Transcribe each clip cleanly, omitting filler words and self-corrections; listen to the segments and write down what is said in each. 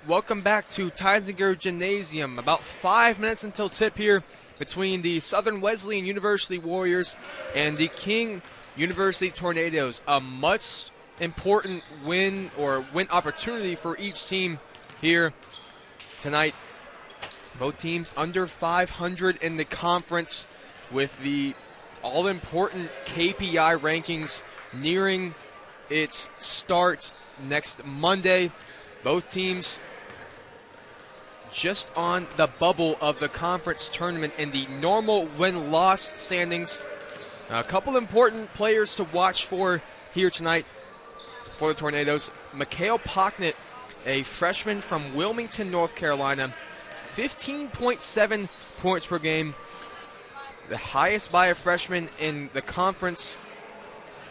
welcome back to Teisinger Gymnasium. About 5 minutes until tip here between the Southern Wesleyan University Warriors and the King University Tornadoes. A much important win opportunity for each team here tonight. Both teams under 500 in the conference, with the all-important KPI rankings nearing its start next Monday. Both teams just on the bubble of the conference tournament in the normal win-loss standings. A couple important players to watch for here tonight for the Tornadoes. Mikhail Pocknett, a freshman from Wilmington, North Carolina, 15.7 points per game, the highest by a freshman in the conference.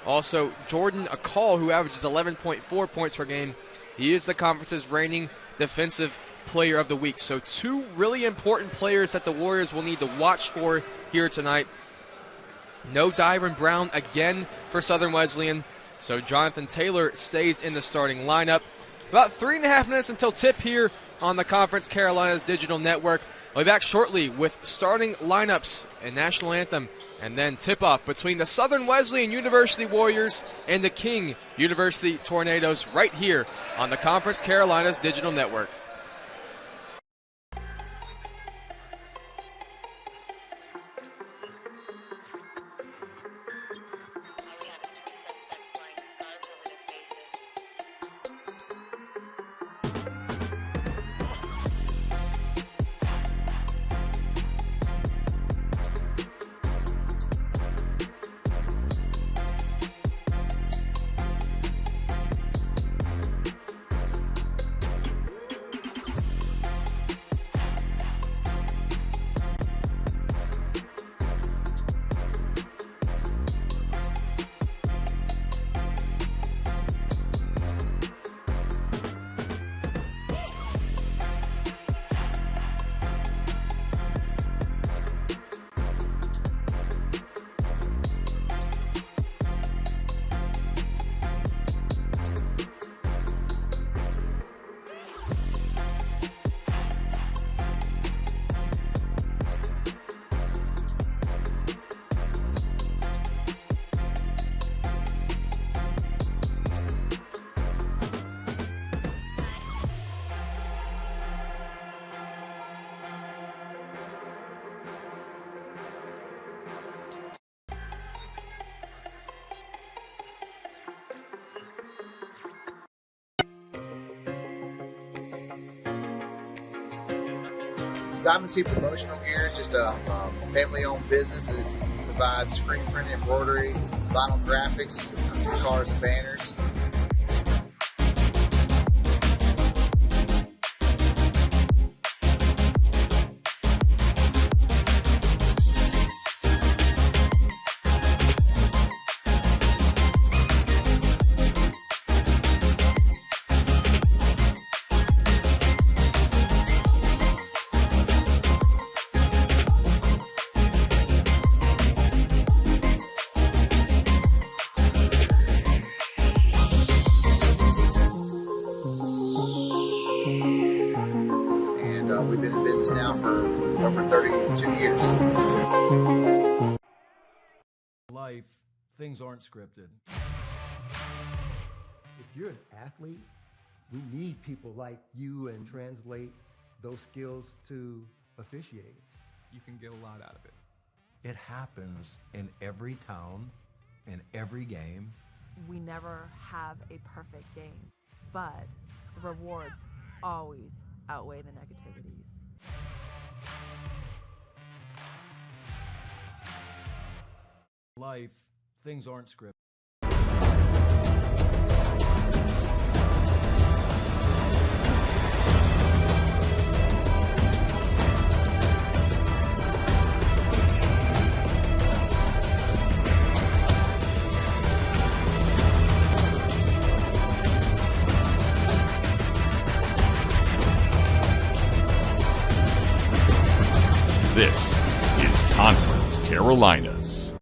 Also, Jordan Akal, who averages 11.4 points per game. He is the conference's reigning defensive player of the week. So two really important players that the Warriors will need to watch for here tonight. No Dyron Brown again for Southern Wesleyan, so Jonathan Taylor stays in the starting lineup. About 3.5 minutes until tip here on the Conference Carolinas Digital Network. I'll be back shortly with starting lineups and national anthem, and then tip-off between the Southern Wesleyan University Warriors and the King University Tornadoes right here on the Conference Carolinas Digital Network. Diamond T Promotional Gear, just a family-owned business that provides screen print, embroidery, vinyl graphics, for cars and banners. We've been in business now for over 32 years. Life, things aren't scripted. If you're an athlete, we need people like you and translate those skills to officiating. You can get a lot out of it. It happens in every town, in every game. We never have a perfect game, but the rewards always outweigh the negativities. Life, things aren't scripted. This is Conference Carolinas.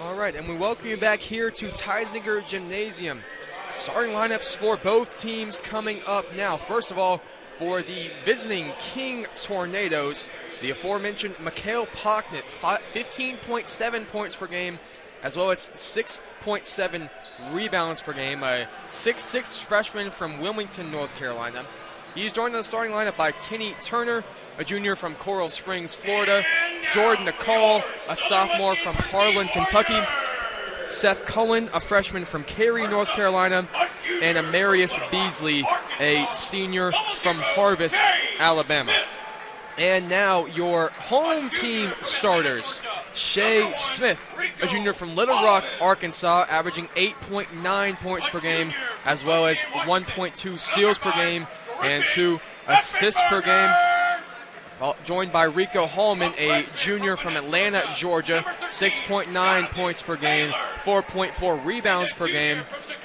All right, and we welcome you back here to Teisinger Gymnasium. Starting lineups for both teams coming up now. First of all, for the visiting King Tornadoes, the aforementioned Mikhail Pocknett, 15.7 points per game, as well as 6.7 rebounds per game. A 6'6 freshman from Wilmington, North Carolina. He's joined in the starting lineup by Kenny Turner, a junior from Coral Springs, Florida. Jordan McCall, a sophomore from Harlan, Kentucky. Seth Cullen, a freshman from Cary, North Carolina. And Amarius Beasley, a senior from Harvest, Alabama. And now your home team starters. Shea Smith, a junior from Little Rock, Arkansas, averaging 8.9 points per game, as well as 1.2 steals per game and 2 assists per game. Joined by Rico Hallman, a junior from Atlanta, Georgia, 6.9 points per game, 4.4 rebounds per game.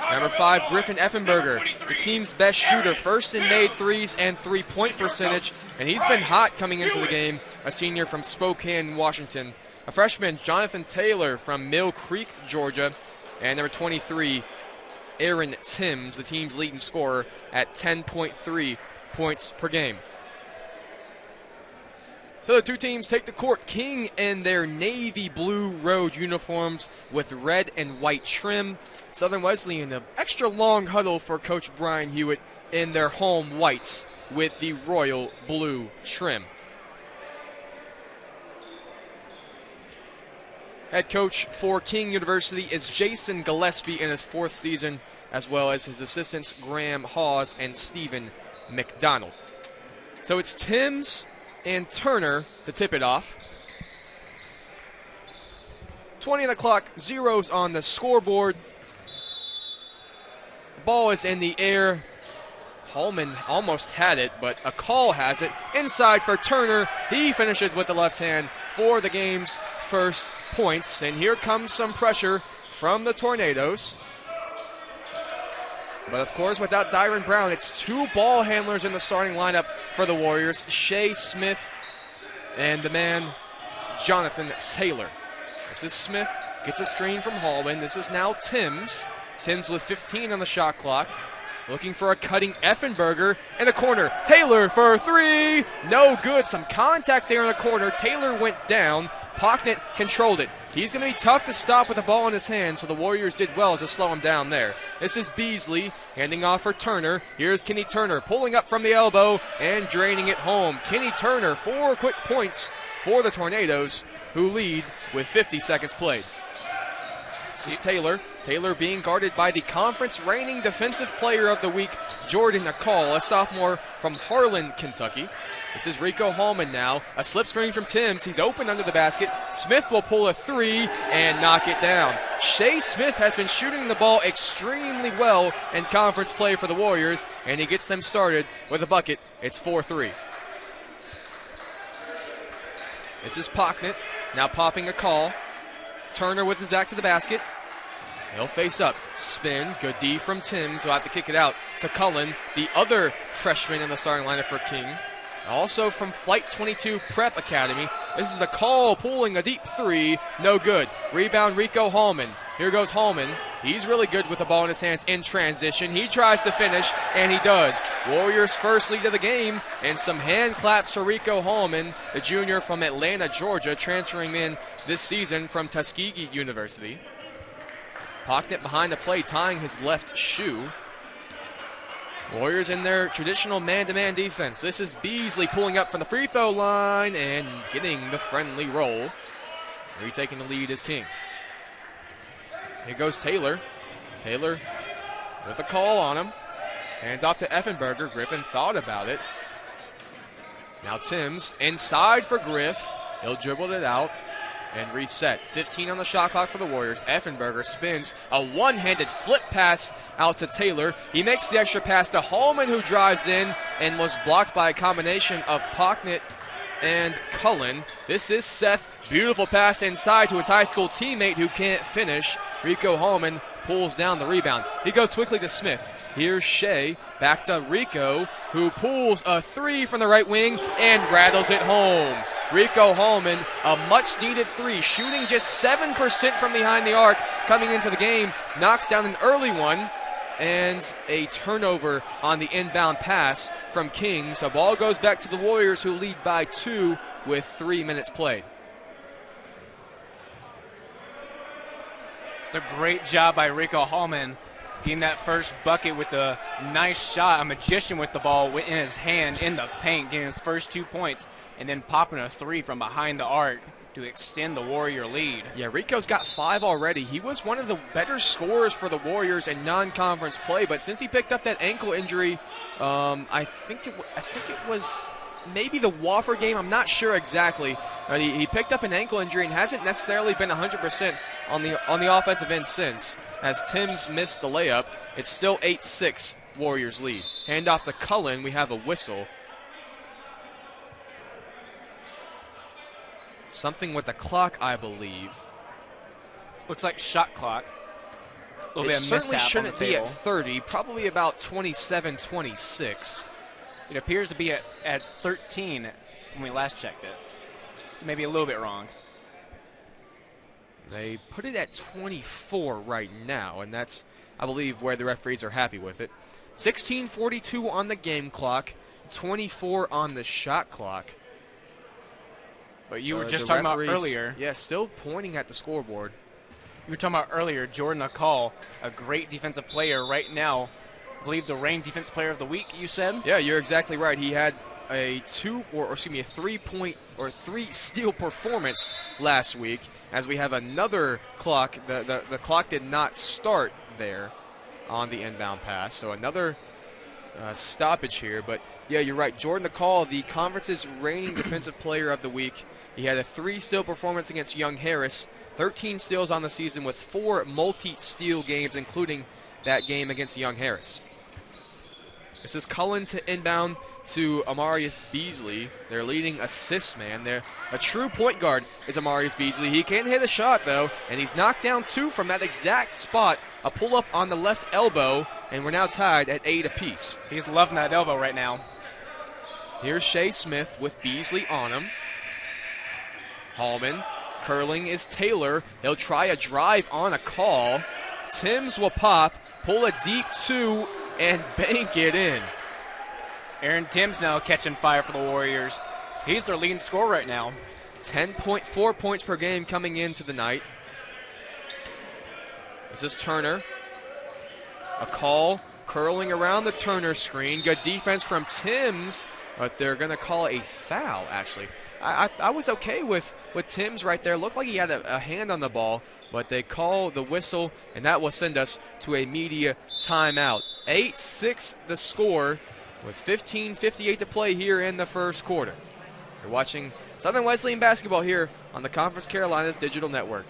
Number 5, Griffin Effenberger, the team's best shooter, first in made threes and three-point percentage, and he's been hot coming into the game, a senior from Spokane, Washington. A freshman, Jonathan Taylor from Mill Creek, Georgia, and number 23, Aaron Timms, the team's leading scorer, at 10.3 points per game. So the two teams take the court. King in their navy blue road uniforms with red and white trim. Southern Wesleyan, an extra long huddle for Coach Brian Hewitt in their home whites with the royal blue trim. Head coach for King University is Jason Gillespie in his 4th season, as well as his assistants Graham Hawes and Stephen McDonald. So it's Timms and Turner to tip it off. 20 on the clock, zeros on the scoreboard. The ball is in the air. Hallman almost had it, but a call has it. Inside for Turner. He finishes with the left hand for the game's first points. And here comes some pressure from the Tornadoes. But, of course, without Dyron Brown, it's 2 ball handlers in the starting lineup for the Warriors, Shea Smith and the man, Jonathan Taylor. This is Smith, gets a screen from Hallman. This is now Timms. Timms with 15 on the shot clock. Looking for a cutting Effenberger in the corner. Taylor for 3. No good. Some contact there in the corner. Taylor went down. Pocknett controlled it. He's going to be tough to stop with the ball in his hand, so the Warriors did well to slow him down there. This is Beasley handing off for Turner. Here's Kenny Turner pulling up from the elbow and draining it home. Kenny Turner, 4 quick points for the Tornadoes, who lead with 50 seconds played. This is Taylor. Taylor being guarded by the conference reigning defensive player of the week, Jordan McCall, a sophomore from Harlan, Kentucky. This is Rico Hallman now. A slip screen from Timms. He's open under the basket. Smith will pull a 3 and knock it down. Shea Smith has been shooting the ball extremely well in conference play for the Warriors, and he gets them started with a bucket. It's 4-3. This is Pocknett now popping a call. Turner with his back to the basket. He'll face up. Spin. Good D from Timms. He'll have to kick it out to Cullen, the other freshman in the starting lineup for King. Also from Flight 22 Prep Academy. This is a call pulling a deep 3. No good. Rebound Rico Hallman. Here goes Hallman. He's really good with the ball in his hands in transition. He tries to finish, and he does. Warriors' first lead of the game, and some hand claps for Rico Hallman, the junior from Atlanta, Georgia, transferring in this season from Tuskegee University. Pocknett behind the play, tying his left shoe. Warriors in their traditional man-to-man defense. This is Beasley pulling up from the free throw line and getting the friendly roll. Retaking the lead is King. Here goes Taylor. Taylor with a call on him. Hands off to Effenberger. Griffin thought about it. Now Timms inside for Griff. He'll dribble it out and reset. 15 on the shot clock for the Warriors. Effenberger spins a one-handed flip pass out to Taylor. He makes the extra pass to Hallman, who drives in and was blocked by a combination of Pocknett and Cullen. This is Seth. Beautiful pass inside to his high school teammate who can't finish. Rico Hallman pulls down the rebound. He goes quickly to Smith. Here's Shea, back to Rico, who pulls a 3 from the right wing and rattles it home. Rico Holman, a much-needed three, shooting just 7% from behind the arc coming into the game, knocks down an early one, and a turnover on the inbound pass from Kings. The ball goes back to the Warriors, who lead by 2 with 3 minutes played. It's a great job by Rico Hallman getting that first bucket with a nice shot, a magician with the ball in his hand in the paint, getting his first 2 points, and then popping a three from behind the arc to extend the Warrior lead. Yeah, Rico's got 5 already. He was one of the better scorers for the Warriors in non-conference play, but since he picked up that ankle injury, I think it was maybe the Wofford game. I'm not sure exactly. But he picked up an ankle injury and hasn't necessarily been 100% on the offensive end since. As Timms missed the layup, it's still 8-6 Warriors lead. Hand off to Cullen. We have a whistle. Something with the clock, I believe. Looks like shot clock. A little It bit of certainly mishap shouldn't on the be table. at 30, probably about 27-26. It appears to be at 13 when we last checked it. So maybe a little bit wrong. They put it at 24 right now, and that's, I believe, where the referees are happy with it. 16:42 on the game clock, 24 on the shot clock. But you were just The talking about referees- earlier. Yeah, still pointing at the scoreboard. You were talking about earlier, Jordan Akal, a great defensive player right now. I believe the Reign Defense Player of the Week, you said? Yeah, you're exactly right. He had a 3-point or 3 steal performance last week. As we have another clock, the clock did not start there on the inbound pass, so another stoppage here. But yeah, you're right. Jordan Akal, the conference's reigning defensive player of the week. He had a 3-steal performance against Young Harris, 13 steals on the season with 4 multi-steal games, including that game against Young Harris. This is Cullen to inbound to Amarius Beasley, their leading assist man. A true point guard is Amarius Beasley. He can hit a shot, though, and he's knocked down 2 from that exact spot. A pull-up on the left elbow, and we're now tied at 8 apiece. He's loving that elbow right now. Here's Shea Smith with Beasley on him. Hallman. Curling is Taylor. He'll try a drive on a call. Timms will pop, pull a deep 2, and bank it in. Aaron Timms now catching fire for the Warriors. He's their leading scorer right now. 10.4 points per game coming into the night. This is Turner. A call curling around the Turner screen. Good defense from Timms, but they're going to call a foul, actually. I was okay with Timms right there. Looked like he had a hand on the ball, but they call the whistle, and that will send us to a media timeout. 8-6 the score with 15:58 to play here in the first quarter. You're watching Southern Wesleyan basketball here on the Conference Carolinas Digital Network.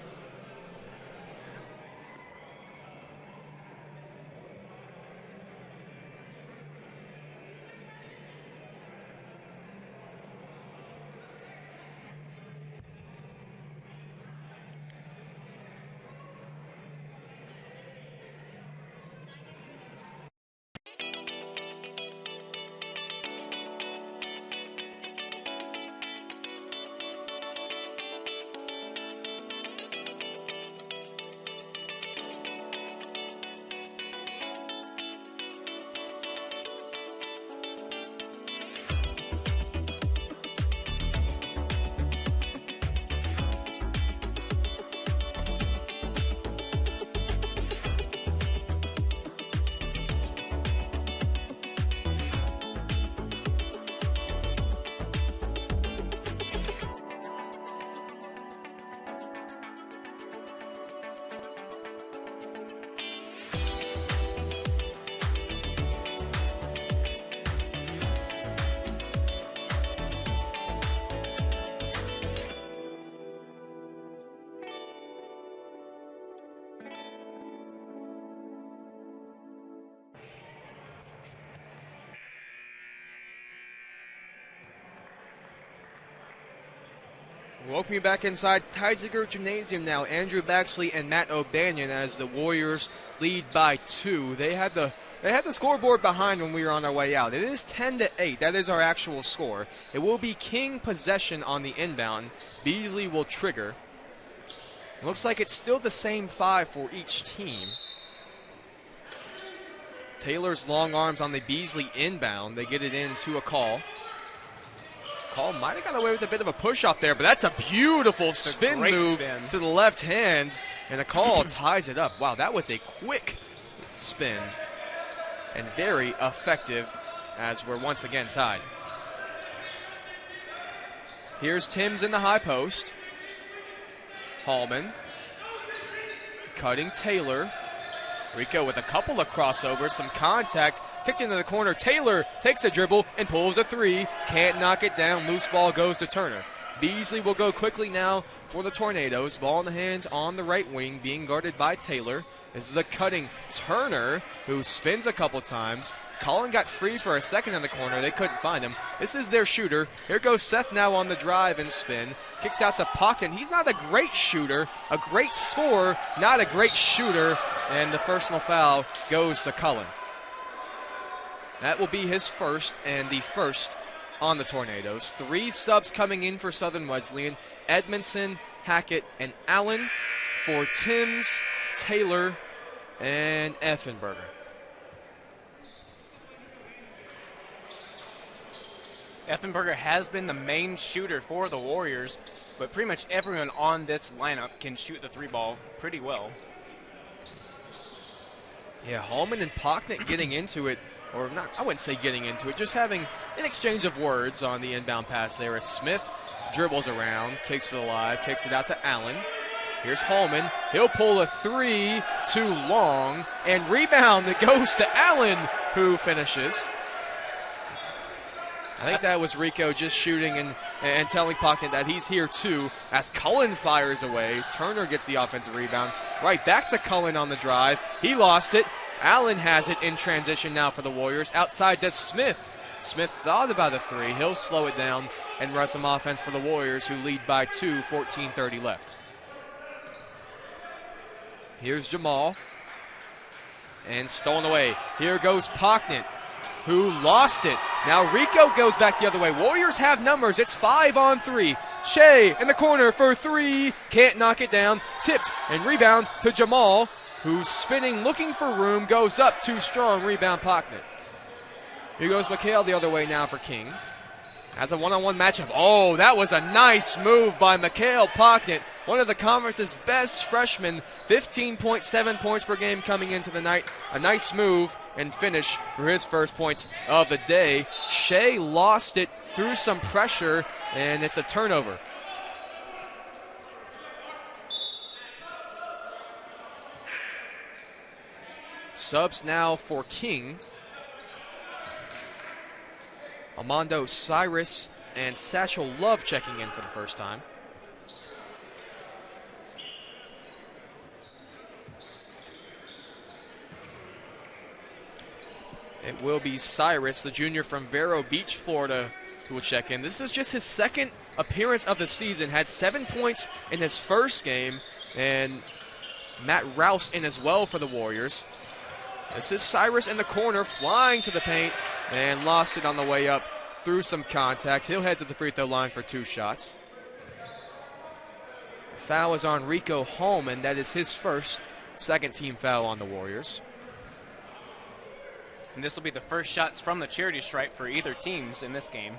Welcome you back inside Teisiger Gymnasium now. Andrew Baxley and Matt O'Banion as the Warriors lead by 2. They had the They had the scoreboard behind when we were on our way out. It is 10-8. That is our actual score. It will be King possession on the inbound. Beasley will trigger. It looks like it's still the same 5 for each team. Taylor's long arms on the Beasley inbound. They get it into a call. Call might have got away with a bit of a push off there, but that's a beautiful spin move to the left hand, and the call ties it up. Wow, that was a quick spin and very effective as we're once again tied. Here's Timms in the high post. Hallman cutting Taylor. Rico with a couple of crossovers, some contact, kicked into the corner. Taylor takes a dribble and pulls a 3. Can't knock it down. Loose ball goes to Turner. Beasley will go quickly now for the Tornadoes. Ball in the hand on the right wing, being guarded by Taylor. This is the cutting Turner, who spins a couple times. Colin got free for a second in the corner. They couldn't find him. This is their shooter. Here goes Seth now on the drive and spin. Kicks out to Pockton. He's not a great shooter, a great scorer, not a great shooter. And the personal foul goes to Cullen. That will be his first and the first on the Tornadoes. 3 subs coming in for Southern Wesleyan. Edmondson, Hackett, and Allen for Timms, Taylor, and Effenberger. Effenberger has been the main shooter for the Warriors, but pretty much everyone on this lineup can shoot the 3-ball pretty well. Yeah, Hallman and Pocknett getting into it, or not, I wouldn't say getting into it, just having an exchange of words on the inbound pass there as Smith dribbles around, kicks it alive, kicks it out to Allen. Here's Hallman. He'll pull a 3 too long, and rebound that goes to Allen, who finishes. I think that was Rico just shooting and telling Pockton that he's here too. As Cullen fires away, Turner gets the offensive rebound. Right back to Cullen on the drive. He lost it. Allen has it in transition now for the Warriors. Outside to Smith. Smith thought about a 3. He'll slow it down and run some offense for the Warriors, who lead by 2, 14:30 left. Here's Jamal. And stolen away. Here goes Pocknett, who lost it. Now Rico goes back the other way. Warriors have numbers. It's 5-on-3. Shea in the corner for 3. Can't knock it down. Tipped and rebound to Jamal, who's spinning, looking for room. Goes up too strong. Rebound Pocknett. Here goes McHale the other way now for King. Has a one-on-one matchup. Oh, that was a nice move by McHale Pocknett, one of the conference's best freshmen. 15.7 points per game coming into the night. A nice move and finish for his first points of the day. Shea lost it through some pressure, and it's a turnover. Subs now for King. Armando Cyrus and Satchel Love checking in for the first time. It will be Cyrus, the junior from Vero Beach, Florida, who will check in. This is just his second appearance of the season. Had 7 points in his first game, and Matt Rouse in as well for the Warriors. This is Cyrus in the corner, flying to the paint, and lost it on the way up through some contact. He'll head to the free throw line for 2 shots. Foul is on Rico Hallman. That is his first second-team foul on the Warriors. And this will be the first shots from the charity stripe for either teams in this game.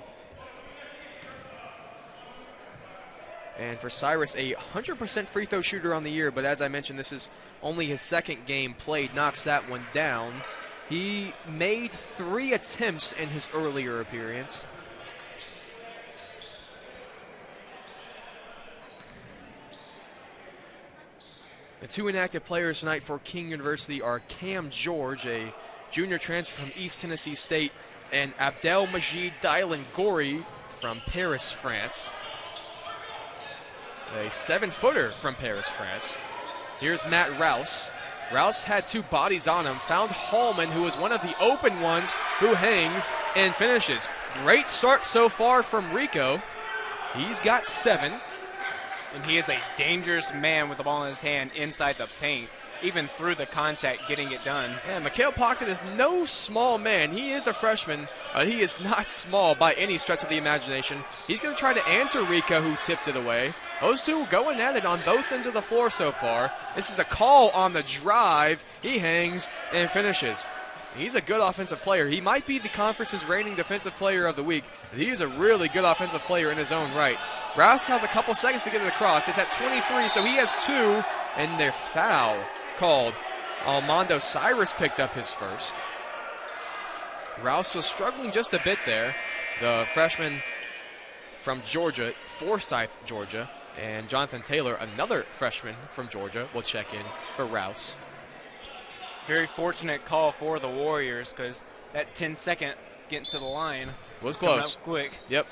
And for Cyrus, a 100% free throw shooter on the year, but as I mentioned, this is only his second game played. Knocks that one down. He made 3 attempts in his earlier appearance. The 2 inactive players tonight for King University are Cam George, a junior transfer from East Tennessee State, and Abdelmajid Dylan-Gori from Paris, France. A 7-footer from Paris, France. Here's Matt Rouse. Rouse had 2 bodies on him, found Hallman, who was one of the open ones, who hangs and finishes. Great start so far from Rico. He's got 7. And he is a dangerous man with the ball in his hand inside the paint. even through the contact, getting it done. Yeah, Mikhail Pocket is no small man. He is a freshman, but he is not small by any stretch of the imagination. He's going to try to answer Rico, who tipped it away. Those two going at it on both ends of the floor so far. This is a call on the drive. He hangs and finishes. He's a good offensive player. He might be the conference's reigning defensive player of the week. He is a really good offensive player in his own right. Rouse has a couple seconds to get it across. It's at 23, so he has 2, and their foul called. Armando Cyrus picked up his first. Rouse was struggling just a bit there. The freshman from Georgia, Forsyth, Georgia, and Jonathan Taylor, another freshman from Georgia, will check in for Rouse. Very fortunate call for the Warriors because that 10-second getting to the line was close. Up quick. Yep.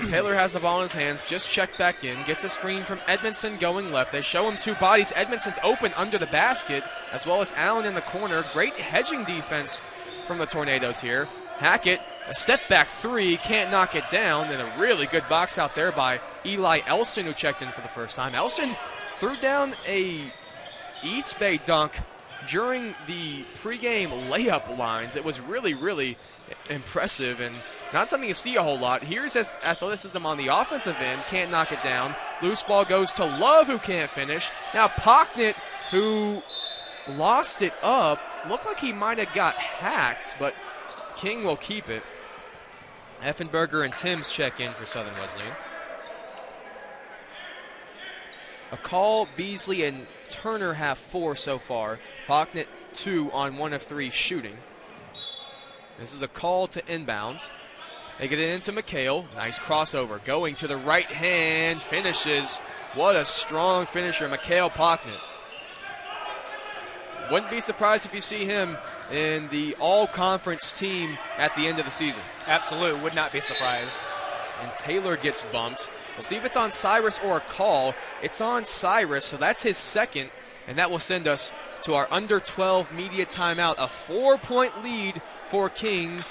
Taylor has the ball in his hands, just checked back in, gets a screen from Edmondson going left. They show him 2 bodies. Edmondson's open under the basket, as well as Allen in the corner. Great hedging defense from the Tornadoes here. Hackett, a step-back 3, can't knock it down, and a really good box out there by Eli Elston, who checked in for the first time. Elston threw down a East Bay dunk during the pregame layup lines. It was really, really impressive and not something you see a whole lot. Here's his athleticism on the offensive end. Can't knock it down. Loose ball goes to Love, who can't finish. Now Pocknett, who lost it up. Looked like he might have got hacked, but King will keep it. Effenberger and Timms check in for Southern Wesleyan. A call, Beasley and Turner have 4 so far. Pocknett 2 on 1 of 3 shooting. This is a call to inbound. They get it into McHale. Nice crossover. Going to the right hand. Finishes. What a strong finisher, McHale Pocknett. Wouldn't be surprised if you see him in the all-conference team at the end of the season. Absolutely. Would not be surprised. And Taylor gets bumped. We'll see if it's on Cyrus or a call. It's on Cyrus, so that's his second, and that will send us to our under 12 media timeout. A 4-point lead for King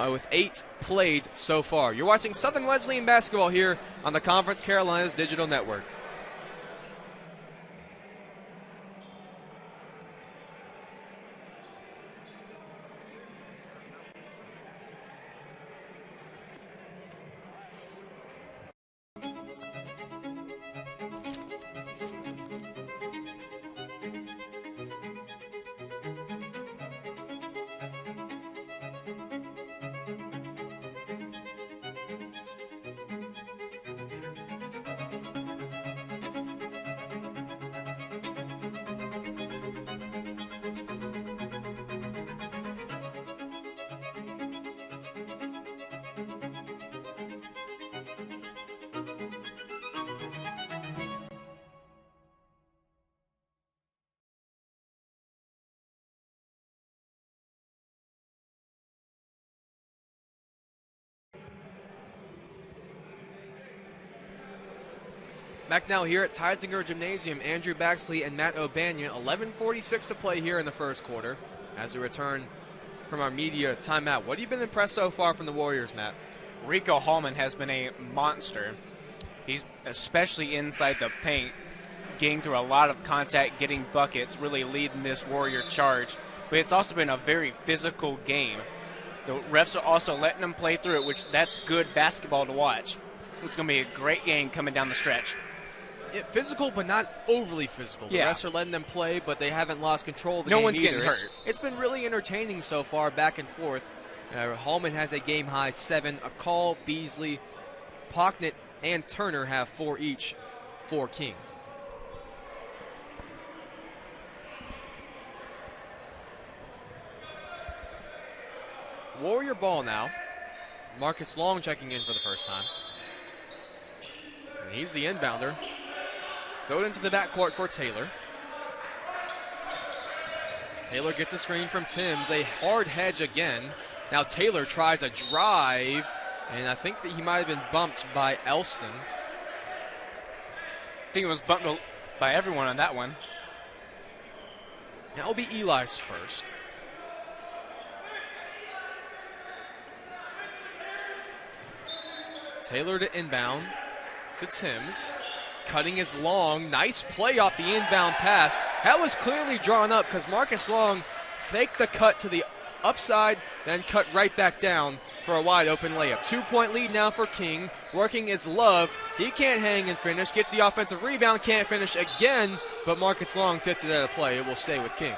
with 8 played so far. You're watching Southern Wesleyan basketball here on the Conference Carolinas Digital Network. Back now here at Tydesinger Gymnasium, Andrew Baxley and Matt O'Banion. 11:46 to play here in the first quarter as we return from our media timeout. What have you been impressed so far from the Warriors, Matt? Rico Hallman has been a monster. He's especially inside the paint, getting through a lot of contact, getting buckets, really leading this Warrior charge. But it's also been a very physical game. The refs are also letting them play through it, which that's good basketball to watch. It's going to be a great game coming down the stretch. Yeah, physical, but not overly physical. The refs are letting them play, but they haven't lost control of the game. No one's either. getting hurt. It's been really entertaining so far, back and forth. Hallman has a game-high 7. A call, Beasley, Pocknett, and Turner have 4 each for King. Warrior ball now. Marcus Long checking in for the first time. And he's the inbounder. Throw it into the backcourt for Taylor. Taylor gets a screen from Timms. A hard hedge again. Now Taylor tries a drive, and I think that he might have been bumped by Elston. I think it was bumped by everyone on that one. That will be Eli's first. Taylor to inbound to Timms. cutting is Long. Nice play off the inbound pass. That was clearly drawn up because Marcus Long faked the cut to the upside, then cut right back down for a wide open layup. 2-point lead now for King. Working is Love. He can't hang and finish. Gets the offensive rebound, can't finish again, but Marcus Long tipped it out of play. It will stay with King.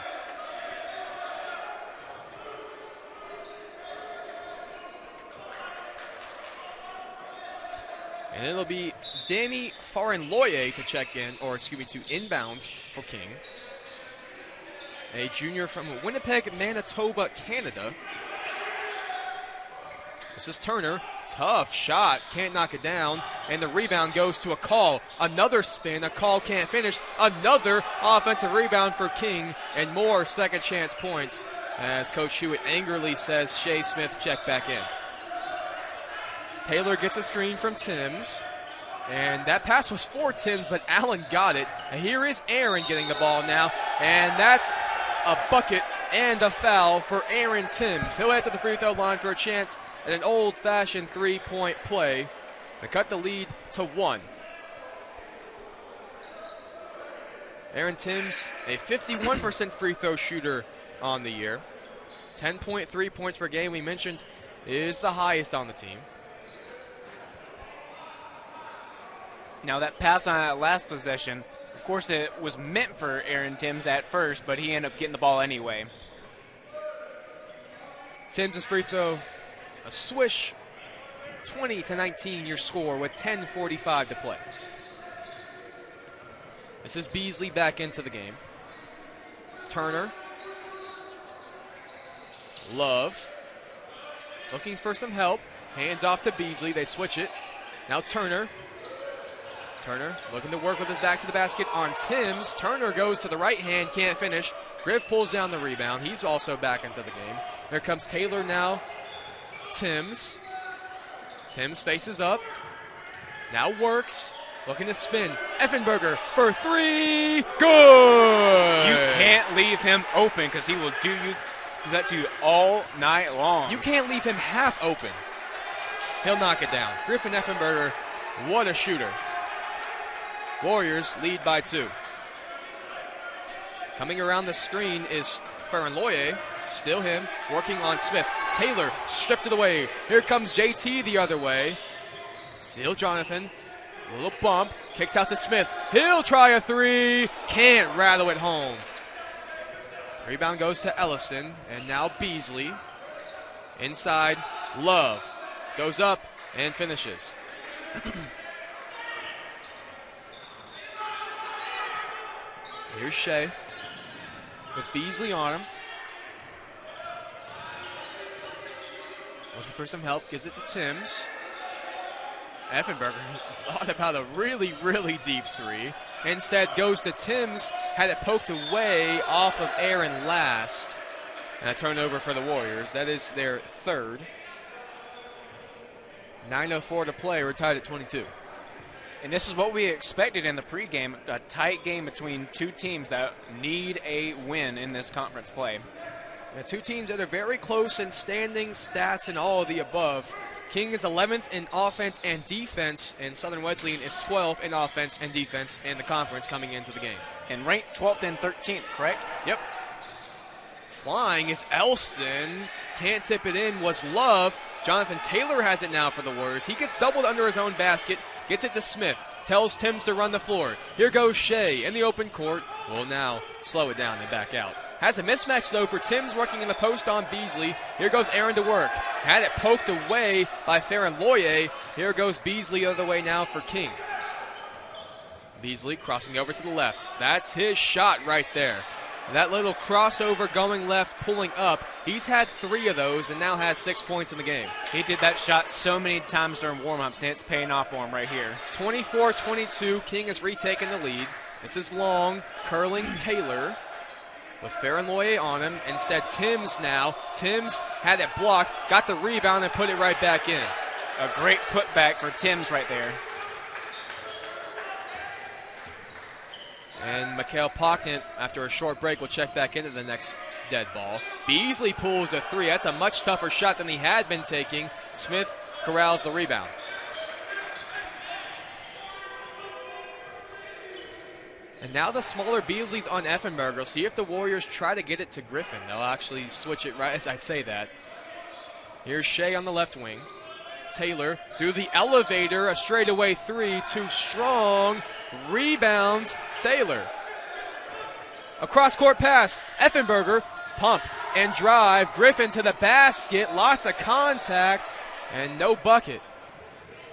And it'll be Danny Farinloye to check in, or excuse me, to inbound for King. A junior from Winnipeg, Manitoba, Canada. This is Turner. Tough shot. Can't knock it down. And the rebound goes to a call. Another spin. A call can't finish. Another offensive rebound for King. And more second chance points as Coach Hewitt angrily says Shea Smith check back in. Taylor gets a screen from Timms. And that pass was for Timms, but Allen got it. And here is Aaron getting the ball now. And that's a bucket and a foul for Aaron Timms. He'll head to the free throw line for a chance at an old-fashioned three-point play to cut the lead to 1. Aaron Timms, a 51% free throw shooter on the year. 10.3 points per game, we mentioned, is the highest on the team. Now that pass on that last possession, of course it was meant for Aaron Timms at first, but he ended up getting the ball anyway. Timms' free throw, a swish, 20-19 your score with 10:45 to play. This is Beasley back into the game. Turner. Love. Looking for some help. Hands off to Beasley. They switch it. Now Turner. Turner looking to work with his back to the basket on Timms. Turner goes to the right hand, can't finish. Griff pulls down the rebound. He's also back into the game. There comes Taylor now. Timms. Timms faces up. Now works. Looking to spin. Effenberger for three. Good! You can't leave him open because he will do that to you all night long. You can't leave him half open. He'll knock it down. Griffin Effenberger, what a shooter. Warriors lead by 2. Coming around the screen is Farinloye. Still him, working on Smith. Taylor stripped it away. Here comes JT the other way. Still Jonathan. A little bump. Kicks out to Smith. He'll try a three. Can't rattle it home. Rebound goes to Elliston. And now Beasley. Inside, Love. Goes up and finishes. Here's Shea with Beasley on him. Looking for some help. Gives it to Timms. Effenberger thought about a really, really deep three. Instead goes to Timms. Had it poked away off of Aaron last. And a turnover for the Warriors. That is their third. 9:04 to play. We're tied at 22. And this is what we expected in the pregame, a tight game between two teams that need a win in this conference play. The two teams that are very close in standings, stats, and all of the above. King is 11th in offense and defense, and Southern Wesleyan is 12th in offense and defense in the conference coming into the game. And ranked 12th and 13th, correct? Yep. Flying is Elston. Can't tip it in was Love. Jonathan Taylor has it now for the Warriors. He gets doubled under his own basket. Gets it to Smith. Tells Timms to run the floor. Here goes Shea in the open court. Will now slow it down and back out. Has a mismatch, though, for Timms working in the post on Beasley. Here goes Aaron to work. Had it poked away by Farinloye. Here goes Beasley the other way now for King. Beasley crossing over to the left. That's his shot right there. That little crossover going left, pulling up. He's had 3 of those and now has 6 points in the game. He did that shot so many times during warm-ups, and it's paying off for him right here. 24-22, King has retaken the lead. This is Long, curling Taylor with Farinloye on him. Instead, Timms now. Timms had it blocked, got the rebound, and put it right back in. A great putback for Timms right there. And Mikhail Pocknett, after a short break, will check back into the next dead ball. Beasley pulls a 3. That's a much tougher shot than he had been taking. Smith corrals the rebound. And now the smaller Beasley's on Effenberger. See if the Warriors try to get it to Griffin. They'll actually switch it right as I say that. Here's Shea on the left wing. Taylor through the elevator, a straightaway three, too strong. Rebounds, Taylor. A cross-court pass, Effenberger, pump and drive. Griffin to the basket, lots of contact, and no bucket,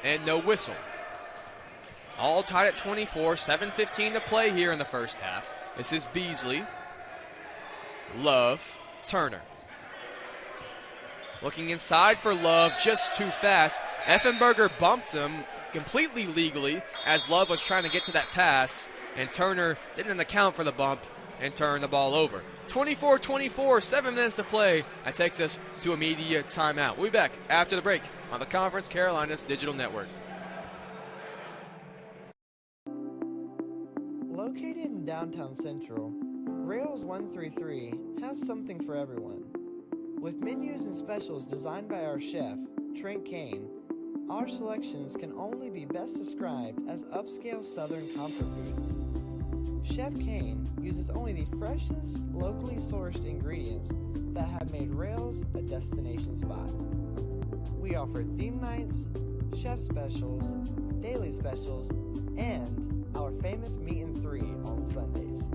and no whistle. All tied at 24, 7:15 to play here in the first half. This is Beasley, Love, Turner. Looking inside for Love, just too fast. Effenberger bumped him completely legally as Love was trying to get to that pass, and Turner didn't account for the bump and turned the ball over. 24-24, 7 minutes to play. That takes us to a media timeout. We'll be back after the break on the Conference Carolinas Digital Network. Located in downtown Central, Rails 133 has something for everyone. With menus and specials designed by our chef, Trent Kane, our selections can only be best described as upscale Southern comfort foods. Chef Kane uses only the freshest, locally sourced ingredients that have made Rails a destination spot. We offer theme nights, chef specials, daily specials, and our famous meat and three on Sundays.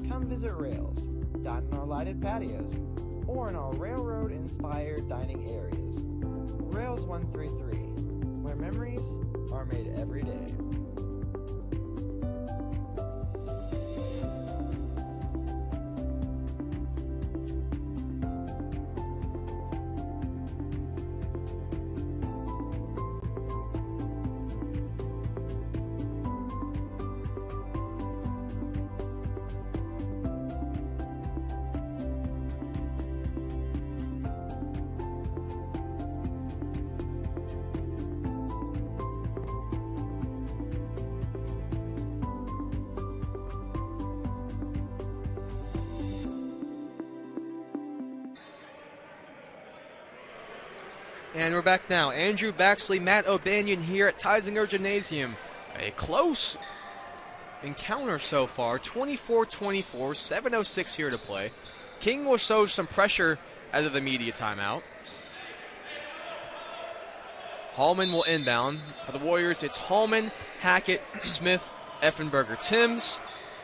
Come visit Rails, dine in our lighted patios, or in our railroad-inspired dining areas. Rails 133, where memories are made every day. And we're back now. Andrew Baxley, Matt O'Banion here at Teisinger Gymnasium. A close encounter so far, 24-24, 7:06 here to play. King will show some pressure out of the media timeout. Hallman will inbound. For the Warriors, it's Hallman, Hackett, Smith, Effenberger, Timms.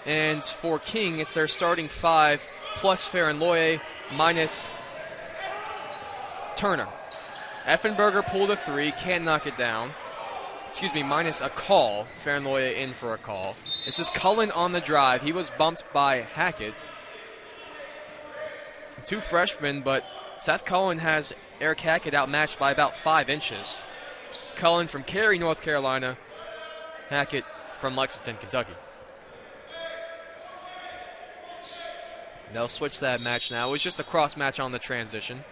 And for King, it's their starting five, plus Farinloye, minus Turner. Effenberger pulled a three, can't knock it down. Minus a call. Farinloye in for a call. This is Cullen on the drive. He was bumped by Hackett. Two freshmen, but Seth Cullen has Eric Hackett outmatched by about 5 inches. Cullen from Cary, North Carolina. Hackett from Lexington, Kentucky. They'll switch that match now. It was just a cross match on the transition.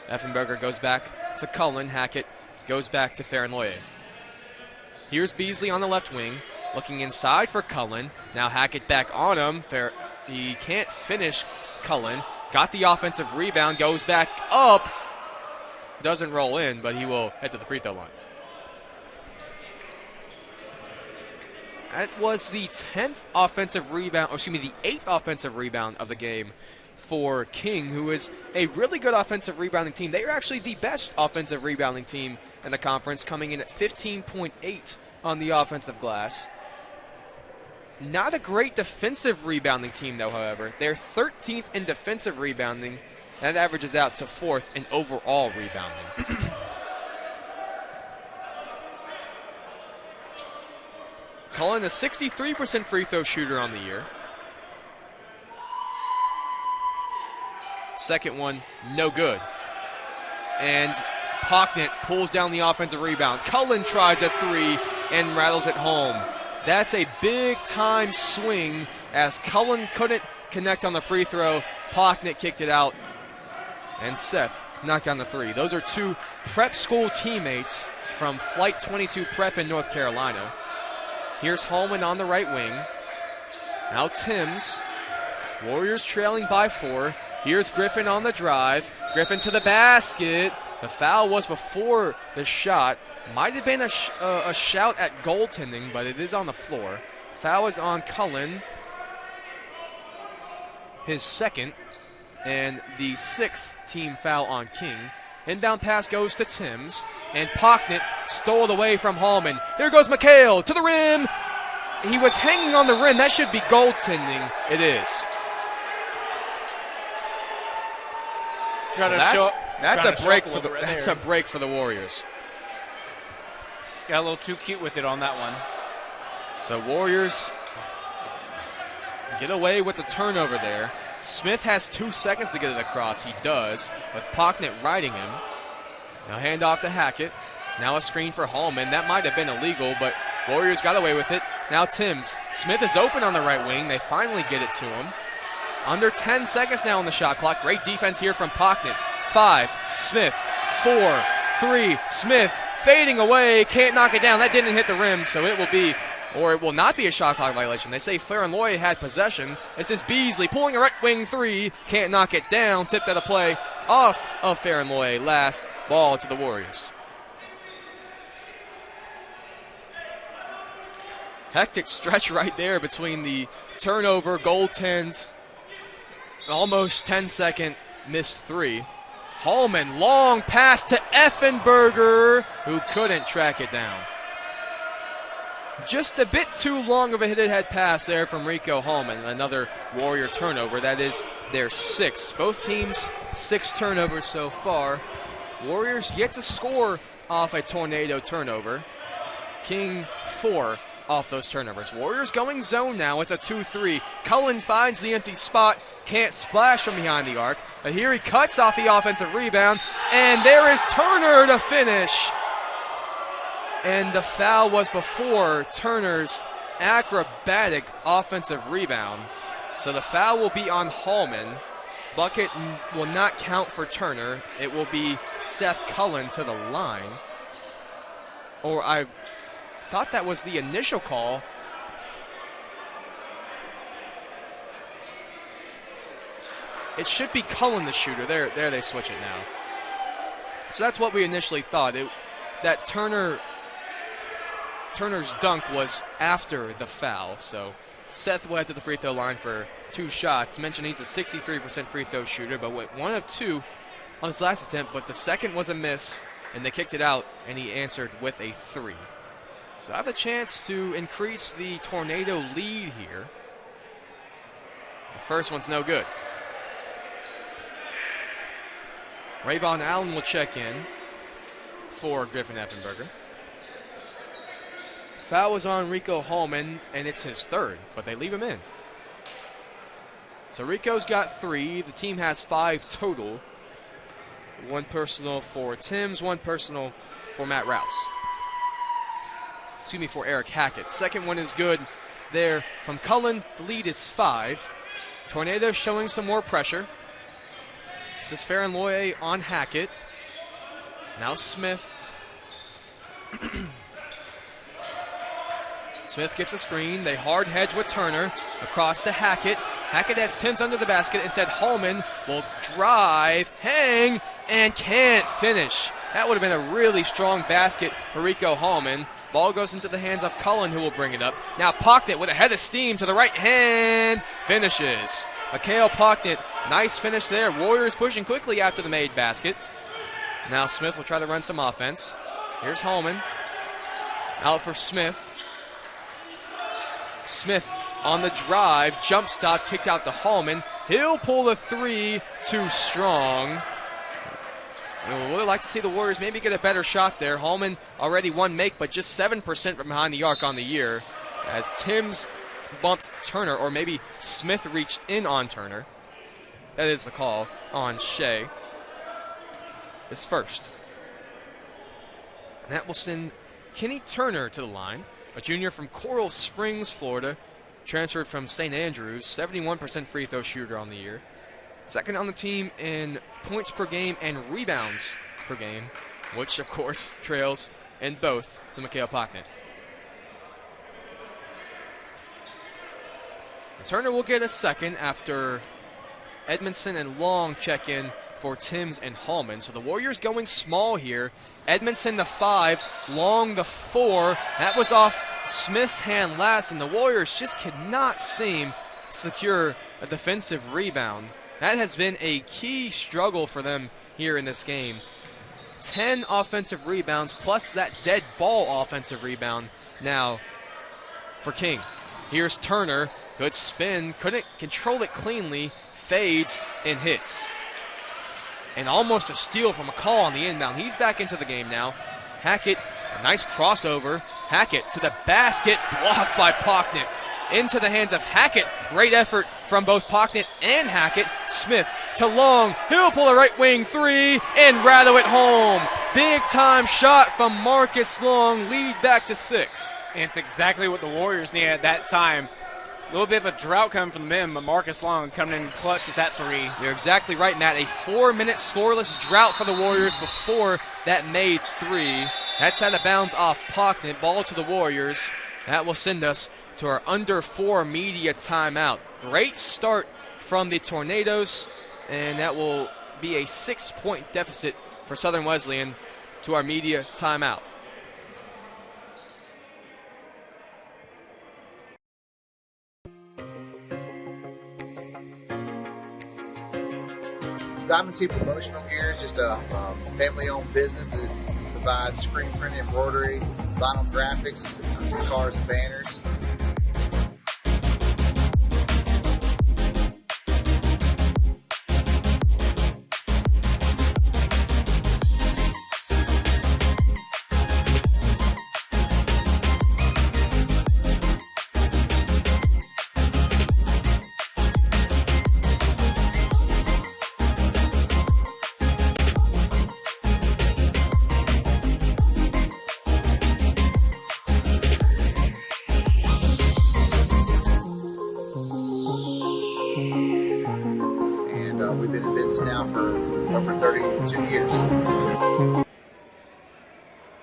Effenberger goes back to Cullen. Hackett goes back to Farinloye. Here's Beasley on the left wing, looking inside for Cullen. Now Hackett back on him. He can't finish Cullen. Got the offensive rebound, goes back up. Doesn't roll in, but he will head to the free throw line. That was the 8th offensive rebound of the game for King, who is a really good offensive rebounding team. They are actually the best offensive rebounding team in the conference, coming in at 15.8 on the offensive glass. Not a great defensive rebounding team, though, however. They're 13th in defensive rebounding. That averages out to 4th in overall rebounding. Cullen, a 63% free throw shooter on the year. Second one, no good. And Pocknett pulls down the offensive rebound. Cullen tries a three and rattles it home. That's a big-time swing as Cullen couldn't connect on the free throw. Pocknett kicked it out, and Seth knocked down the three. Those are two prep school teammates from Flight 22 Prep in North Carolina. Here's Hallman on the right wing. Now Timms. Warriors trailing by 4. Here's Griffin on the drive. Griffin to the basket. The foul was before the shot. Might have been a shout at goaltending, but it is on the floor. Foul is on Cullen. his second and the 6th team foul on King. Inbound pass goes to Timms, and Pocknett stole it away from Hallman. There goes McHale to the rim. He was hanging on the rim. That should be goaltending. It is. That's a break for the Warriors. Got a little too cute with it on that one. So Warriors get away with the turnover there. Smith has 2 seconds to get it across. He does, with Pocknett riding him. Now hand off to Hackett. Now a screen for Hallman. That might have been illegal, but Warriors got away with it. Now Timms. Smith is open on the right wing. They finally get it to him. Under 10 seconds now on the shot clock. Great defense here from Pocknett. 5, Smith. 4, 3, Smith. Fading away. Can't knock it down. That didn't hit the rim, so it will be, or it will not be a shot clock violation. They say Flair and Loy had possession. This is Beasley pulling a right wing 3. Can't knock it down. Tipped out of play off of Fair and Loy. Last ball to the Warriors. Hectic stretch right there between the turnover, goaltend, almost 10-second missed 3. Hallman, long pass to Effenberger, who couldn't track it down. Just a bit too long of a hit-ahead pass there from Rico Hallman. Another Warrior turnover. That is their 6th. Both teams 6 turnovers so far. Warriors yet to score off a tornado turnover. King 4 off those turnovers. Warriors going zone now. It's a 2-3. Cullen finds the empty spot. Can't splash from behind the arc. But here he cuts off the offensive rebound. And there is Turner to finish. And the foul was before Turner's acrobatic offensive rebound. So the foul will be on Hallman. Bucket will not count for Turner. It will be Seth Cullen to the line. Or I thought that was the initial call. It should be Cullen the shooter. There they switch it now. So that's what we initially thought. That Turner's dunk was after the foul. So Seth will head to the free throw line for 2 shots. Mentioned he's a 63% free throw shooter, but went 1 of 2 on his last attempt. But the second was a miss, and they kicked it out, and he answered with a 3. So I have a chance to increase the tornado lead here. The first one's no good. Rayvon Allen will check in for Griffin Effenberger. Foul was on Rico Hallman, and it's his 3rd, but they leave him in. So Rico's got 3. The team has 5 total. 1 personal for Timms, 1 personal for Matt Rouse. Excuse me, for Eric Hackett. Second one is good there from Cullen. The lead is 5. Tornado showing some more pressure. This is Farron-Loye on Hackett. Now Smith. Smith gets a screen. They hard hedge with Turner. Across to Hackett. Hackett has Timms under the basket. Instead, Hallman will drive, hang, and can't finish. That would have been a really strong basket for Rico Hallman. Ball goes into the hands of Cullen, who will bring it up. Now Pocknett with a head of steam to the right hand. Finishes. Mikhail Pocknett, nice finish there. Warriors pushing quickly after the made basket. Now Smith will try to run some offense. Here's Hallman. Out for Smith. Smith on the drive. Jump stop, kicked out to Hallman. He'll pull a 3, too strong. We would like to see the Warriors maybe get a better shot there. Hallman already 1 make, but just 7% from behind the arc on the year. As Timms bumped Turner, or maybe Smith reached in on Turner. That is the call on Shea. It's first. And that will send Kenny Turner to the line, a junior from Coral Springs, Florida, transferred from St. Andrews, 71% free throw shooter on the year. Second on the team in points per game and rebounds per game, which, of course, trails in both to Mikhail Pocknett. Turner will get a second after Edmondson and Long check in for Timms and Hallman. So the Warriors going small here. Edmondson the 5, Long the 4. That was off Smith's hand last, and the Warriors just could not seem secure a defensive rebound. That has been a key struggle for them here in this game. 10 offensive rebounds plus that dead ball offensive rebound now for King. Here's Turner. Good spin. Couldn't control it cleanly. Fades and hits. And almost a steal from McCall on the inbound. He's back into the game now. Hackett, a nice crossover. Hackett to the basket. Blocked by Pocknett. Into the hands of Hackett. Great effort from both Pocknett and Hackett. Smith to Long. He'll pull a right wing three and rattle it home. Big time shot from Marcus Long. Lead back to 6. And it's exactly what the Warriors needed at that time. A little bit of a drought coming from them, but Marcus Long coming in clutch with that 3. You're exactly right, Matt. A 4-minute scoreless drought for the Warriors before that made 3. That's out of bounds off Pocknett. Ball to the Warriors. That will send us to our under 4 media timeout. Great start from the Tornadoes, and that will be a 6-point deficit for Southern Wesleyan to our media timeout. Diamond T Promotional Gear is just a family-owned business that provides screen printing, embroidery, vinyl graphics, cars and banners. We've been in business now for over 32 years.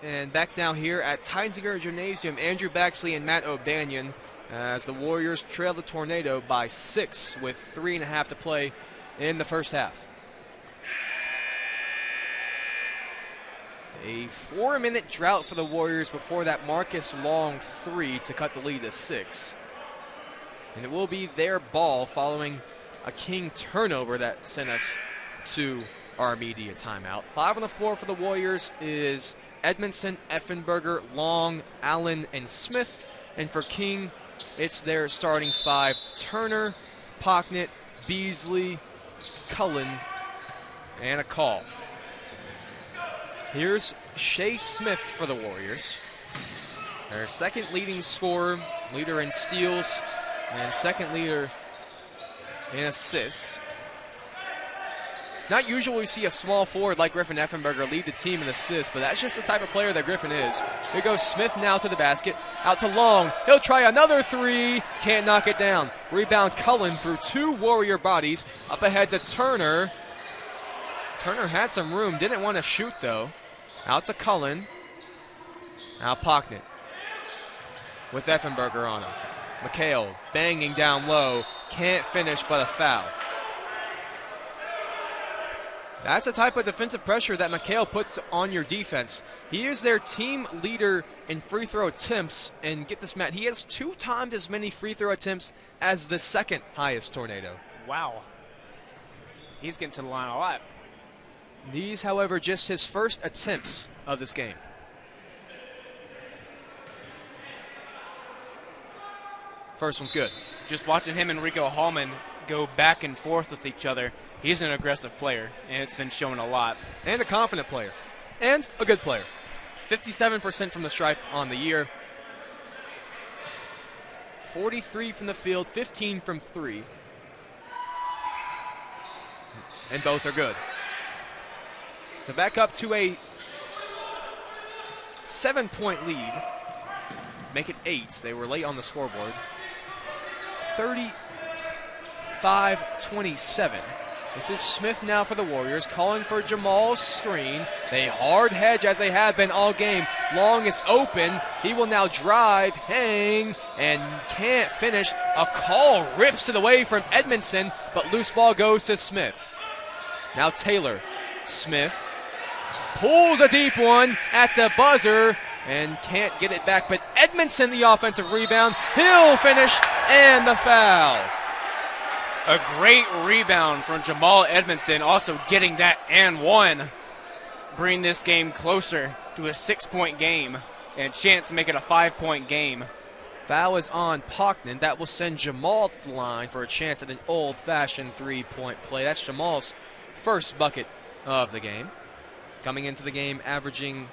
And back now here at Teinziger Gymnasium, Andrew Baxley and Matt O'Banion as the Warriors trail the Tornado by 6 with 3.5 to play in the first half. A 4-minute drought for the Warriors before that Marcus Long 3 to cut the lead to 6. And it will be their ball following a King turnover that sent us to our media timeout. 5 on the floor for the Warriors is Edmondson, Effenberger, Long, Allen, and Smith. And for King, it's their starting 5. Turner, Pocknett, Beasley, Cullen, and a call. Here's Shea Smith for the Warriors. Their second leading scorer, leader in steals, and second leader in assists. Not usually we see a small forward like Griffin Effenberger lead the team in assists, but that's just the type of player that Griffin is. Here goes Smith now to the basket. Out to Long. He'll try another 3. Can't knock it down. Rebound Cullen through 2 Warrior bodies. Up ahead to Turner. Turner had some room. Didn't want to shoot, though. Out to Cullen. Now Pocknett with Effenberger on him. McHale banging down low. Can't finish, but a foul. That's the type of defensive pressure that McHale puts on your defense. He is their team leader in free throw attempts. And get this, Matt, he has 2 times as many free throw attempts as the second highest Tornado. Wow. He's getting to the line a lot. These, however, just his first attempts of this game. First one's good. Just watching him and Rico Hallman go back and forth with each other. He's an aggressive player, and it's been shown a lot. And a confident player. And a good player. 57% from the stripe on the year. 43 from the field, 15 from 3. And both are good. So back up to a 7-point lead. Make it 8. They were late on the scoreboard. 35-27. This is Smith now for the Warriors, calling for Jamal's screen. They hard hedge as they have been all game. Long is open. He will now drive, hang, and can't finish. A call rips it away from Edmondson, but loose ball goes to Smith. Now Taylor. Smith pulls a deep one at the buzzer and can't get it back, but Edmondson, the offensive rebound. He'll finish, and the foul. A great rebound from Jamal Edmondson, also getting that and one. Bring this game closer to a 6-point game and a chance to make it a 5-point game. Foul is on Pocknan. That will send Jamal to the line for a chance at an old-fashioned three-point play. That's Jamal's first bucket of the game. Coming into the game averaging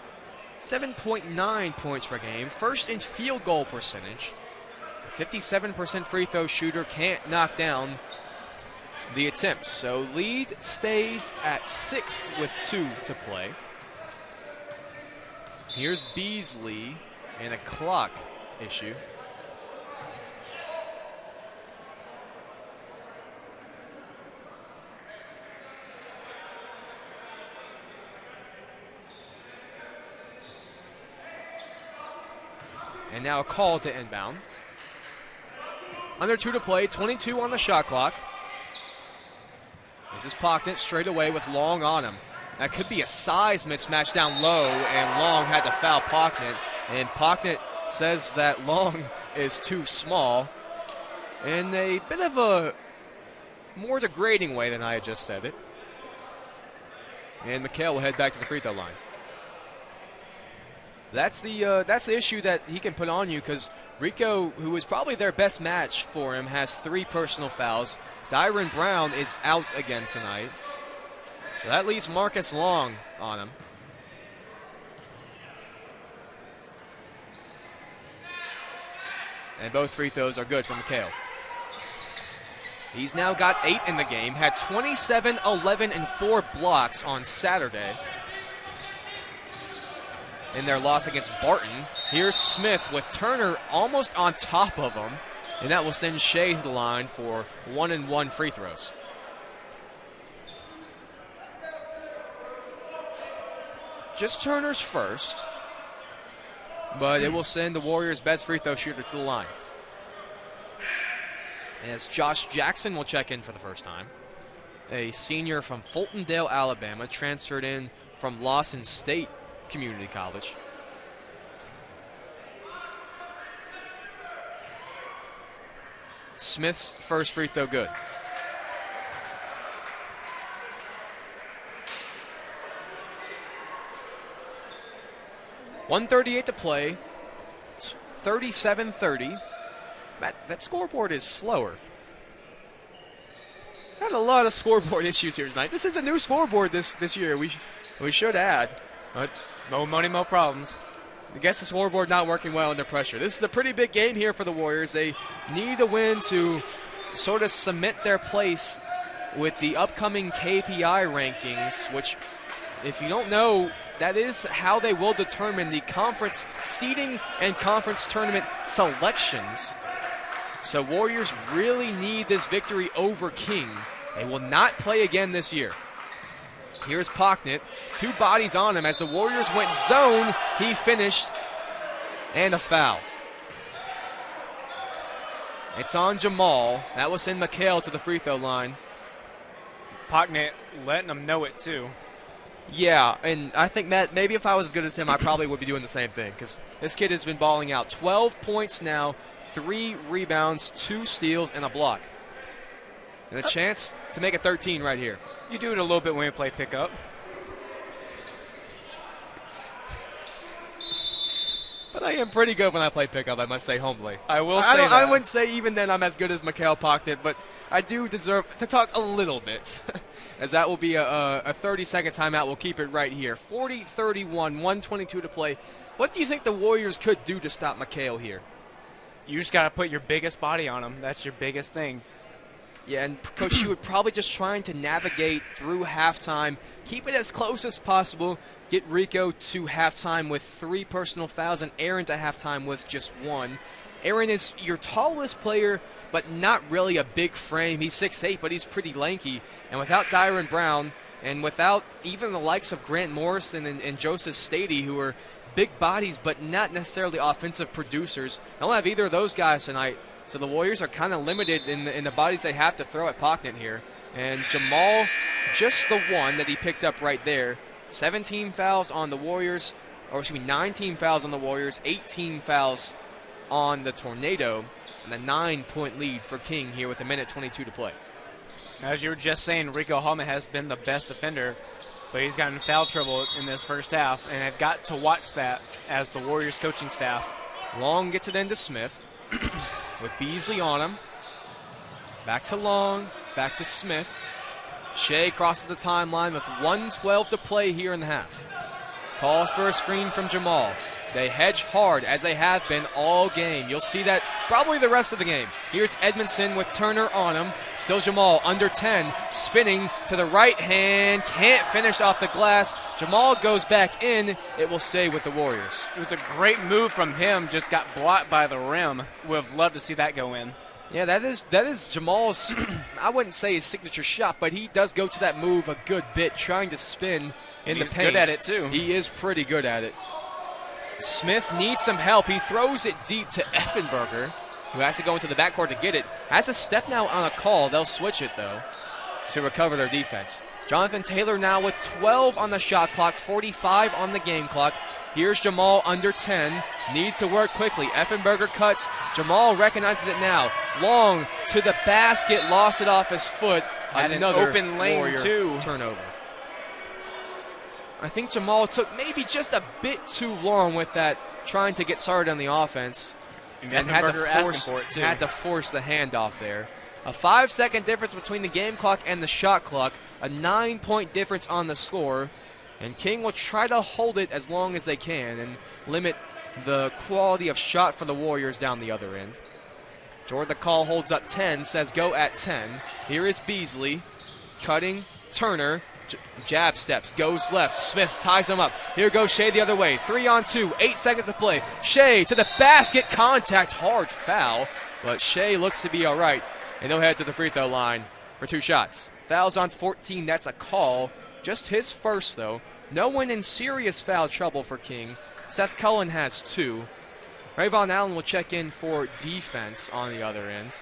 7.9 points per game. First in field goal percentage. 57% free throw shooter, can't knock down the attempts. So lead stays at 6 with 2 to play. Here's Beasley and a clock issue. And now a call to inbound. Under 2 to play, 22 on the shot clock. This is Pocknet straight away with Long on him. That could be a size mismatch down low, and Long had to foul Pocknet. And Pocknet says that Long is too small in a bit of a more degrading way than I had just said it. And McHale will head back to the free throw line. That's the issue that he can put on you, because Rico, who is probably their best match for him, has 3 personal fouls. Dyron Brown is out again tonight. So that leaves Marcus Long on him. And both free throws are good from McHale. He's now got 8 in the game, had 27, 11, and 4 blocks on Saturday in their loss against Barton. Here's Smith with Turner almost on top of him, and that will send Shea to the line for 1-and-1 free throws. Just Turner's first, but it will send the Warriors' best free throw shooter to the line. As Josh Jackson will check in for the first time, a senior from Fultondale, Alabama, transferred in from Lawson State Community College. Smith's first free throw good. .138 to play. 37-30. That scoreboard is slower. Had a lot of scoreboard issues here tonight. This is a new scoreboard this year. We should add. But no money, no problems. I guess the scoreboard not working well under pressure. This is a pretty big game here for the Warriors. They need a win to sort of cement their place with the upcoming KPI rankings, which, if you don't know, that is how they will determine the conference seeding and conference tournament selections. So Warriors really need this victory over King. They will not play again this year. Here's Pocknet. 2 bodies on him as the Warriors went zone. He finished, and a foul. It's on Jamal. That will send McHale to the free throw line. Pocknet letting them know it too. Yeah, and I think that maybe if I was as good as him, I probably would be doing the same thing, because this kid has been balling out. 12 points now, 3 rebounds, 2 steals, and a block. And a chance to make it 13 right here. You do it a little bit when you play pickup. But I am pretty good when I play pickup, I must say humbly. I will say that. I wouldn't say even then I'm as good as McHale Pocknet, but I do deserve to talk a little bit, as that will be a 30-second timeout. We'll keep it right here. 40-31, 122 to play. What do you think the Warriors could do to stop McHale here? You just got to put your biggest body on him. That's your biggest thing. Yeah, and Coach, you would probably just trying to navigate through halftime, keep it as close as possible, get Rico to halftime with 3 personal fouls, and Aaron to halftime with just 1. Aaron is your tallest player, but not really a big frame. He's 6'8", but he's pretty lanky. And without Dyron Brown, and without even the likes of Grant Morrison and Joseph Stady, who are big bodies but not necessarily offensive producers, I don't have either of those guys tonight. So the Warriors are kind of limited in the bodies they have to throw at Pocknet here. And Jamal, just the one that he picked up right there. 17 fouls on the Warriors, or excuse me, 19 fouls on the Warriors, 18 fouls on the Tornado, and a 9-point lead for King here with 1:22 to play. As you were just saying, Rico Hallman has been the best defender, but he's gotten in foul trouble in this first half, and have got to watch that as the Warriors coaching staff. Long gets it into Smith with Beasley on him. Back to Long, back to Smith. Shea crosses the timeline with 1:12 to play here in the half. Calls for a screen from Jamal. They hedge hard, as they have been all game. You'll see that probably the rest of the game. Here's Edmondson with Turner on him. Still Jamal, under 10, spinning to the right hand. Can't finish off the glass. Jamal goes back in. It will stay with the Warriors. It was a great move from him, just got blocked by the rim. Would have loved to see that go in. Yeah, that is Jamal's, I wouldn't say his signature shot, but he does go to that move a good bit, trying to spin in the paint. He's good at it, too. He is pretty good at it. Smith needs some help. He throws it deep to Effenberger, who has to go into the backcourt to get it. Has to step now on a call. They'll switch it, though, to recover their defense. Jonathan Taylor now with 12 on the shot clock, 45 on the game clock. Here's Jamal under 10. Needs to work quickly. Effenberger cuts. Jamal recognizes it now. Long to the basket. Lost it off his foot. Had Another an open lane, Warrior too. turnover. I think Jamal took maybe just a bit too long with that, trying to get started on the offense. And had to, asking for it, too. had to force the handoff there. A 5-second difference between the game clock and the shot clock. A 9-point difference on the score. And King will try to hold it as long as they can and limit the quality of shot for the Warriors down the other end. Jordan the call holds up 10, says go at 10. Here is Beasley cutting Turner. Jab steps, goes left. Smith ties him up. Here goes Shea the other way. 3-on-2, 8 seconds to play. Shea to the basket, contact, hard foul. But Shea looks to be all right. And they'll head to the free throw line for 2 shots. Fouls on 14, that's a call. Just his first, though. No one in serious foul trouble for King. Seth Cullen has 2. Rayvon Allen will check in for defense on the other end.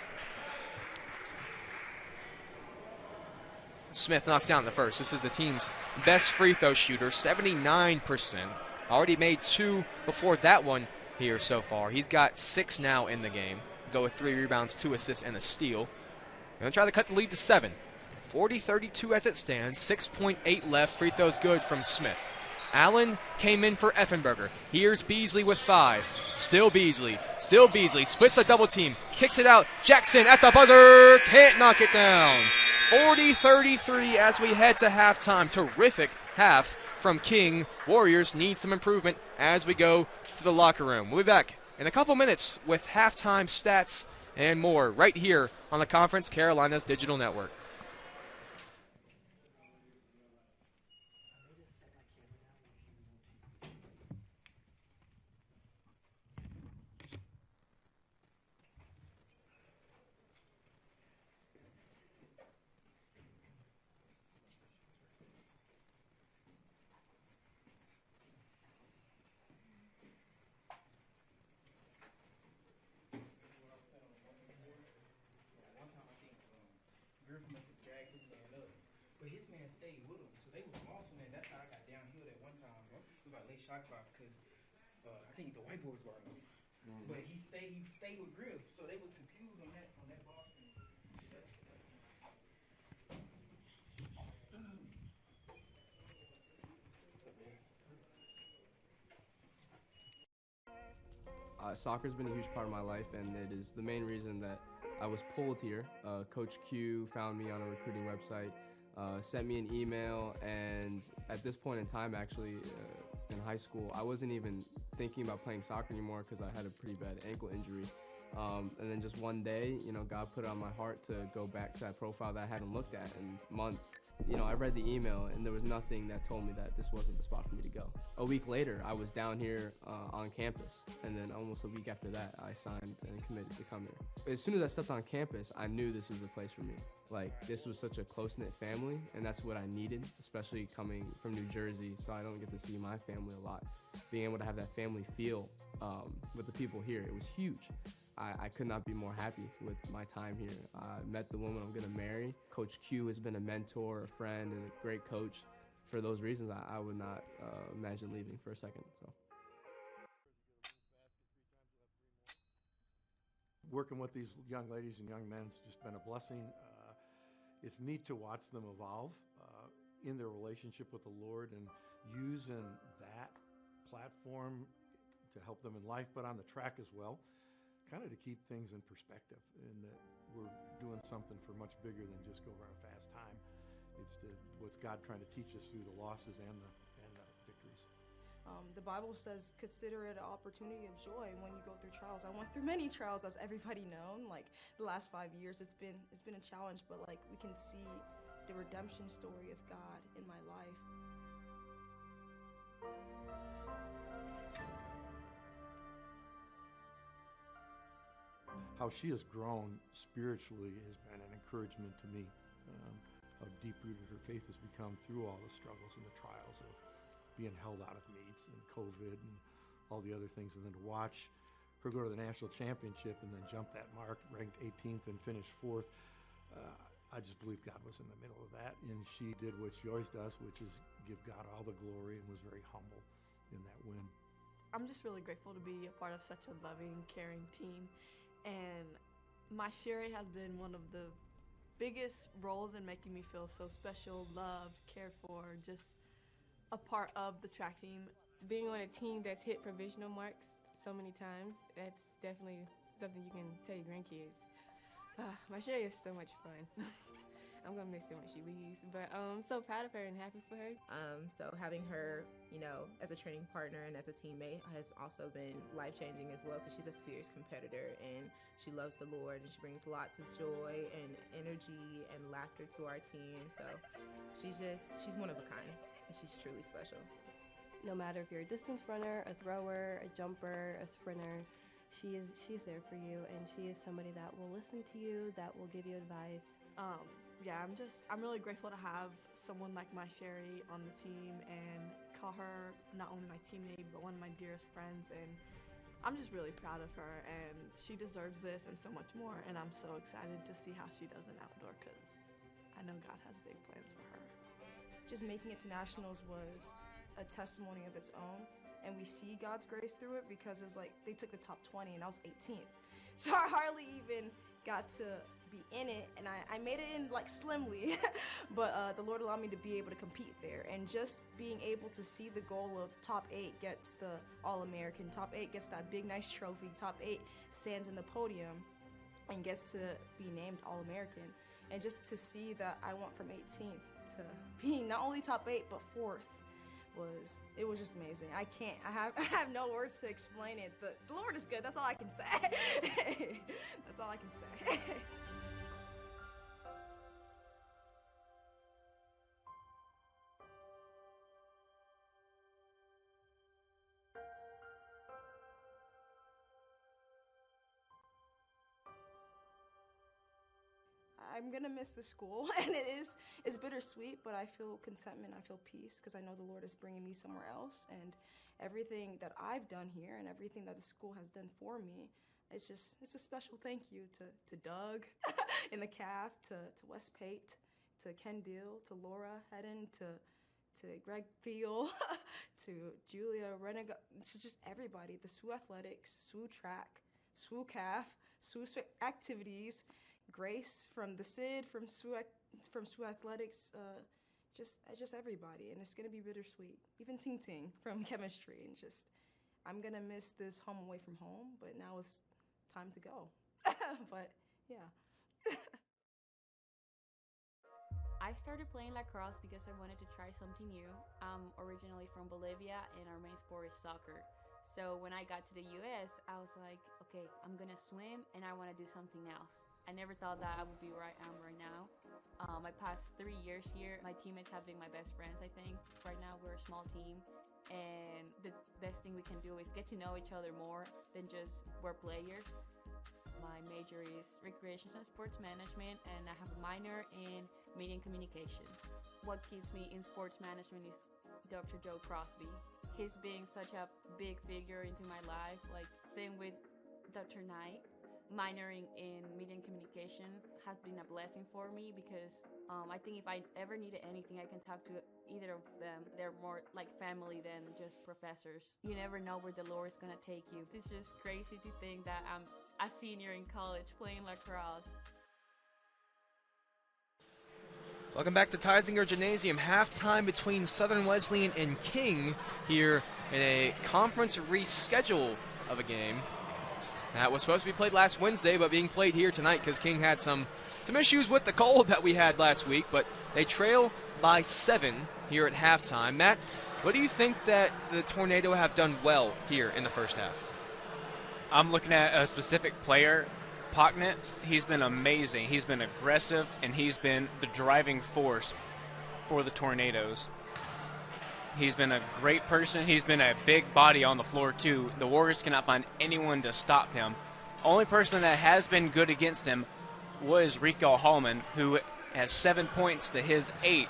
Smith knocks down the first. This is the team's best free throw shooter, 79%. Already made 2 before that one here so far. He's got 6 now in the game. Go with 3 rebounds, 2 assists, and a steal. Gonna try to cut the lead to 7. 40-32 as it stands. 6.8 left. Free throws good from Smith. Allen came in for Effenberger. Here's Beasley with 5. Still Beasley. Still Beasley. Splits a double team. Kicks it out. Jackson at the buzzer. Can't knock it down. 40-33 as we head to halftime. Terrific half from King. Warriors need some improvement as we go to the locker room. We'll be back in a couple minutes with halftime stats and more right here on the Conference Carolinas Digital Network. Shot clock because I think the white boys were on him. But he stayed with Griff, so they was confused on that ball. Soccer's been a huge part of my life, and it is the main reason that I was pulled here. Coach Q found me on a recruiting website, sent me an email, and at this point in time, actually, in high school, I wasn't even thinking about playing soccer anymore because I had a pretty bad ankle injury. And then just one day, God put it on my heart to go back to that profile that I hadn't looked at in months. I read the email, and there was nothing that told me that this wasn't the spot for me to go. A week later, I was down here on campus, and then almost a week after that, I signed and committed to come here. As soon as I stepped on campus, I knew this was the place for me. This was such a close-knit family, and that's what I needed, especially coming from New Jersey, so I don't get to see my family a lot. Being able to have that family feel with the people here, it was huge. I could not be more happy with my time here. I met the woman I'm going to marry. Coach Q has been a mentor, a friend, and a great coach. For those reasons, I would not imagine leaving for a second. So, working with these young ladies and young men has just been a blessing. it's neat to watch them evolve in their relationship with the Lord and using that platform to help them in life, but on the track as well, kind of to keep things in perspective, and that we're doing something for much bigger than just go run a fast time. It's what's God trying to teach us through the losses and the victories. The Bible says, consider it an opportunity of joy when you go through trials. I went through many trials, as everybody known. Like the last 5 years, it's been a challenge, but like we can see the redemption story of God in my life. How she has grown spiritually has been an encouragement to me. How deep-rooted her faith has become through all the struggles and the trials of being held out of meets and COVID and all the other things, and then to watch her go to the national championship and then jump that mark, ranked 18th and finish 4th. I just believe God was in the middle of that, and she did what she always does, which is give God all the glory, and was very humble in that win. I'm just really grateful to be a part of such a loving, caring team, and my Sherry has been one of the biggest roles in making me feel so special, loved, cared for, just a part of the track team. Being on a team that's hit provisional marks so many times, that's definitely something you can tell your grandkids. My Sherry is so much fun. I'm gonna miss her when she leaves, but I'm so proud of her and happy for her. So having her, as a training partner and as a teammate has also been life-changing as well, because she's a fierce competitor and she loves the Lord, and she brings lots of joy and energy and laughter to our team. So she's one of a kind, and she's truly special. No matter if you're a distance runner, a thrower, a jumper, a sprinter, she's there for you, and she is somebody that will listen to you, that will give you advice. I'm really grateful to have someone like my Sherry on the team and call her not only my teammate but one of my dearest friends, and I'm just really proud of her, and she deserves this and so much more, and I'm so excited to see how she does in outdoor, because I know God has big plans for her. Just making it to nationals was a testimony of its own, and we see God's grace through it, because it's like they took the top 20 and I was 18th, so I hardly even got to be in it, and I made it in like slimly, but the Lord allowed me to be able to compete there, and just being able to see the goal of top 8 gets the All-American, top 8 gets that big nice trophy, top 8 stands in the podium and gets to be named All-American, and just to see that I went from 18th to being not only top 8 but 4th it was just amazing. I have no words to explain it. The Lord is good. That's all I can say. That's all I can say. I'm gonna miss the school, and it's bittersweet, but I feel contentment, I feel peace, because I know the Lord is bringing me somewhere else, and everything that I've done here and everything that the school has done for me, it's a special thank you to Doug in the CAF, to Wes Pate, to Ken Deal, to Laura Hedden, to Greg Thiel, to Julia Renega, it's just everybody, the SWU Athletics, SWU Track, SWU CAF, SWU Activities, Grace from the SID, from SWU Athletics, just everybody, and it's gonna be bittersweet. Even Ting Ting from chemistry, and I'm gonna miss this home away from home, but now it's time to go. But yeah. I started playing lacrosse because I wanted to try something new. I'm originally from Bolivia, and our main sport is soccer. So when I got to the US, I was like, okay, I'm gonna swim, and I wanna do something else. I never thought that I would be where I am right now. My past 3 years here, my teammates have been my best friends, I think. Right now, we're a small team, and the best thing we can do is get to know each other more than just we're players. My major is recreations and sports management, and I have a minor in media and communications. What keeps me in sports management is Dr. Joe Crosby. He's being such a big figure into my life, like same with Dr. Knight. Minoring in media and communication has been a blessing for me, because I think if I ever needed anything, I can talk to either of them. They're more like family than just professors. You never know where the Lord is going to take you. It's just crazy to think that I'm a senior in college playing lacrosse. Welcome back to Theisinger Gymnasium. Halftime between Southern Wesleyan and King here in a conference reschedule of a game that was supposed to be played last Wednesday, but being played here tonight because King had some issues with the cold that we had last week. But they trail by 7 here at halftime. Matt, what do you think that the Tornado have done well here in the first half? I'm looking at a specific player, Pocknet. He's been amazing. He's been aggressive, and he's been the driving force for the Tornadoes. He's been a great person. He's been a big body on the floor, too. The Warriors cannot find anyone to stop him. Only person that has been good against him was Rico Hallman, who has 7 points to his 8.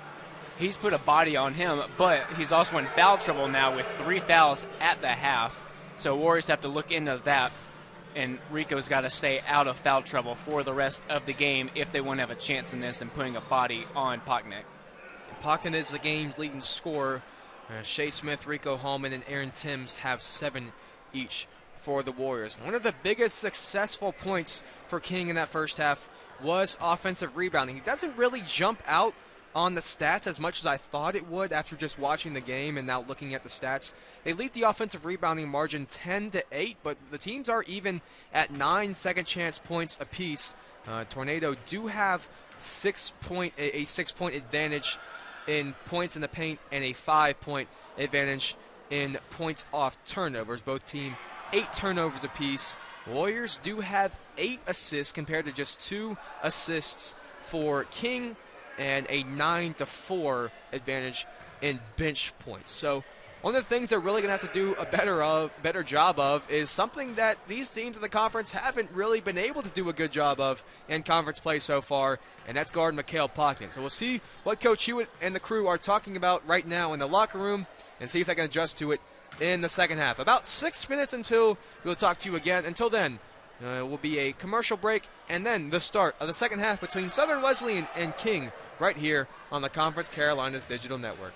He's put a body on him, but he's also in foul trouble now with 3 fouls at the half. So Warriors have to look into that, and Rico's got to stay out of foul trouble for the rest of the game if they want to have a chance in this and putting a body on Pocknet. Pocknet is the game's leading scorer. Shea Smith, Rico Hallman, and Aaron Timms have 7 each for the Warriors. One of the biggest successful points for King in that first half was offensive rebounding. He doesn't really jump out on the stats as much as I thought it would after just watching the game and now looking at the stats. They lead the offensive rebounding margin 10-8, but the teams are even at 9 second chance points apiece. Tornado do have a 6-point advantage in points in the paint and a 5-point advantage in points off turnovers. Both team 8 turnovers apiece. Warriors do have 8 assists compared to just 2 assists for King, and a 9-4 advantage in bench points. So one of the things they're really going to have to do a better job of is something that these teams in the conference haven't really been able to do a good job of in conference play so far, and that's guard Mikhail Pocknet. So we'll see what Coach Hewitt and the crew are talking about right now in the locker room and see if they can adjust to it in the second half. About 6 minutes until we'll talk to you again. Until then, will be a commercial break and then the start of the second half between Southern Wesleyan and King right here on the Conference Carolinas Digital Network.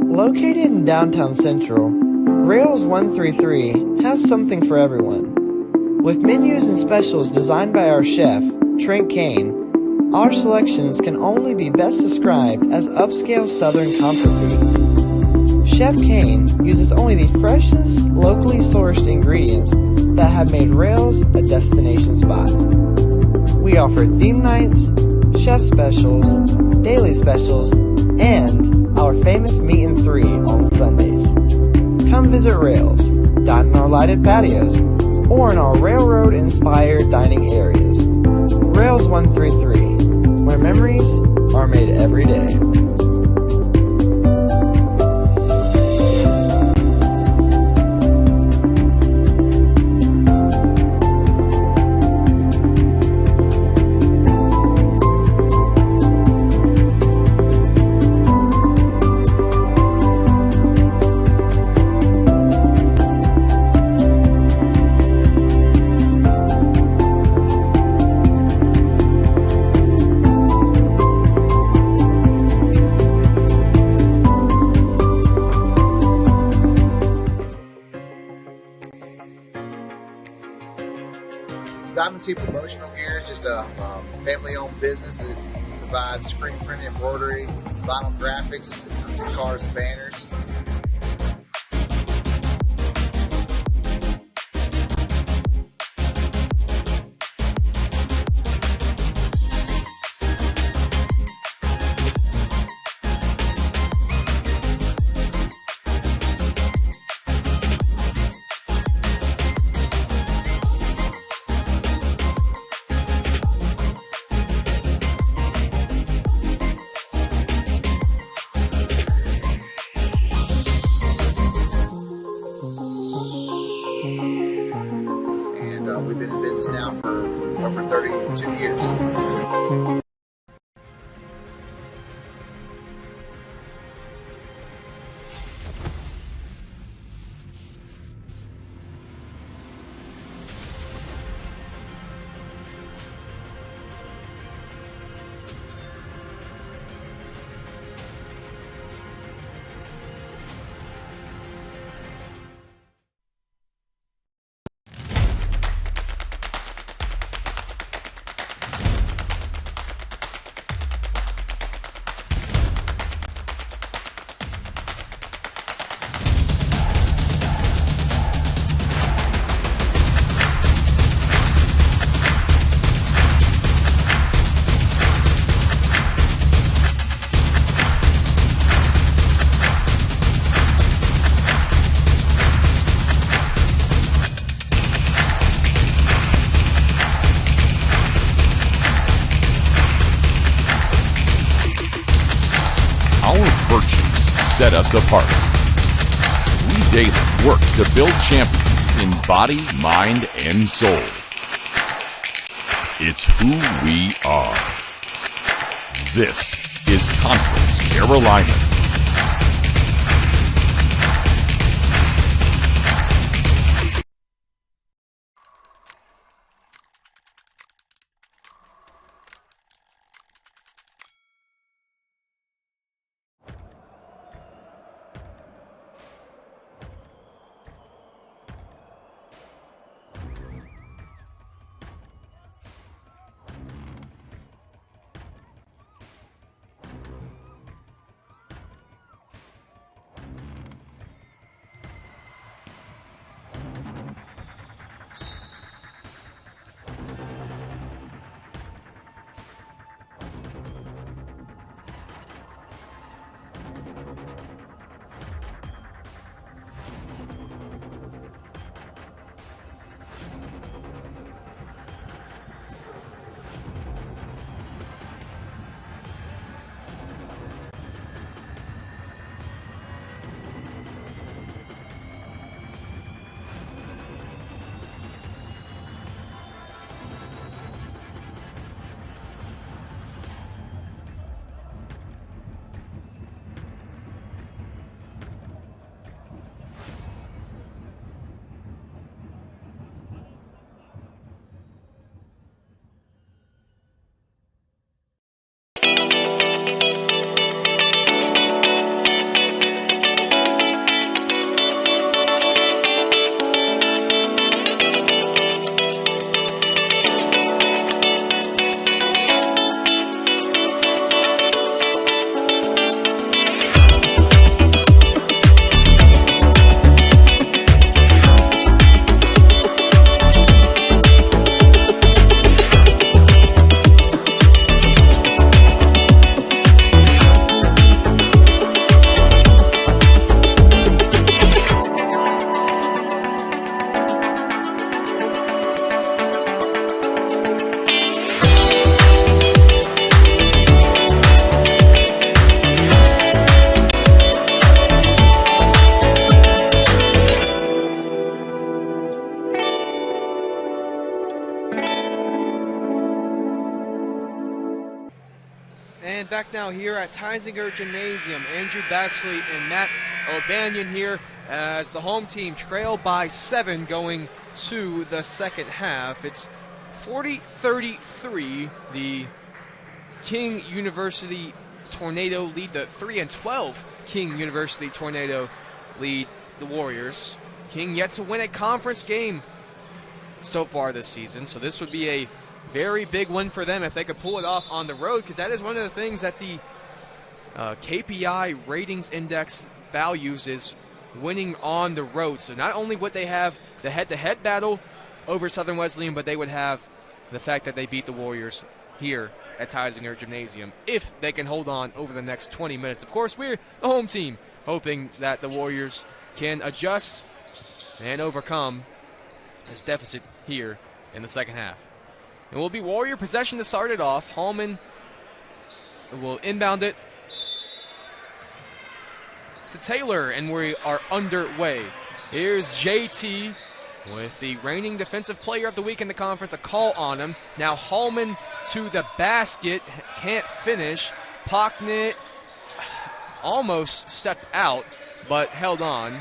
Located in downtown Central, Rails 133 has something for everyone. With menus and specials designed by our chef, Trent Kane, our selections can only be best described as upscale Southern comfort foods. Chef Kane uses only the freshest, locally sourced ingredients that have made Rails a destination spot. We offer theme nights, chef specials, daily specials, and our famous Meat and 3 on Sundays. Come visit Rails, dine in our lighted patios, or in our railroad-inspired dining areas. Rails 133, where memories are made every day. Diamond T Promotional Gear is just a family-owned business that provides screen printing, embroidery, vinyl graphics, cars and banners. We've been in business now for over 32 years. set us apart. We daily work to build champions in body, mind, and soul. It's who we are. This is Conference Carolina. And back now here at Tysinger Gymnasium, Andrew Baxley and Matt O'Banion here as the home team trail by 7 going to the second half. It's 40-33. The King University Tornado lead the 3-12 King University Tornado lead the Warriors. King yet to win a conference game so far this season, so this would be a very big win for them if they could pull it off on the road, because that is one of the things that the KPI ratings index values is winning on the road. So not only would they have the head-to-head battle over Southern Wesleyan, but they would have the fact that they beat the Warriors here at Tysinger Gymnasium if they can hold on over the next 20 minutes. Of course, we're the home team, hoping that the Warriors can adjust and overcome this deficit here in the second half. It will be Warrior possession to start it off. Hallman will inbound it to Taylor, and we are underway. Here's JT with the reigning defensive player of the week in the conference, a call on him. Now Hallman to the basket, can't finish. Pocknett almost stepped out, but held on.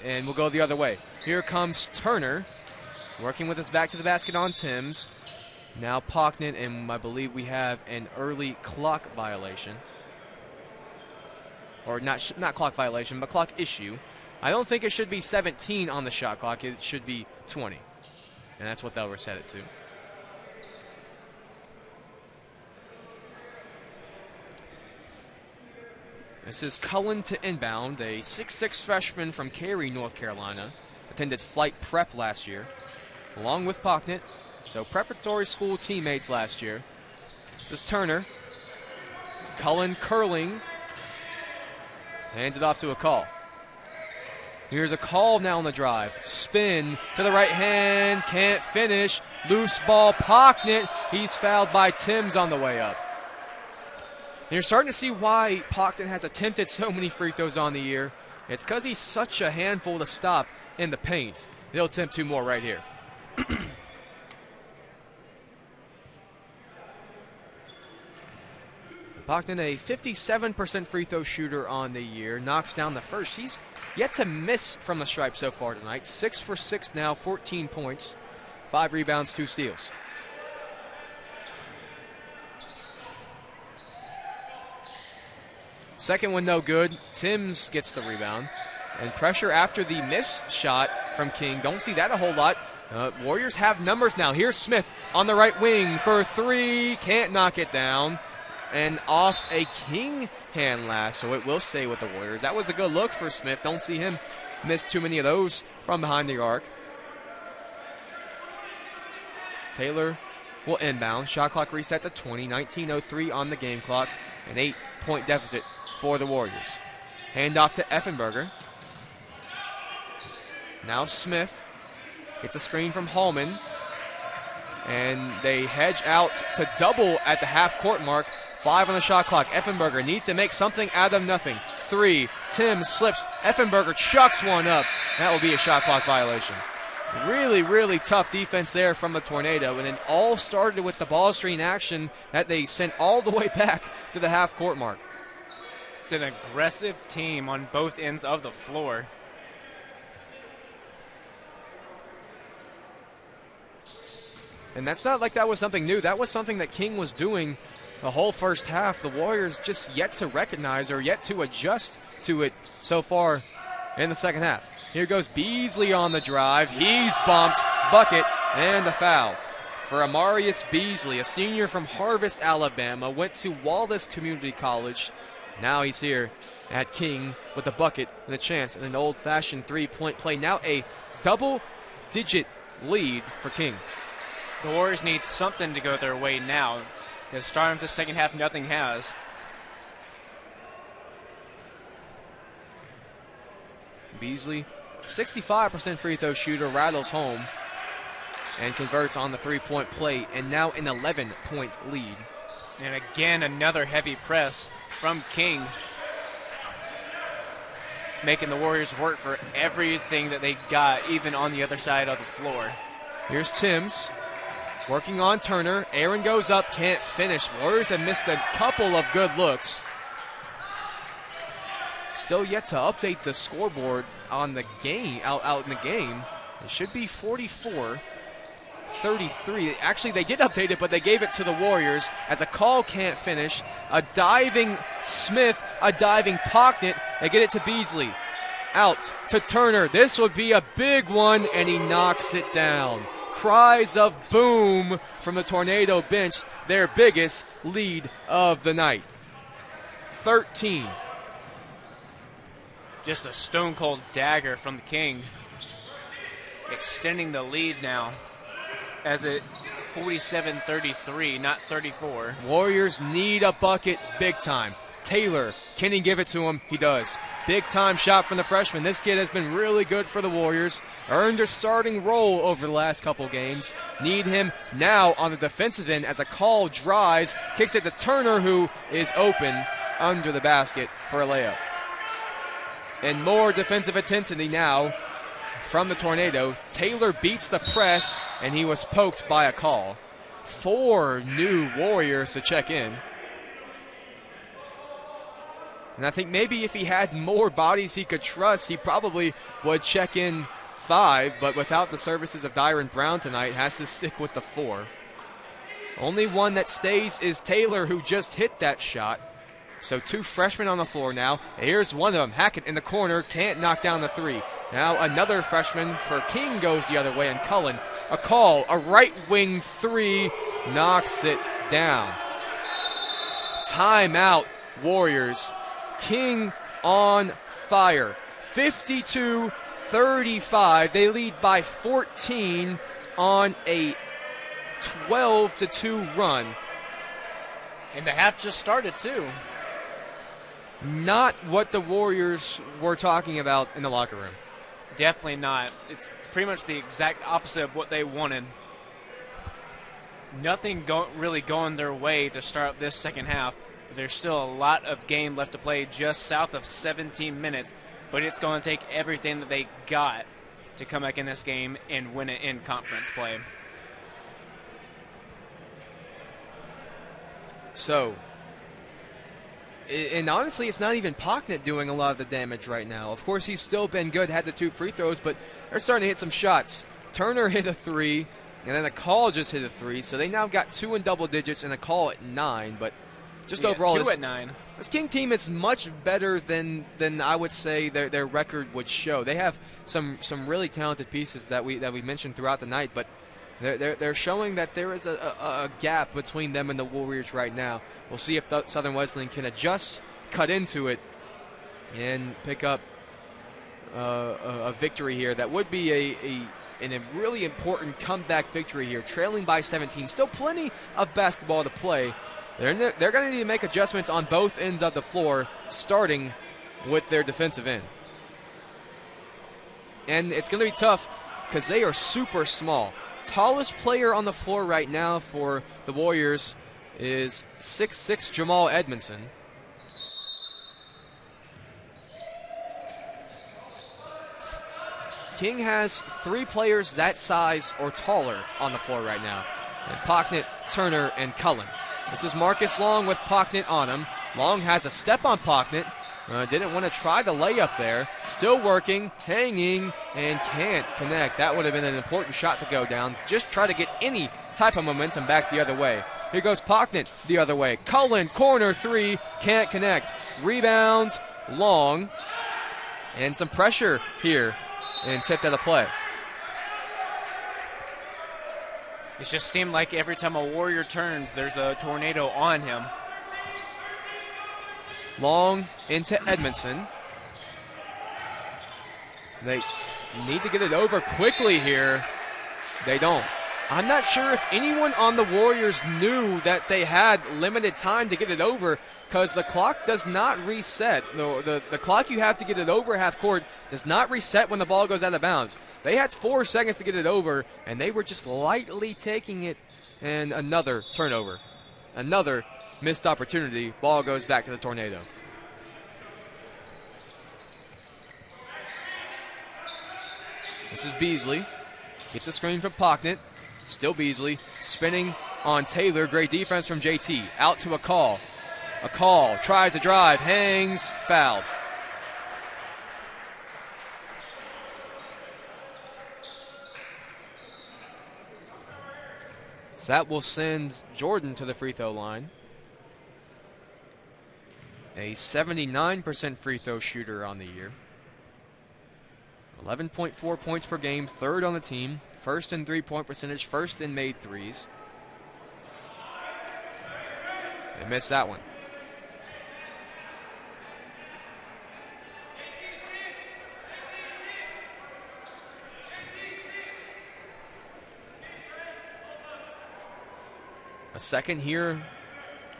And we'll go the other way. Here comes Turner, working with his back to the basket on Timms. Now Pocknett, and I believe we have an early clock violation. Or not clock violation, but clock issue. I don't think it should be 17 on the shot clock. It should be 20. And that's what they'll reset it to. This is Cullen to inbound, a 6'6 freshman from Cary, North Carolina. Attended flight prep last year, along with Pocknett. So preparatory school teammates last year. This is Turner. Cullen curling. Hands it off to a call. Here's a call now on the drive. Spin to the right hand. Can't finish. Loose ball. Pocknett. He's fouled by Timms on the way up. And you're starting to see why Pockton has attempted so many free throws on the year. It's because he's such a handful to stop in the paint. He'll attempt 2 more right here. Pockton, a 57% free throw shooter on the year, knocks down the first. He's yet to miss from the stripe so far tonight. 6 for 6 now, 14 points, 5 rebounds, 2 steals. Second one no good. Timms gets the rebound. And pressure after the missed shot from King. Don't see that a whole lot. Warriors have numbers now. Here's Smith on the right wing for 3. Can't knock it down. And off a King hand last, so it will stay with the Warriors. That was a good look for Smith. Don't see him miss too many of those from behind the arc. Taylor will inbound. Shot clock reset to 20. 19:03 on the game clock. An 8-point deficit for the Warriors. Handoff to Effenberger. Now Smith gets a screen from Hallman. And they hedge out to double at the half-court mark. 5 on the shot clock. Effenberger needs to make something out of nothing. 3. Tim slips. Effenberger chucks one up. That will be a shot clock violation. Really, really tough defense there from the Tornado. And it all started with the ball screen action that they sent all the way back to the half-court mark. It's an aggressive team on both ends of the floor. And that's not like that was something new. That was something that King was doing the whole first half. The Warriors just yet to recognize or yet to adjust to it so far in the second half. Here goes Beasley on the drive. He's bumped, bucket, and a foul. For Amarius Beasley, a senior from Harvest, Alabama, went to Wallace Community College. Now he's here at King with a bucket and a chance at an old-fashioned three-point play. Now a double-digit lead for King. The Warriors need something to go their way now. Because starting the second half, nothing has. Beasley, 65% free throw shooter, rattles home and converts on the three-point play, and now an 11-point lead. And again, another heavy press from King, making the Warriors work for everything that they got, even on the other side of the floor. Here's Timms. Working on Turner. Aaron goes up, can't finish. Warriors have missed a couple of good looks. Still yet to update the scoreboard on the game, out in the game. It should be 44-33. Actually, they did update it, but they gave it to the Warriors as a call can't finish. A diving Smith, a diving Pocknet. They get it to Beasley. Out to Turner. This would be a big one, and he knocks it down. Cries of boom from the Tornado bench, their biggest lead of the night. 13. Just a stone-cold dagger from the King, extending the lead now as it's 47-33, not 34. Warriors need a bucket big time. Taylor, can he give it to him? He does. Big time shot from the freshman. This kid has been really good for the Warriors. Earned a starting role over the last couple games. Need him now on the defensive end as a call drives. Kicks it to Turner, who is open under the basket for a layup. And more defensive intensity now from the Tornado. Taylor beats the press, and he was poked by a call. 4 new Warriors to check in. And I think maybe if he had more bodies he could trust, he probably would check in 5, but without the services of Dyron Brown tonight, has to stick with the 4. Only one that stays is Taylor, who just hit that shot. So 2 freshmen on the floor now. Here's one of them, Hackett in the corner, can't knock down the 3. Now another freshman for King goes the other way, and Cullen, a call, a right wing 3, knocks it down. Timeout, Warriors. King on fire. 52-35. They lead by 14 on a 12-2 run. And the half just started, too. Not what the Warriors were talking about in the locker room. Definitely not. It's pretty much the exact opposite of what they wanted. Nothing really going their way to start up this second half. There's still a lot of game left to play, just south of 17 minutes, but it's going to take everything that they got to come back in this game and win it in conference play. So, and honestly, it's not even Pocknett doing a lot of the damage right now. Of course, he's still been good, had the 2 free throws, but they're starting to hit some shots. Turner hit a 3, and then the call just hit a 3, so they now got 2 in double digits and a call at 9, but just overall, 2 at 9. This King team is much better than I would say their record would show. They have some really talented pieces that we mentioned throughout the night, but they're showing that there is a gap between them and the Warriors right now. We'll see if Southern Wesleyan can adjust, cut into it, and pick up a victory here. That would be a really important comeback victory here, trailing by 17. Still plenty of basketball to play. They're going to need to make adjustments on both ends of the floor, starting with their defensive end. And it's going to be tough because they are super small. Tallest player on the floor right now for the Warriors is 6'6" Jamal Edmondson. King has 3 players that size or taller on the floor right now. And Pocknett, Turner, and Cullen. This is Marcus Long with Pocknett on him. Long has a step on Pocknett. Didn't want to try the layup there. Still working, hanging, and can't connect. That would have been an important shot to go down. Just try to get any type of momentum back the other way. Here goes Pocknett the other way. Cullen, corner 3, can't connect. Rebound, Long, and some pressure here, and tipped out of play. It just seemed like every time a Warrior turns, there's a tornado on him. Long into Edmondson. They need to get it over quickly here. They don't. I'm not sure if anyone on the Warriors knew that they had limited time to get it over, because the clock does not reset. The clock you have to get it over half court does not reset when the ball goes out of bounds. They had 4 seconds to get it over, and they were just lightly taking it, and another turnover. Another missed opportunity. Ball goes back to the Tornado. This is Beasley. Gets a screen from Pocknett. Still Beasley. Spinning on Taylor. Great defense from JT. Out to a call. A call. Tries a drive. Hangs. Fouled. So that will send Jordan to the free throw line. A 79% free throw shooter on the year. 11.4 points per game, 3rd on the team. 1st in 3-point percentage, 1st in made threes. They missed that one. A second here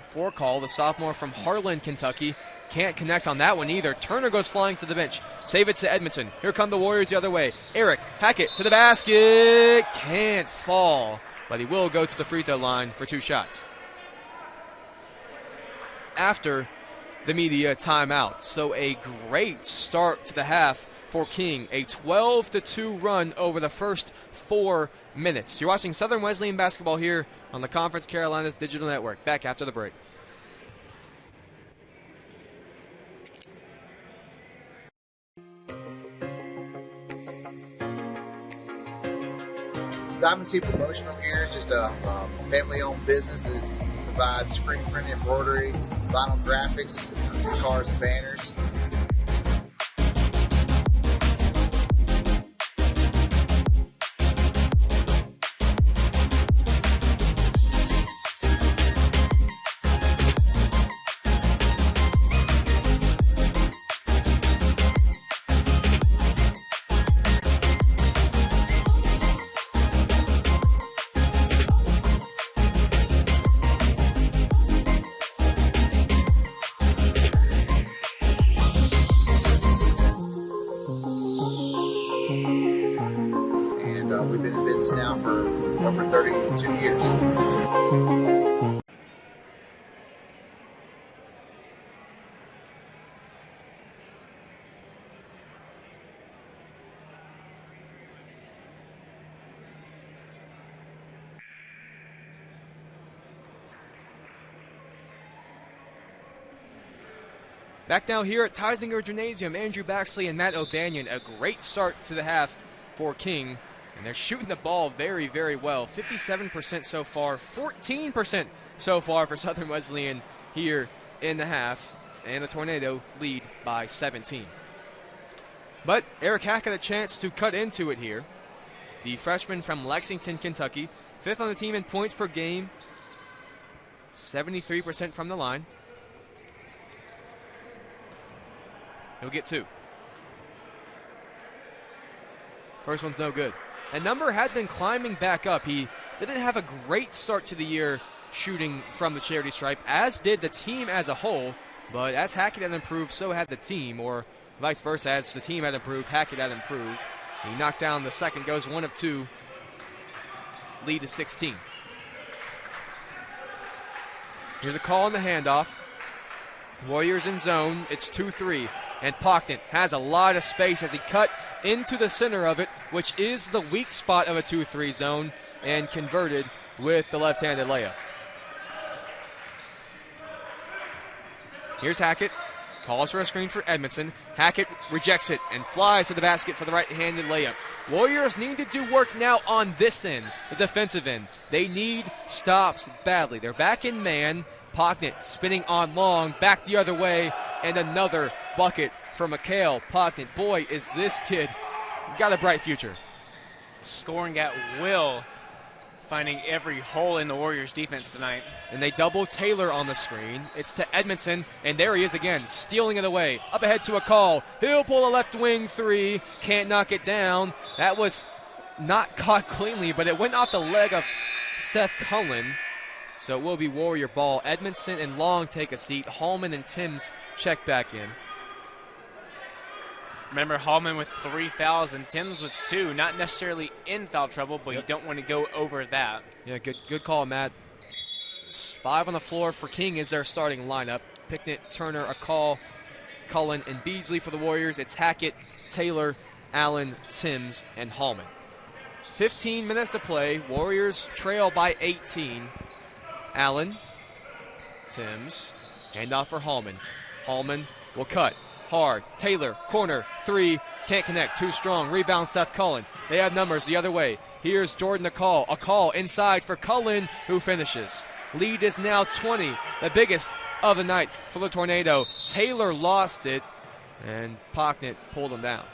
for call. The sophomore from Harlan, Kentucky. Can't connect on that one either. Turner goes flying to the bench. Save it to Edmondson. Here come the Warriors the other way. Eric Hackett to the basket. Can't fall, but he will go to the free throw line for 2 shots. After the media timeout. So a great start to the half for King. A 12-2 run over the first 4 minutes. You're watching Southern Wesleyan basketball here on the Conference Carolinas Digital Network. Back after the break. Diamond T Promotional here, just a family-owned business that provides screen printing, embroidery, vinyl graphics, cars and banners. We've been in business now for over 32 years. Back now here at Teisinger Gymnasium, Andrew Baxley and Matt O'Banion. A great start to the half for King. And they're shooting the ball very, very well. 57% so far, 14% so far for Southern Wesleyan here in the half. And the Tornado lead by 17. But Eric Hack had a chance to cut into it here. The freshman from Lexington, Kentucky. 5th on the team in points per game. 73% from the line. He'll get 2. First one's no good. And Number had been climbing back up. He didn't have a great start to the year shooting from the charity stripe, as did the team as a whole. But as Hackett had improved, so had the team, or vice versa. As the team had improved, Hackett had improved. He knocked down the second, goes 1 of 2. Lead is 16. Here's a call on the handoff. Warriors in zone. It's 2-3. And Pockton has a lot of space as he cut into the center of it, which is the weak spot of a 2-3 zone, and converted with the left-handed layup. Here's Hackett. Calls for a screen for Edmondson. Hackett rejects it and flies to the basket for the right-handed layup. Warriors need to do work now on this end, the defensive end. They need stops badly. They're back in man. Pockton spinning on long, back the other way, and another bucket for Mikhail Pockton. Boy, is this kid got a bright future. Scoring at will, finding every hole in the Warriors' defense tonight. And they double Taylor on the screen. It's to Edmondson, and there he is again, stealing it away. Up ahead to a call. He'll pull a left wing 3. Can't knock it down. That was not caught cleanly, but it went off the leg of Seth Cullen. So it will be Warrior ball. Edmondson and Long take a seat. Hallman and Timms check back in. Remember, Hallman with 3 fouls and Timms with 2. Not necessarily in foul trouble, but you don't want to go over that. Yeah, good call, Matt. 5 on the floor for King is their starting lineup. Picknett, Turner, a call, Cullen, and Beasley for the Warriors. It's Hackett, Taylor, Allen, Timms, and Hallman. 15 minutes to play. Warriors trail by 18. Allen, Timms, handoff for Hallman. Hallman will cut. Hard. Taylor, corner, 3. Can't connect. Too strong. Rebound, Seth Cullen. They have numbers the other way. Here's Jordan a call inside for Cullen, who finishes. Lead is now 20, the biggest of the night for the Tornado. Taylor lost it, and Pocknett pulled him down.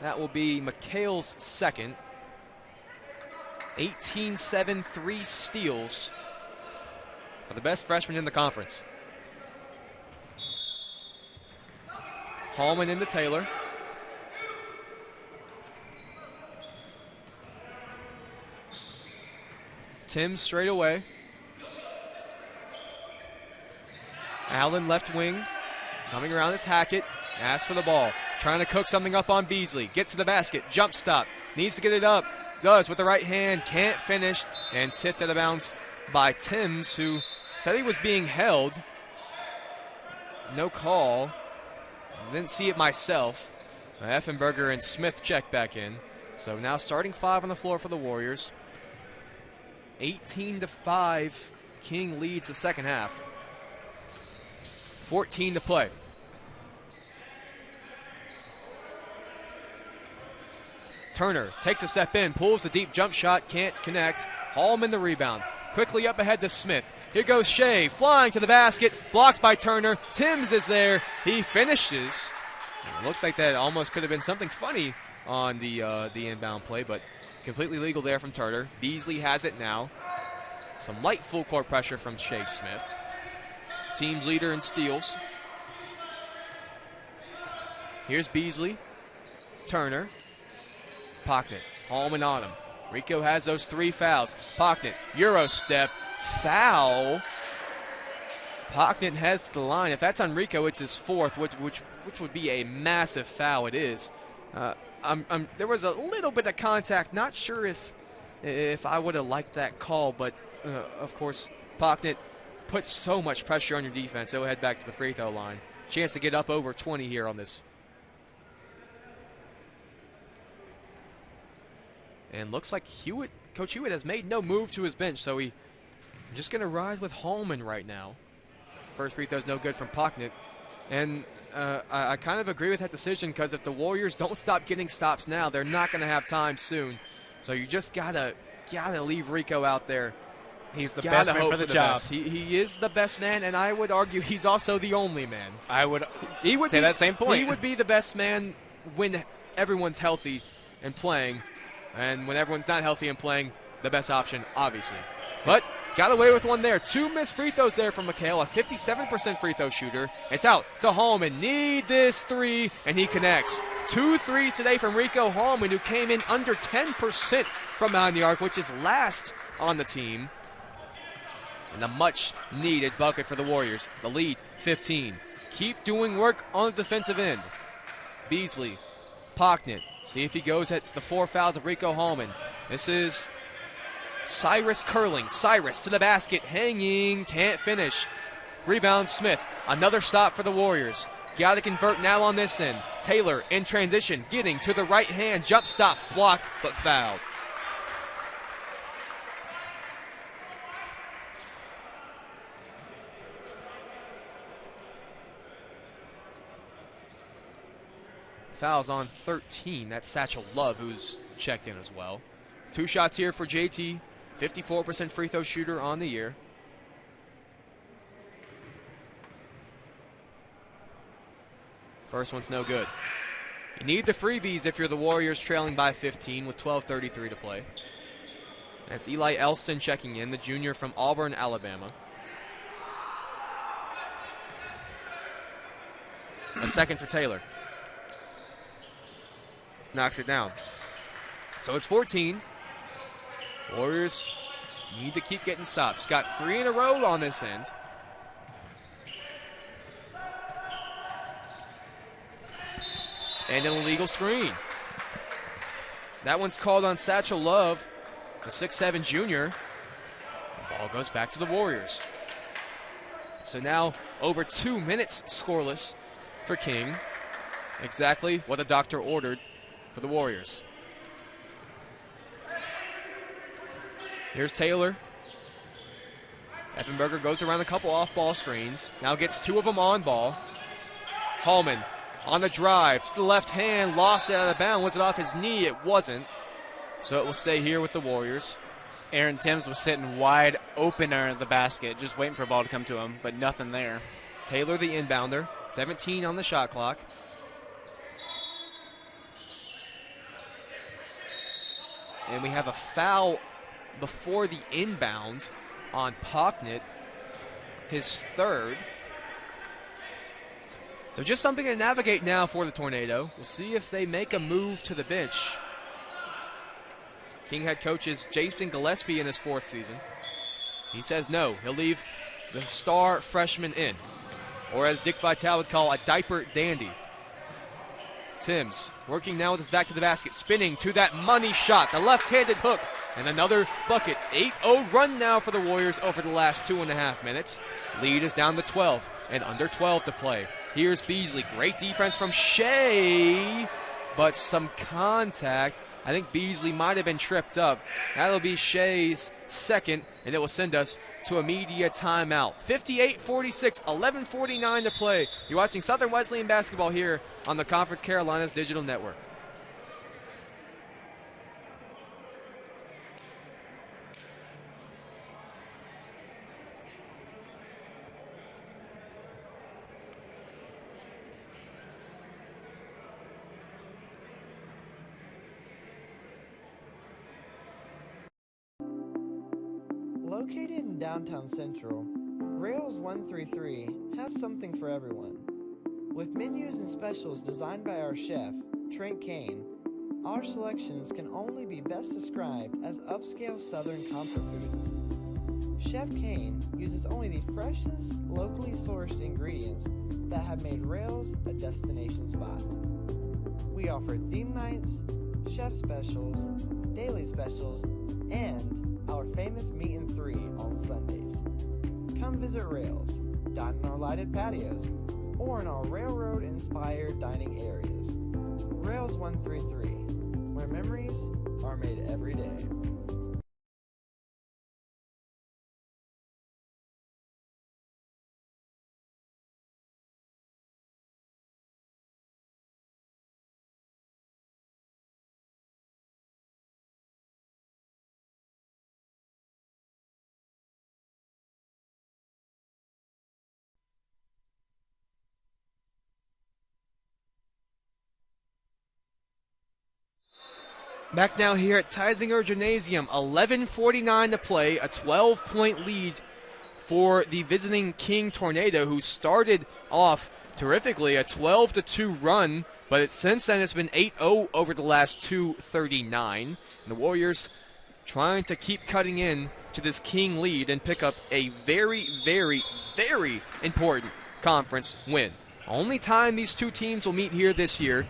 That will be Mikhail's second. 18-7, 3 steals for the best freshman in the conference. Hallman into Taylor. Tim straight away. Allen left wing. Coming around is Hackett. Asks for the ball. Trying to cook something up on Beasley. Gets to the basket. Jump stop. Needs to get it up. Does with the right hand. Can't finish. And tipped out of bounds by Timms, who said he was being held. No call. Didn't see it myself. Effenberger and Smith check back in. So now starting 5 on the floor for the Warriors. 18-5. King leads the second half. 14 to play. Turner takes a step in, pulls the deep jump shot, can't connect. Hallman the rebound. Quickly up ahead to Smith. Here goes Shea, flying to the basket, blocked by Turner. Timms is there. He finishes. It looked like that almost could have been something funny on the inbound play, but completely legal there from Turner. Beasley has it now. Some light full court pressure from Shea Smith. Team's leader in steals. Here's Beasley. Turner. Pocknett. Hallman on him. Rico has those 3 fouls. Pocknett. Euro step. Foul. Pocknett heads to the line. If that's on Rico, it's his 4th, which would be a massive foul. It is. There was a little bit of contact. Not sure if I would have liked that call, but of course, Pocknett puts so much pressure on your defense. They'll head back to the free throw line. Chance to get up over 20 here on this. And looks like Coach Hewitt has made no move to his bench, so he's just going to ride with Hallman right now. First free throw's no good from Pocknett. And I kind of agree with that decision, because if the Warriors don't stop getting stops now, they're not going to have time soon. So you just gotta leave Rico out there. He's the best man for the job. He is the best man, and I would argue he's also the only man. I would say that same point. He would be the best man when everyone's healthy and playing, and when everyone's not healthy and playing, the best option, obviously. But got away with one there. 2 missed free throws there from McHale, a 57% free throw shooter. It's out to Hallman. Need this three, and he connects. 2 threes today from Rico Hallman, who came in under 10% from behind the arc, which is last on the team. And a much-needed bucket for the Warriors. The lead, 15. Keep doing work on the defensive end. Beasley, Pocknett. See if he goes at the 4 fouls of Rico Hallman. This is Cyrus curling. Cyrus to the basket, hanging, can't finish. Rebound Smith. Another stop for the Warriors. Got to convert now on this end. Taylor in transition, getting to the right hand. Jump stop, blocked, but fouled. Fouls on 13. That's Satchel Love, who's checked in as well. 2 shots here for JT. 54% free throw shooter on the year. First one's no good. You need the freebies if you're the Warriors trailing by 15 with 12:33 to play. That's Eli Elston checking in, the junior from Auburn, Alabama. A second for Taylor. Knocks it down. So it's 14. Warriors need to keep getting stops. Got 3 in a row on this end. And an illegal screen. That one's called on Satchel Love, the 6'7 junior. The ball goes back to the Warriors. So now over 2 minutes scoreless for King. Exactly what the doctor ordered for the Warriors. Here's Taylor. Effenberger goes around a couple off-ball screens. Now gets 2 of them on ball. Hallman on the drive to the left hand, lost it out of bounds. Was it off his knee? It wasn't. So it will stay here with the Warriors. Aaron Timms was sitting wide open under the basket, just waiting for a ball to come to him, but nothing there. Taylor, the inbounder. 17 on the shot clock. And we have a foul before the inbound on Pocknett, his third. So just something to navigate now for the Tornado. We'll see if they make a move to the bench. King head coach is Jason Gillespie in his 4th season. He says no. He'll leave the star freshman in, or as Dick Vitale would call, a diaper dandy. Timms working now with his back to the basket, spinning to that money shot, the left-handed hook, and another bucket. 8-0 run now for the Warriors over the last 2.5 minutes. Lead is down to 12 and under 12 to play. Here's Beasley. Great defense from Shea, but some contact. I think Beasley might have been tripped up. That'll be Shea's second, and it will send us to a media timeout. 58-46, 11:49 to play. You're watching Southern Wesleyan basketball here on the Conference Carolinas Digital Network. Located in downtown Central, Rails 133 has something for everyone. With menus and specials designed by our chef, Trent Kane, our selections can only be best described as upscale Southern comfort foods. Chef Kane uses only the freshest, locally sourced ingredients that have made Rails a destination spot. We offer theme nights, chef specials, daily specials, and our famous Meat and 3 on Sundays. Come visit Rails, dine in our lighted patios, or in our railroad-inspired dining areas. Rails 133, where memories are made every day. Back now here at Teisinger Gymnasium, 11:49 to play, a 12-point lead for the visiting King Tornado, who started off terrifically, a 12-2 run, but since then it's been 8-0 over the last 2:39. And the Warriors trying to keep cutting in to this King lead and pick up a very, very, very important conference win. Only time these two teams will meet here this year.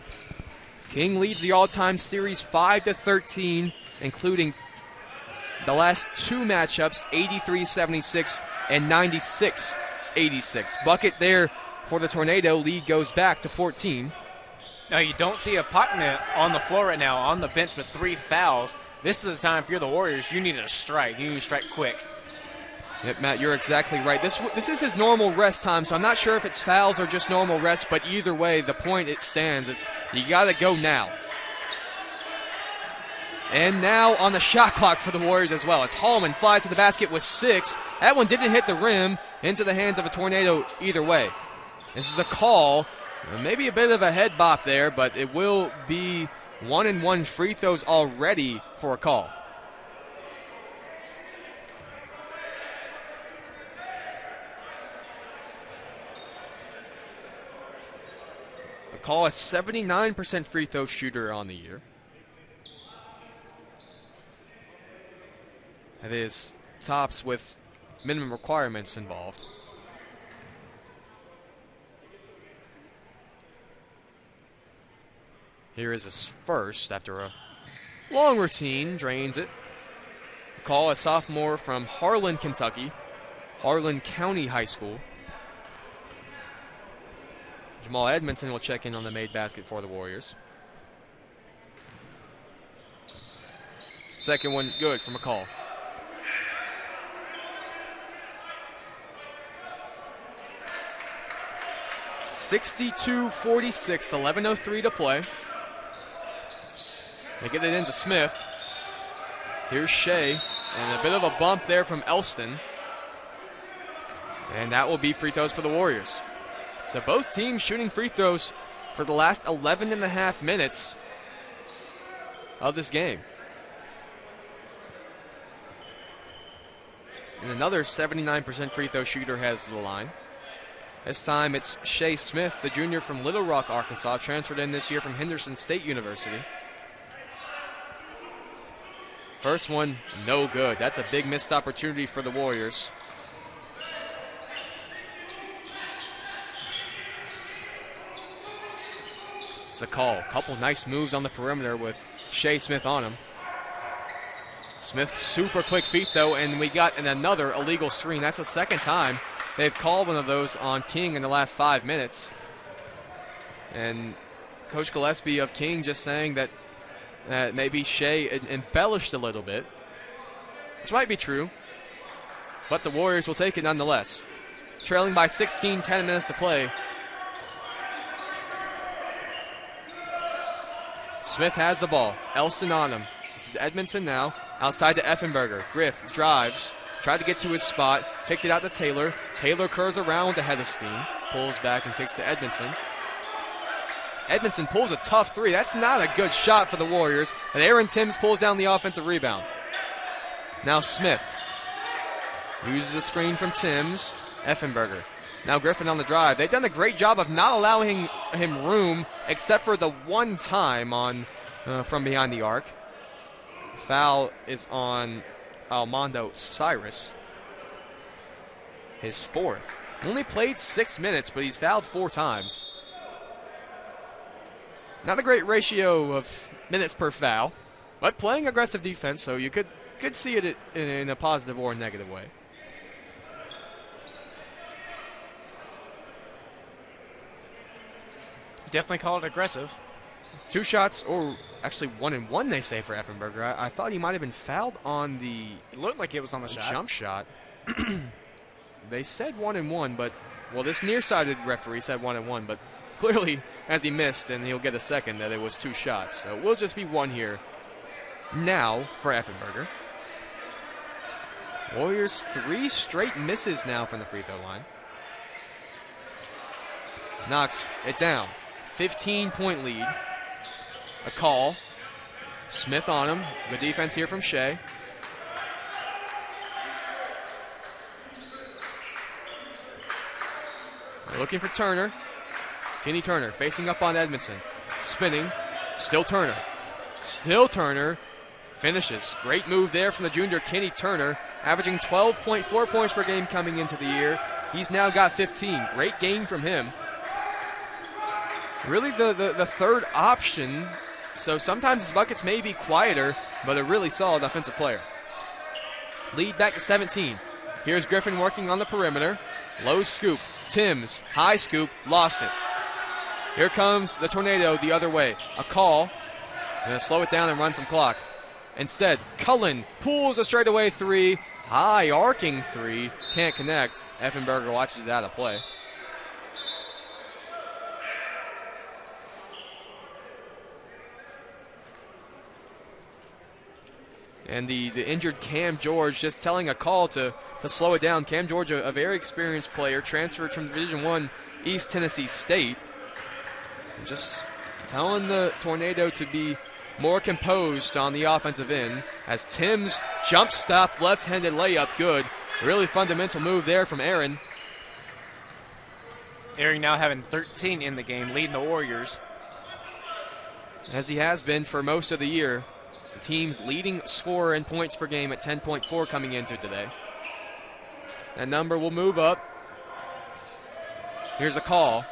King leads the all-time series 5-13, including the last two matchups, 83-76 and 96-86. Bucket there for the Tornado. Lead goes back to 14. Now, you don't see a Potnet on the floor right now on the bench with 3 fouls. This is the time, if you're the Warriors, you need to strike. You need to strike quick. Yep, Matt, you're exactly right. This is his normal rest time, so I'm not sure if it's fouls or just normal rest, but either way, the point it stands. You got to go now. And now on the shot clock for the Warriors as well, as Hallman flies to the basket with 6. That one didn't hit the rim, into the hands of a Tornado either way. This is a call. Maybe a bit of a head bop there, but it will be 1-and-1 free throws already for a call. Call a 79% free throw shooter on the year. That is tops with minimum requirements involved. Here is his first after a long routine, drains it. Call a sophomore from Harlan, Kentucky, Harlan County High School. Jamal Edmondson will check in on the made basket for the Warriors. Second one good from McCall. (62-46), 11:03 to play. They get it into Smith. Here's Shea, and a bit of a bump there from Elston. And that will be free throws for the Warriors. So both teams shooting free throws for the last 11 and a half minutes of this game. And another 79% free throw shooter heads to the line. This time it's Shea Smith, the junior from Little Rock, Arkansas, transferred in this year from Henderson State University. First one, no good. That's a big missed opportunity for the Warriors. It's a call. Couple nice moves on the perimeter with Shea Smith on him. Smith super quick feet though, and we got another illegal screen. That's the second time they've called one of those on King in the last 5 minutes. And Coach Gillespie of King just saying that maybe Shea embellished a little bit, which might be true, but the Warriors will take it nonetheless. Trailing by 16, 10 minutes to play. Smith has the ball. Elston on him. This is Edmondson now. Outside to Effenberger. Griff drives. Tried to get to his spot. Kicks it out to Taylor. Taylor curves around with the head of steam. Pulls back and kicks to Edmondson. Edmondson pulls a tough three. That's not a good shot for the Warriors. And Aaron Timms pulls down the offensive rebound. Now Smith uses a screen from Timms. Effenberger. Now Griffin on the drive. They've done a great job of not allowing him room, except for the one time on from behind the arc. Foul is on Armando Cyrus. His fourth. Only played 6 minutes, but he's fouled 4 times. Not a great ratio of minutes per foul, but playing aggressive defense, so you could see it in a positive or a negative way. Definitely call it aggressive. 2 shots, or actually 1-and-1 they say for Effenberger. I thought he might have been fouled on the... It looked like it was on the jump shot. They said 1-and-1, but... Well, this nearsighted referee said 1-and-1, but clearly, as he missed, and he'll get a second, that it was 2 shots. So we'll just be 1 here now for Effenberger. Warriors 3 straight misses now from the free throw line. Knocks it down. 15-point lead. A call. Smith on him. Good defense here from Shea. They're looking for Turner. Kenny Turner facing up on Edmondson. Spinning. Still Turner. Still Turner. Finishes. Great move there from the junior Kenny Turner, averaging 12.4 points per game coming into the year. He's now got 15. Great game from him. Really the third option, so sometimes his buckets may be quieter, but a really solid offensive player. Lead back to 17. Here's Griffin working on the perimeter. Low scoop. Timms, high scoop, lost it. Here comes the Tornado the other way. A call. Gonna slow it down and run some clock. Instead, Cullen pulls a straightaway three. High arcing three. Can't connect. Effenberger watches it out of play. And the injured Cam George just telling a call to slow it down. Cam George, a very experienced player, transferred from Division I East Tennessee State. Just telling the Tornado to be more composed on the offensive end as Timms jump stop, left-handed layup, good. Really fundamental move there from Aaron. Aaron now having 13 in the game, leading the Warriors. As he has been for most of the year. The team's leading scorer in points per game at 10.4 coming into today. That number will move up. Here's a call.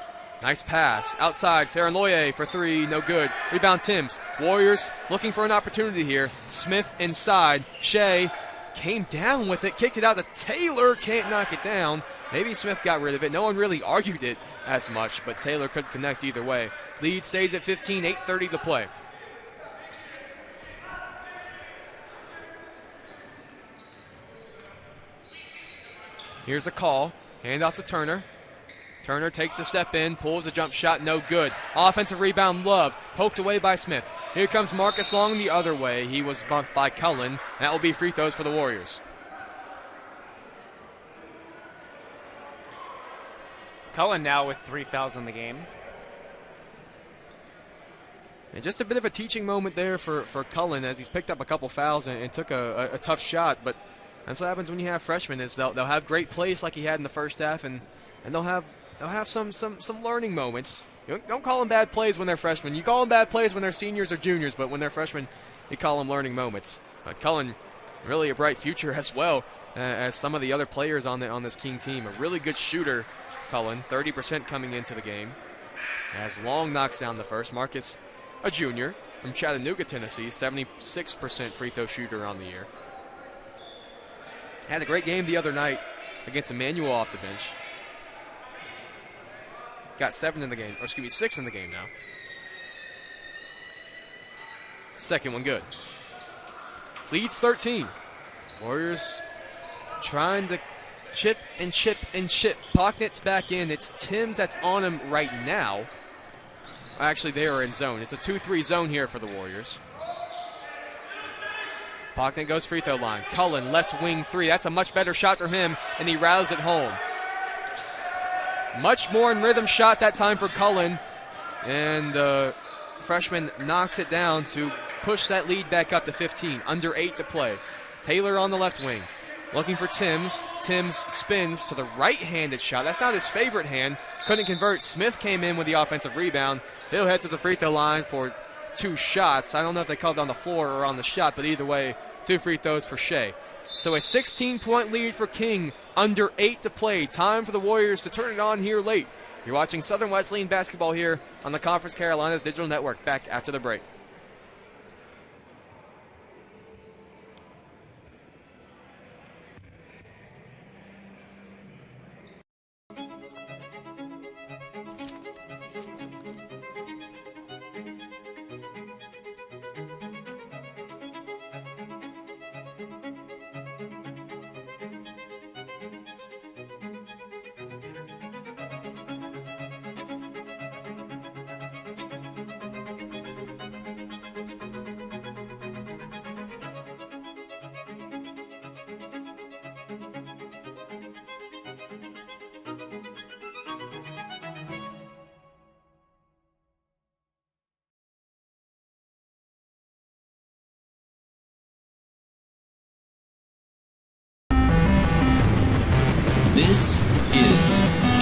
Nice pass. Outside, Farinloye for three. No good. Rebound Timms. Warriors looking for an opportunity here. Smith inside. Shea came down with it. Kicked it out to Taylor. Can't knock it down. Maybe Smith got rid of it. No one really argued it as much, but Taylor couldn't connect either way. Lead stays at 15. 8:30 to play. Here's a call. Hand off to Turner. Turner takes a step in, pulls a jump shot, no good. Offensive rebound, Love, poked away by Smith. Here comes Marcus Long the other way. He was bumped by Cullen. That will be free throws for the Warriors. Cullen now with 3 fouls in the game. And just a bit of a teaching moment there for Cullen as he's picked up a couple fouls and took a tough shot. But that's what happens when you have freshmen is they'll have great plays like he had in the first half, and they'll have some learning moments. You don't call them bad plays when they're freshmen. You call them bad plays when they're seniors or juniors, but when they're freshmen, you call them learning moments. But Cullen, really a bright future as well as some of the other players on this King team. A really good shooter, Cullen, 30% coming into the game. As Long knocks down the first. Marcus, a junior from Chattanooga, Tennessee, 76% free throw shooter on the year. Had a great game the other night against Emmanuel off the bench. Got 6 in the game now. Second one good. Leads 13. Warriors trying to chip and chip and chip. Pocknet's back in. It's Timms that's on him right now. Actually, they are in zone. It's a 2-3 zone here for the Warriors. Pocknet goes free throw line. Cullen, left wing three. That's a much better shot from him, and he rattles it home. Much more in rhythm shot that time for Cullen, and the freshman knocks it down to push that lead back up to 15. Under 8 to play. Taylor on the left wing. Looking for Timms. Timms spins to the right-handed shot. That's not his favorite hand. Couldn't convert. Smith came in with the offensive rebound. He'll head to the free throw line for 2 shots. I don't know if they called on the floor or on the shot, but either way, 2 free throws for Shea. So a 16-point lead for King, under 8 to play. Time for the Warriors to turn it on here late. You're watching Southern Wesleyan basketball here on the Conference Carolinas Digital Network. Back after the break.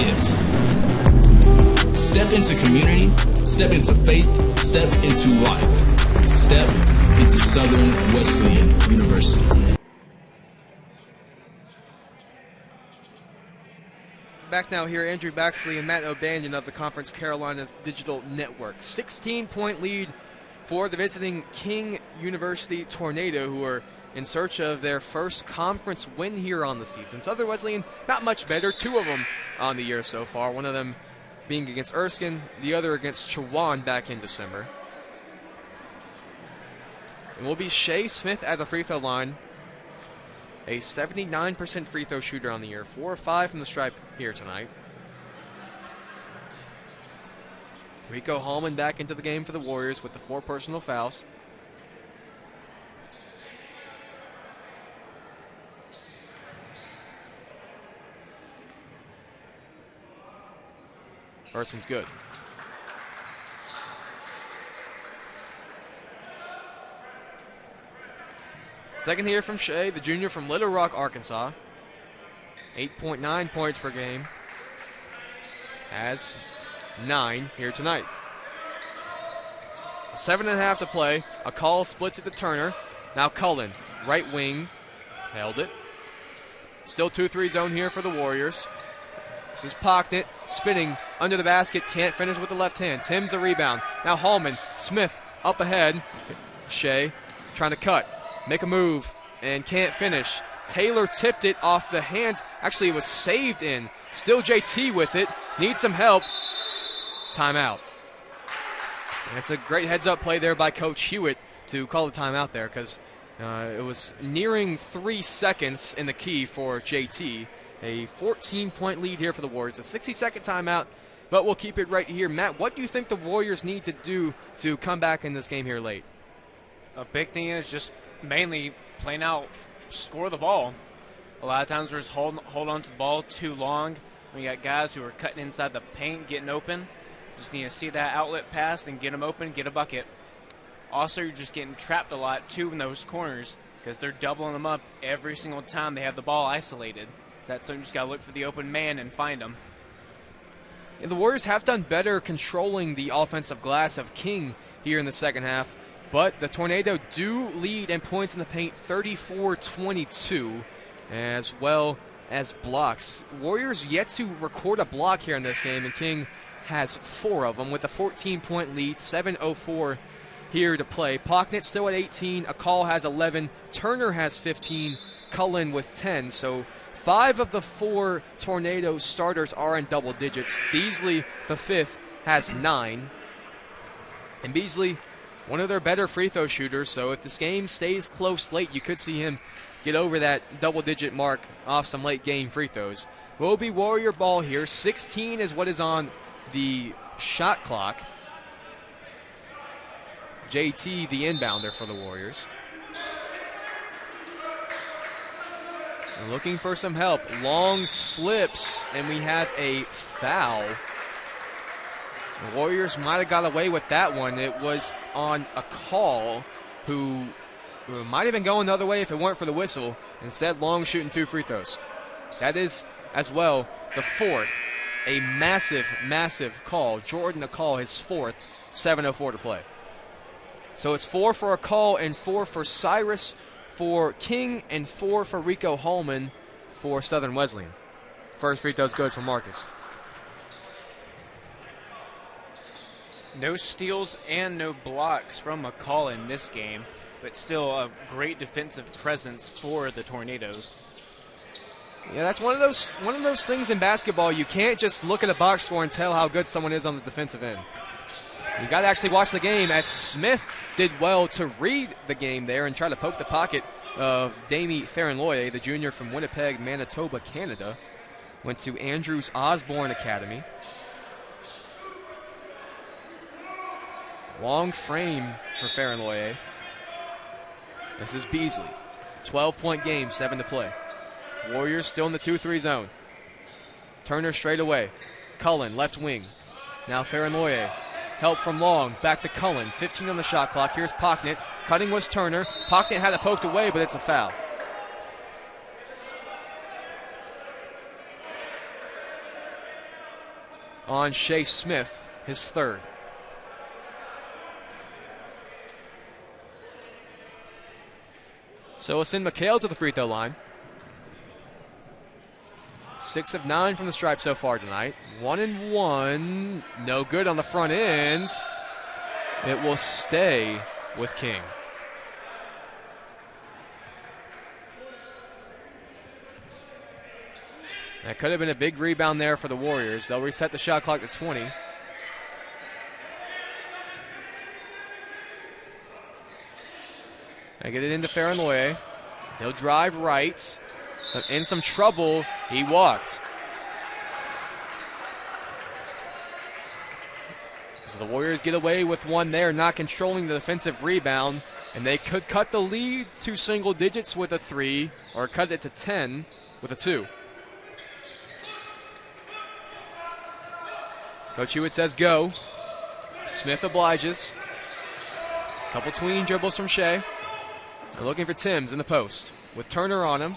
it. Step into community, step into faith, step into life. Step into Southern Wesleyan University. Back now here, Andrew Baxley and Matt O'Banion of the Conference Carolinas Digital Network. 16-point lead for the visiting King University Tornado, who are in search of their first conference win here on the season. Southern Wesleyan, not much better. 2 of them on the year so far. One of them being against Erskine, the other against Chowan back in December. It will be Shea Smith at the free throw line. A 79% free throw shooter on the year. 4 or 5 from the stripe here tonight. Rico Hallman back into the game for the Warriors with the 4 personal fouls. First one's good. Second here from Shea, the junior from Little Rock, Arkansas. 8.9 points per game. Has 9 here tonight. 7.5 to play. A call splits it to Turner. Now Cullen, right wing, held it. Still 2-3 zone here for the Warriors. This is Pocknet, spinning under the basket, can't finish with the left hand. Tim's the rebound. Now Hallman, Smith up ahead. Shea trying to cut, make a move, and can't finish. Taylor tipped it off the hands. Actually, it was saved in. Still JT with it. Needs some help. Timeout. And it's a great heads-up play there by Coach Hewitt to call the timeout there, because it was nearing 3 seconds in the key for JT. A 14-point lead here for the Warriors. A 60-second timeout, but we'll keep it right here. Matt, what do you think the Warriors need to do to come back in this game here late? A big thing is just mainly playing out, score the ball. A lot of times we're just hold on to the ball too long. We got guys who are cutting inside the paint, getting open. Just need to see that outlet pass and get them open, get a bucket. Also, you're just getting trapped a lot, too, in those corners because they're doubling them up every single time they have the ball isolated. So that's something you just got to look for the open man and find them. And the Warriors have done better controlling the offensive glass of King here in the second half, but the Tornado do lead in points in the paint 34-22, as well as blocks. Warriors yet to record a block here in this game, and King has 4 of them with a 14-point lead, 7:04 here to play. Pocknet still at 18, Akal has 11, Turner has 15, Cullen with 10, so 5 of the 4 Tornado starters are in double digits. Beasley, the 5th, has 9. And Beasley, one of their better free throw shooters, so if this game stays close late, you could see him get over that double-digit mark off some late-game free throws. Will be Warrior ball here. 16 is what is on the shot clock. JT, the inbounder for the Warriors. Looking for some help. Long slips, and we have a foul. The Warriors might have got away with that one. It was on a call who might have been going the other way if it weren't for the whistle. Instead, Long shooting 2 free throws. That is, as well, the 4th. A massive, massive call. Jordan Akal, his 4th, 7:04 to play. So it's 4 for Akal and 4 for Cyrus for King and 4 for Rico Hallman for Southern Wesleyan. First free throw's good for Marcus. No steals and no blocks from McCall in this game, but still a great defensive presence for the Tornadoes. Yeah, that's one of those things in basketball. You can't just look at a box score and tell how good someone is on the defensive end. You got to actually watch the game, as Smith did well to read the game there and try to poke the pocket of Damie Farinloye, the junior from Winnipeg, Manitoba, Canada. Went to Andrews Osborne Academy. Long frame for Farinloye. This is Beasley. 12-point game, 7 to play. Warriors still in the 2-3 zone. Turner straight away. Cullen, left wing. Now Farinloye. Help from Long. Back to Cullen. 15 on the shot clock. Here's Pocknet. Cutting was Turner. Pocknet had it poked away, but it's a foul. on Shea Smith, his third. So we'll send McHale to the free throw line. 6 of 9 from the stripe so far tonight. 1 and 1. No good on the front end. It will stay with King. That could have been a big rebound there for the Warriors. They'll reset the shot clock to 20. They get it into Farinloye. He'll drive right. So in some trouble, he walked. So the Warriors get away with one there, not controlling the defensive rebound. And they could cut the lead to single digits with a 3, or cut it to 10 with a 2. Coach Hewitt says go. Smith obliges. Couple tween dribbles from Shea. They're looking for Timms in the post with Turner on him.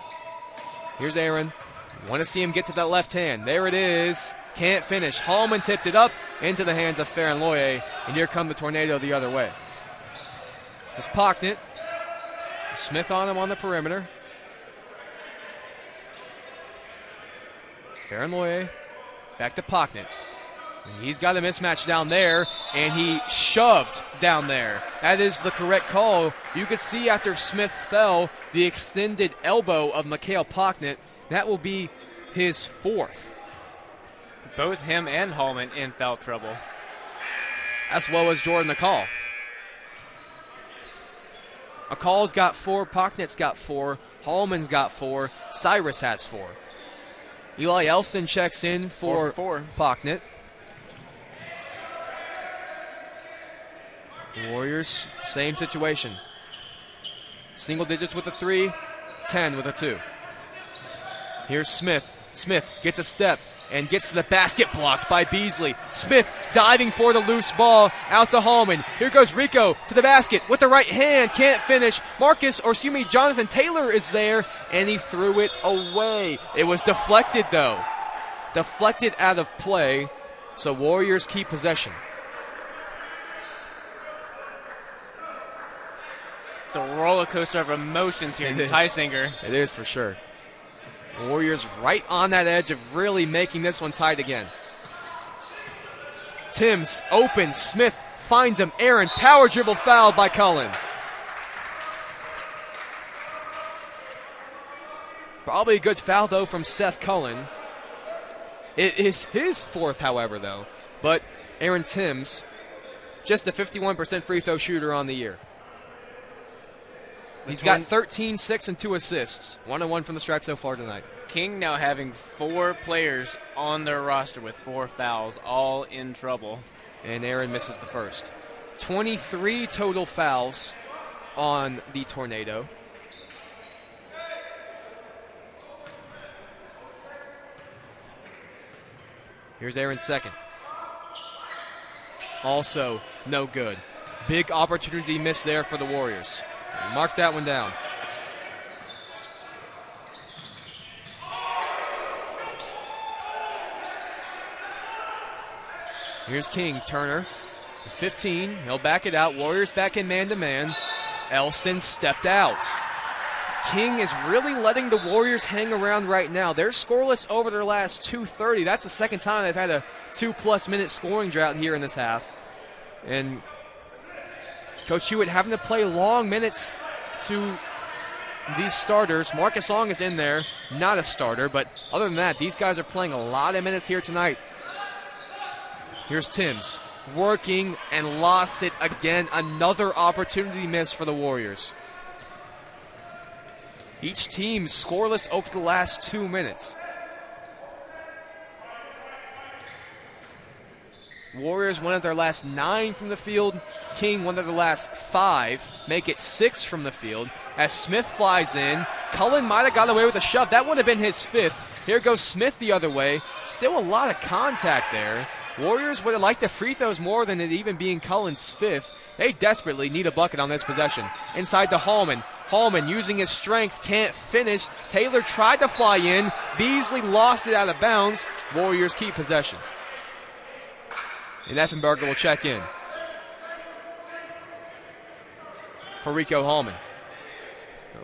Here's Aaron. Want to see him get to that left hand. There it is. Can't finish. Hallman tipped it up into the hands of Farinloye, and here come the Tornado the other way. This is Pocknett. Smith on him on the perimeter. Farinloye back to Pocknett. He's got a mismatch down there, and he shoved down there. That is the correct call. You could see after Smith fell, the extended elbow of Mikhail Pocknett. That will be his 4th. Both him and Hallman in foul trouble. As well as Jordan McCall. McCall's got 4, Pocknett's got 4, Hallman's got 4, Cyrus has 4. Eli Elson checks in for 4. Warriors, same situation. Single digits with a 3, 10 with a 2. Here's Smith. Smith gets a step and gets to the basket, blocked by Beasley. Smith diving for the loose ball out to Hallman. Here goes Rico to the basket with the right hand. Can't finish. Jonathan Taylor is there, and he threw it away. It was deflected, though. Deflected out of play, so Warriors keep possession. It's a roller coaster of emotions here in Tysinger. It is for sure. Warriors right on that edge of really making this one tight again. Timms open. Smith finds him. Aaron, power dribble fouled by Cullen. Probably a good foul, though, from Seth Cullen. It is his 4th, however, though. But Aaron Timms, just a 51% free throw shooter on the year. He's got 13, 6, and 2 assists. 1-1 from the stripe so far tonight. King now having 4 players on their roster with 4 fouls, all in trouble. And Aaron misses the first. 23 total fouls on the Tornado. Here's Aaron's second. Also no good. Big opportunity missed there for the Warriors. Mark that one down. Here's King. Turner, 15. He'll back it out. Warriors back in man-to-man. Elson stepped out. King is really letting the Warriors hang around right now. They're scoreless over their last 2:30. That's the second time they've had a 2+ minute scoring drought here in this half. And Coach Hewitt having to play long minutes to these starters. Marcus Long is in there, not a starter, but other than that, these guys are playing a lot of minutes here tonight. Here's Timms working and lost it again. Another opportunity miss for the Warriors. Each team scoreless over the last 2 minutes. Warriors one of their last 9 from the field. King one of their last 5. Make it 6 from the field. As Smith flies in, Cullen might have got away with a shove. That would have been his 5th. Here goes Smith the other way. Still a lot of contact there. Warriors would have liked the free throws more than it even being Cullen's 5th. They desperately need a bucket on this possession. Inside to Hallman. Hallman using his strength, can't finish. Taylor tried to fly in. Beasley lost it out of bounds. Warriors keep possession. And Effenberger will check in for Rico Hallman.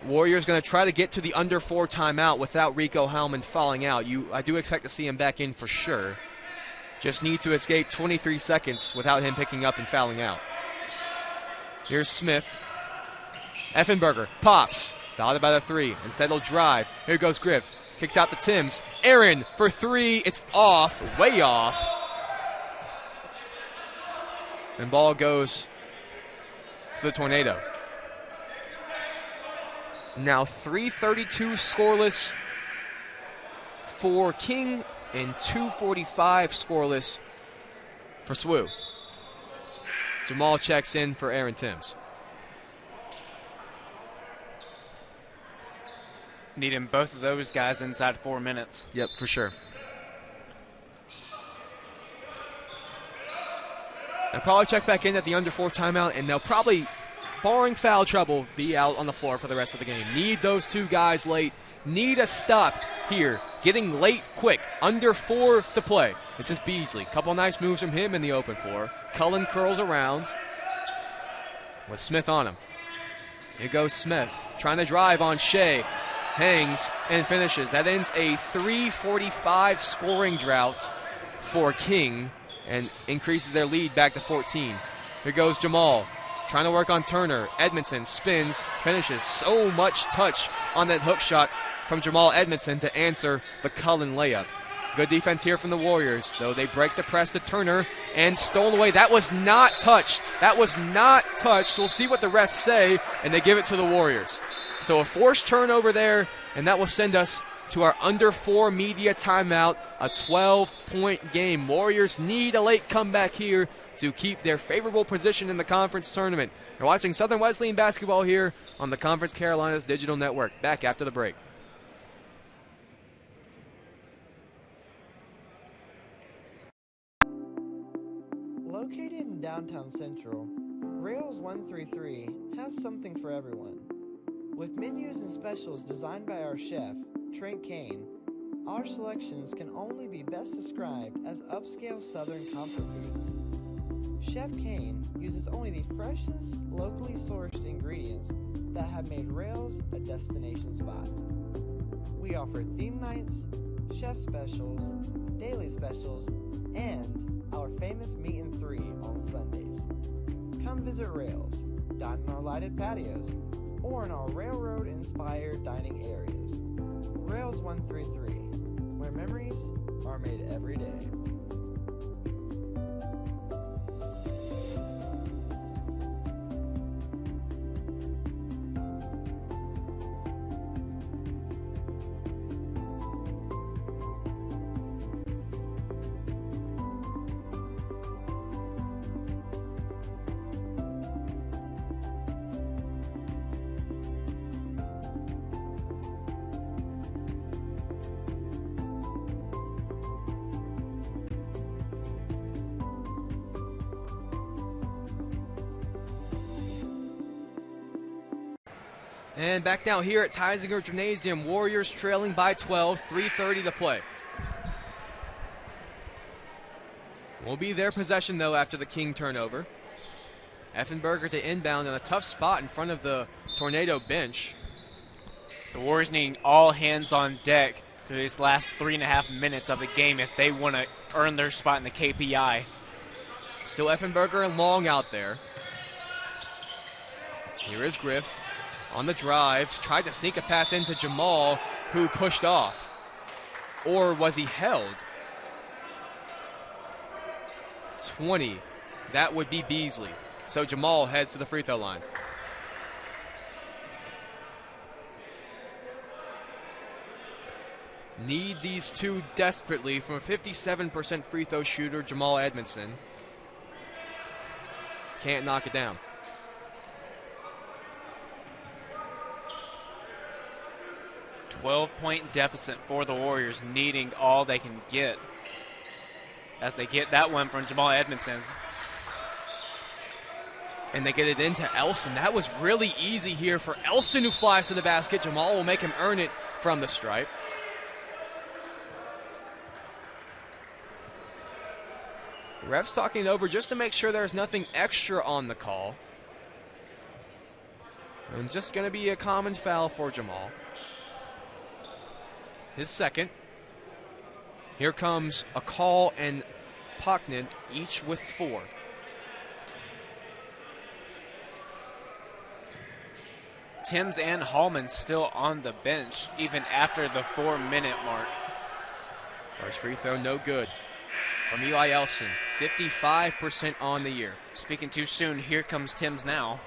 Warriors going to try to get to the under 4 timeout without Rico Hallman fouling out. I do expect to see him back in for sure. Just need to escape 23 seconds without him picking up and fouling out. Here's Smith. Effenberger pops. Fouled by the 3. Instead he'll drive. Here goes Griff. Kicks out to Timms. Aaron for 3. It's off. Way off. And ball goes to the Tornado. Now 3:32 scoreless for King and 2:45 scoreless for SWU. Jamal checks in for Aaron Timms. Needing both of those guys inside 4 minutes. Yep, for sure. They'll probably check back in at the under 4 timeout, and they'll probably, barring foul trouble, be out on the floor for the rest of the game. Need those 2 guys late. Need a stop here. Getting late quick. Under 4 to play. This is Beasley. Couple nice moves from him in the open floor. Cullen curls around with Smith on him. Here goes Smith. Trying to drive on Shea. Hangs and finishes. That ends a 3:45 scoring drought for King and increases their lead back to 14. Here goes Jamal. Trying to work on Turner. Edmondson spins, finishes. So much touch on that hook shot from Jamal Edmondson to answer the Cullen layup. Good defense here from the Warriors, though they break the press to Turner and stolen away. That was not touched. That was not touched. We'll see what the refs say, and they give it to the Warriors. So a forced turnover there, and that will send us to our under 4 media timeout, a 12-point game. Warriors need a late comeback here to keep their favorable position in the conference tournament. You're watching Southern Wesleyan basketball here on the Conference Carolinas Digital Network. Back after the break. Located in downtown Central, Rails 133 has something for everyone. With menus and specials designed by our chef, Trent Kane, our selections can only be best described as upscale Southern comfort foods. Chef Kane uses only the freshest, locally sourced ingredients that have made Rails a destination spot. We offer theme nights, chef specials, daily specials, and our famous Meat and 3 on Sundays. Come visit Rails, dine in our lighted patios, or in our railroad-inspired dining areas. Rails 133, where memories are made every day. And back now here at Teisinger Gymnasium, Warriors trailing by 12, 3:30 to play. Will be their possession, though, after the King turnover. Effenberger to inbound in a tough spot in front of the Tornado bench. The Warriors needing all hands on deck through these last 3.5 minutes of the game if they want to earn their spot in the KPI. Still Effenberger and Long out there. Here is Griff. On the drive, tried to sneak a pass into Jamal, who pushed off. Or was he held? 20. That would be Beasley. So Jamal heads to the free throw line. Need these two desperately from a 57% free throw shooter, Jamal Edmondson. Can't knock it down. A 12-point deficit for the Warriors, needing all they can get. As they get that one from Jamal Edmondson. And they get it into Elson. That was really easy here for Elson, who flies to the basket. Jamal will make him earn it from the stripe. Ref's talking it over just to make sure there's nothing extra on the call. And just going to be a common foul for Jamal. His second. Here comes a call and Pocknin, each with 4. Timms and Hallman still on the bench even after the 4-minute mark. First free throw, no good. From Eli Elson, 55% on the year. Speaking too soon, here comes Timms now.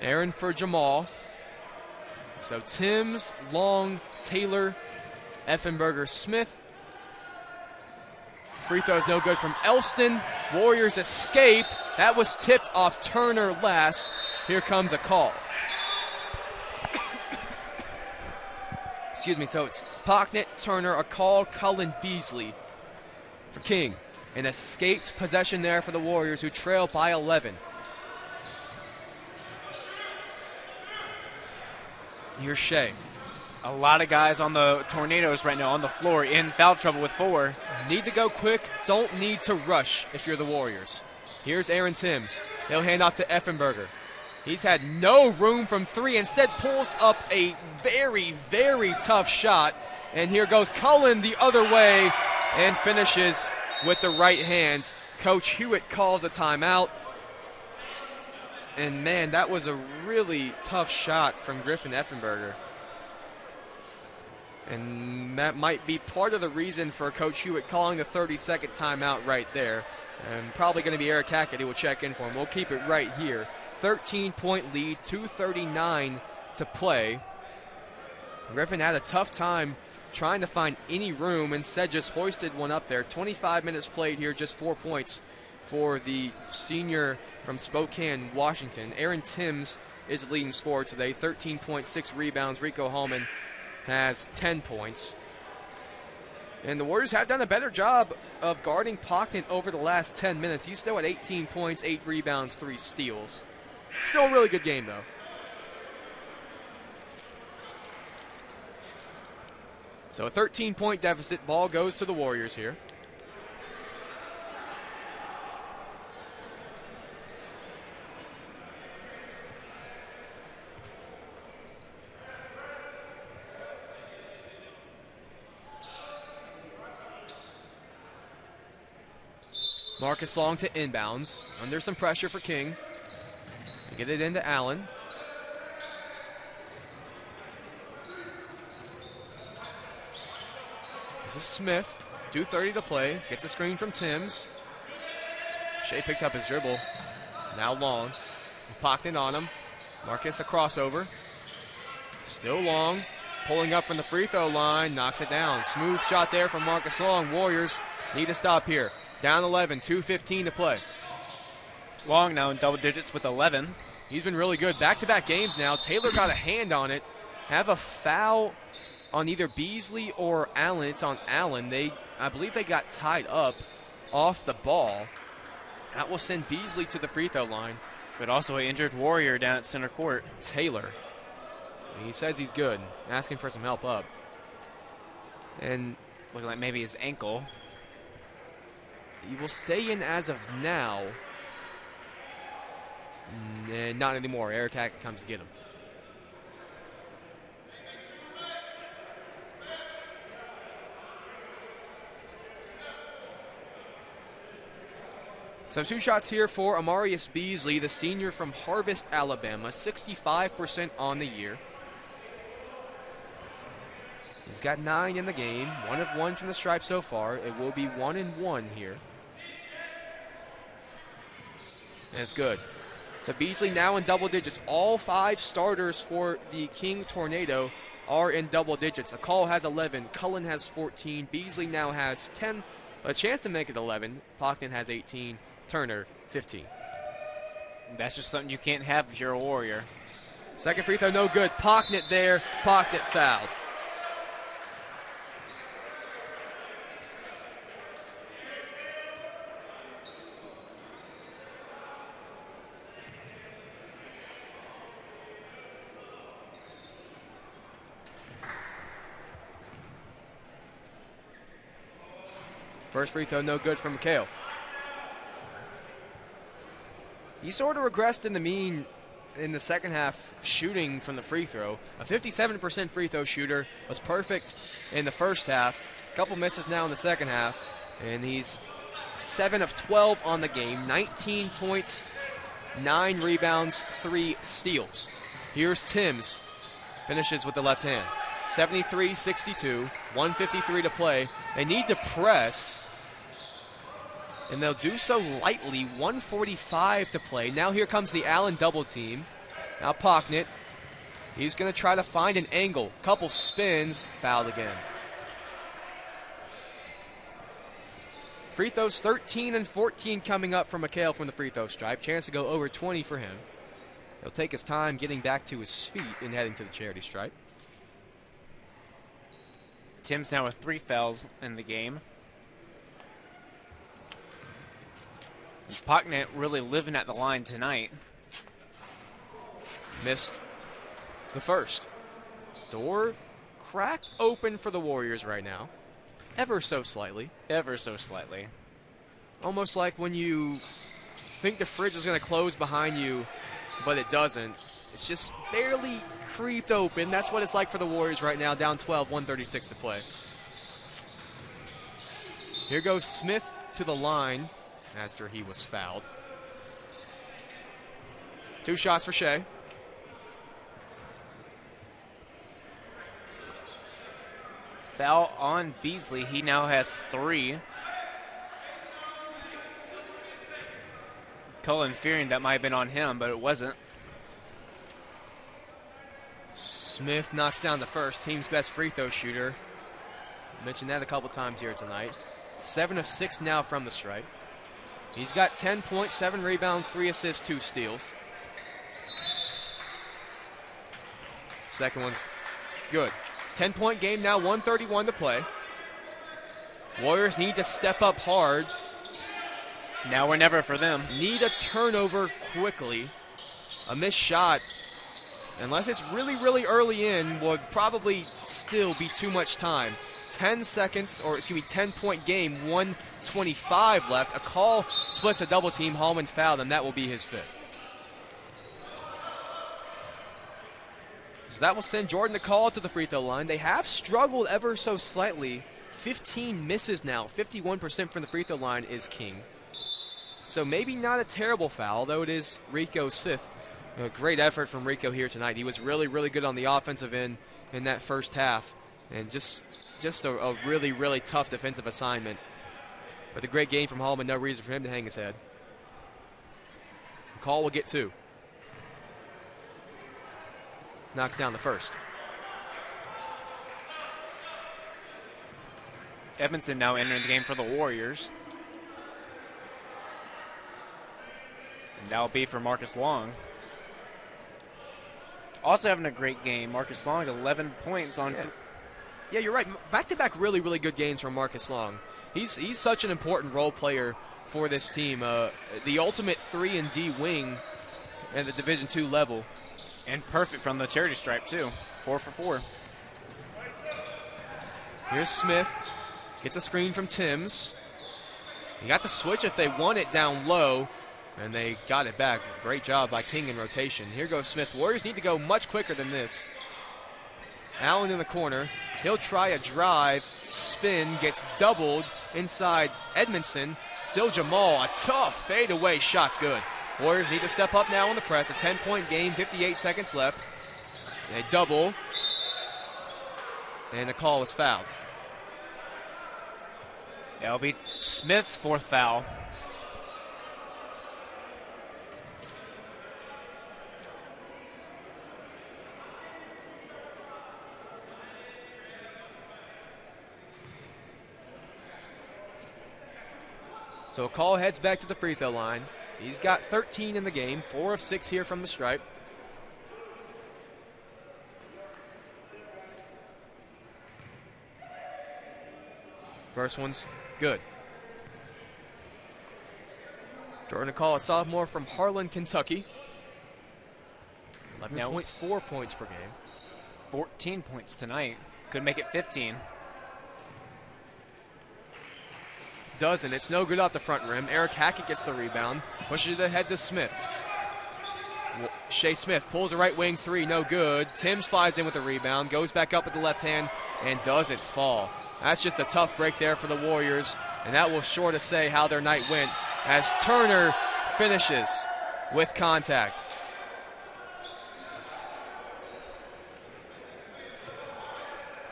Aaron for Jamal. So Timms, Long, Taylor, Effenberger, Smith. Free throw's no good from Elston. Warriors escape. That was tipped off Turner last. Here comes a call. Excuse me, so it's Pocknet, Turner, a call, Cullen, Beasley for King. An escaped possession there for the Warriors, who trail by 11. Here's Shea. A lot of guys on the Tornadoes right now on the floor in foul trouble with 4. Need to go quick, don't need to rush if you're the Warriors. Here's Aaron Timms. He'll hand off to Effenberger. He's had no room from 3, instead pulls up a very, very tough shot. And here goes Cullen the other way and finishes with the right hand. Coach Hewitt calls a timeout. And man, that was a really tough shot from Griffin Effenberger. And that might be part of the reason for Coach Hewitt calling the 30-second timeout right there. And probably going to be Eric Hackett who will check in for him. We'll keep it right here. 13-point lead, 2:39 to play. Griffin had a tough time trying to find any room, instead just hoisted one up there. 25 minutes played here, just 4 points for the senior from Spokane, Washington. Aaron Timms is the leading scorer today, 13.6 rebounds. Rico Hallman has 10 points. And the Warriors have done a better job of guarding Pocknet over the last 10 minutes. He's still at 18 points, 8 rebounds, 3 steals. Still a really good game, though. So a 13-point deficit. Ball goes to the Warriors here. Marcus Long to inbounds. Under some pressure for King. They get it into Allen. This is Smith. 2:30 to play. Gets a screen from Timms. Shea picked up his dribble. Now Long. Pocked on him. Marcus a crossover. Still Long. Pulling up from the free throw line. Knocks it down. Smooth shot there from Marcus Long. Warriors need to stop here. Down 11, 2:15 to play. Long now in double digits with 11. He's been really good. Back-to-back games now. Taylor got a hand on it. Have a foul on either Beasley or Allen. It's on Allen. I believe they got tied up off the ball. That will send Beasley to the free throw line. But also an injured Warrior down at center court. Taylor. He says he's good. Asking for some help up. And looking like maybe his ankle. He will stay in as of now. And not anymore. Eric Hackett comes to get him. So 2 shots here for Amarius Beasley, the senior from Harvest, Alabama. 65% on the year. He's got 9 in the game. 1 of 1 from the stripe so far. It will be 1 and 1 here. And it's good. So Beasley now in double digits. All 5 starters for the King Tornado are in double digits. Akal has 11. Cullen has 14. Beasley now has 10. A chance to make it 11. Pockton has 18. Turner, 15. That's just something you can't have if you're a Warrior. Second free throw, no good. Pocknet there. Pocknet fouled. First free throw, no good from Mikhail. He sort of regressed in the second half shooting from the free throw. A 57% free throw shooter, was perfect in the first half. A couple misses now in the second half, and he's 7 of 12 on the game, 19 points, 9 rebounds, 3 steals. Here's Timms, finishes with the left hand. 73-62, 1:53 to play. They need to press, and they'll do so lightly. 1:45 to play. Now here comes the Allen double team. Now Pocknett, he's going to try to find an angle. Couple spins, fouled again. Free throws 13 and 14 coming up for Mikhail from the free throw stripe. Chance to go over 20 for him. He'll take his time getting back to his feet and heading to the charity stripe. Tim's now with 3 fouls in the game. Pocknett really living at the line tonight. Missed the first. Door cracked open for the Warriors right now. Ever so slightly. Ever so slightly. Almost like when you think the fridge is going to close behind you, but it doesn't. It's just barely creeped open. That's what it's like for the Warriors right now, down 12, 1:36 to play. Here goes Smith to the line after he was fouled. 2 shots for Shea. Foul on Beasley. He now has 3. Cullen fearing that might have been on him, but it wasn't. Smith knocks down the first, team's best free throw shooter. Mentioned that a couple times here tonight. 7 of 6 now from the stripe. He's got 10 points, 7 rebounds, 3 assists, 2 steals. Second one's good. 10-point game now, 1:31 to play. Warriors need to step up hard. Now or never for them. Need a turnover quickly. A missed shot, unless it's really, really early in, would probably still be too much time. 10-point game, 1:25 left. A call splits a double team. Hallman fouled, and that will be his 5th. So that will send Jordan DeCall to the free throw line. They have struggled ever so slightly. 15 misses now. 51% from the free throw line is king. So maybe not a terrible foul, though it is Rico's 5th. A great effort from Rico here tonight. He was really, really good on the offensive end in that first half. And just a really, really tough defensive assignment. But a great game from Hallman. No reason for him to hang his head. Call will get 2. Knocks down the first. Edmondson now entering the game for the Warriors. And that'll be for Marcus Long. Also having a great game. Marcus Long, 11 points on... Yeah, you're right. Back-to-back really, really good games from Marcus Long. He's such an important role player for this team. The ultimate 3-and-D wing at the Division II level. And perfect from the charity stripe, too. 4 for 4. Here's Smith. Gets a screen from Timms. He got the switch if they want it down low, and they got it back. Great job by King in rotation. Here goes Smith. Warriors need to go much quicker than this. Allen in the corner. He'll try a drive. Spin. Gets doubled inside Edmondson. Still Jamal. A tough fadeaway shot's good. Warriors need to step up now on the press. A 10-point game, 58 seconds left. They double. And the call was fouled. That'll be Smith's 4th foul. So Call heads back to the free throw line. He's got 13 in the game, 4 of 6 here from the stripe. First one's good. Jordan Call, a sophomore from Harlan, Kentucky. 11.4 points per game. 14 points tonight. Could make it 15. doesn't. It's no good off the front rim. Eric Hackett gets the rebound. Pushes it ahead to Smith. Shea Smith pulls a right wing three, no good. Timms flies in with the rebound, goes back up with the left hand, and doesn't fall. That's just a tough break there for the Warriors, and that will sure to say how their night went as Turner finishes with contact.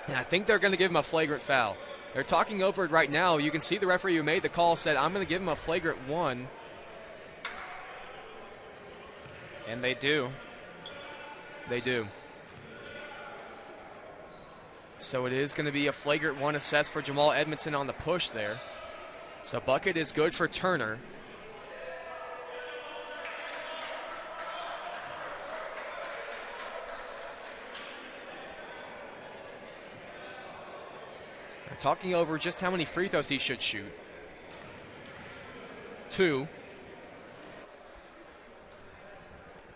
And I think they're going to give him a flagrant foul. They're talking over it right now. You can see the referee who made the call said, I'm going to give him a flagrant one. And they do. They do. So it is going to be a flagrant one assessed for Jamal Edmondson on the push there. So bucket is good for Turner. They're talking over just how many free throws he should shoot. 2.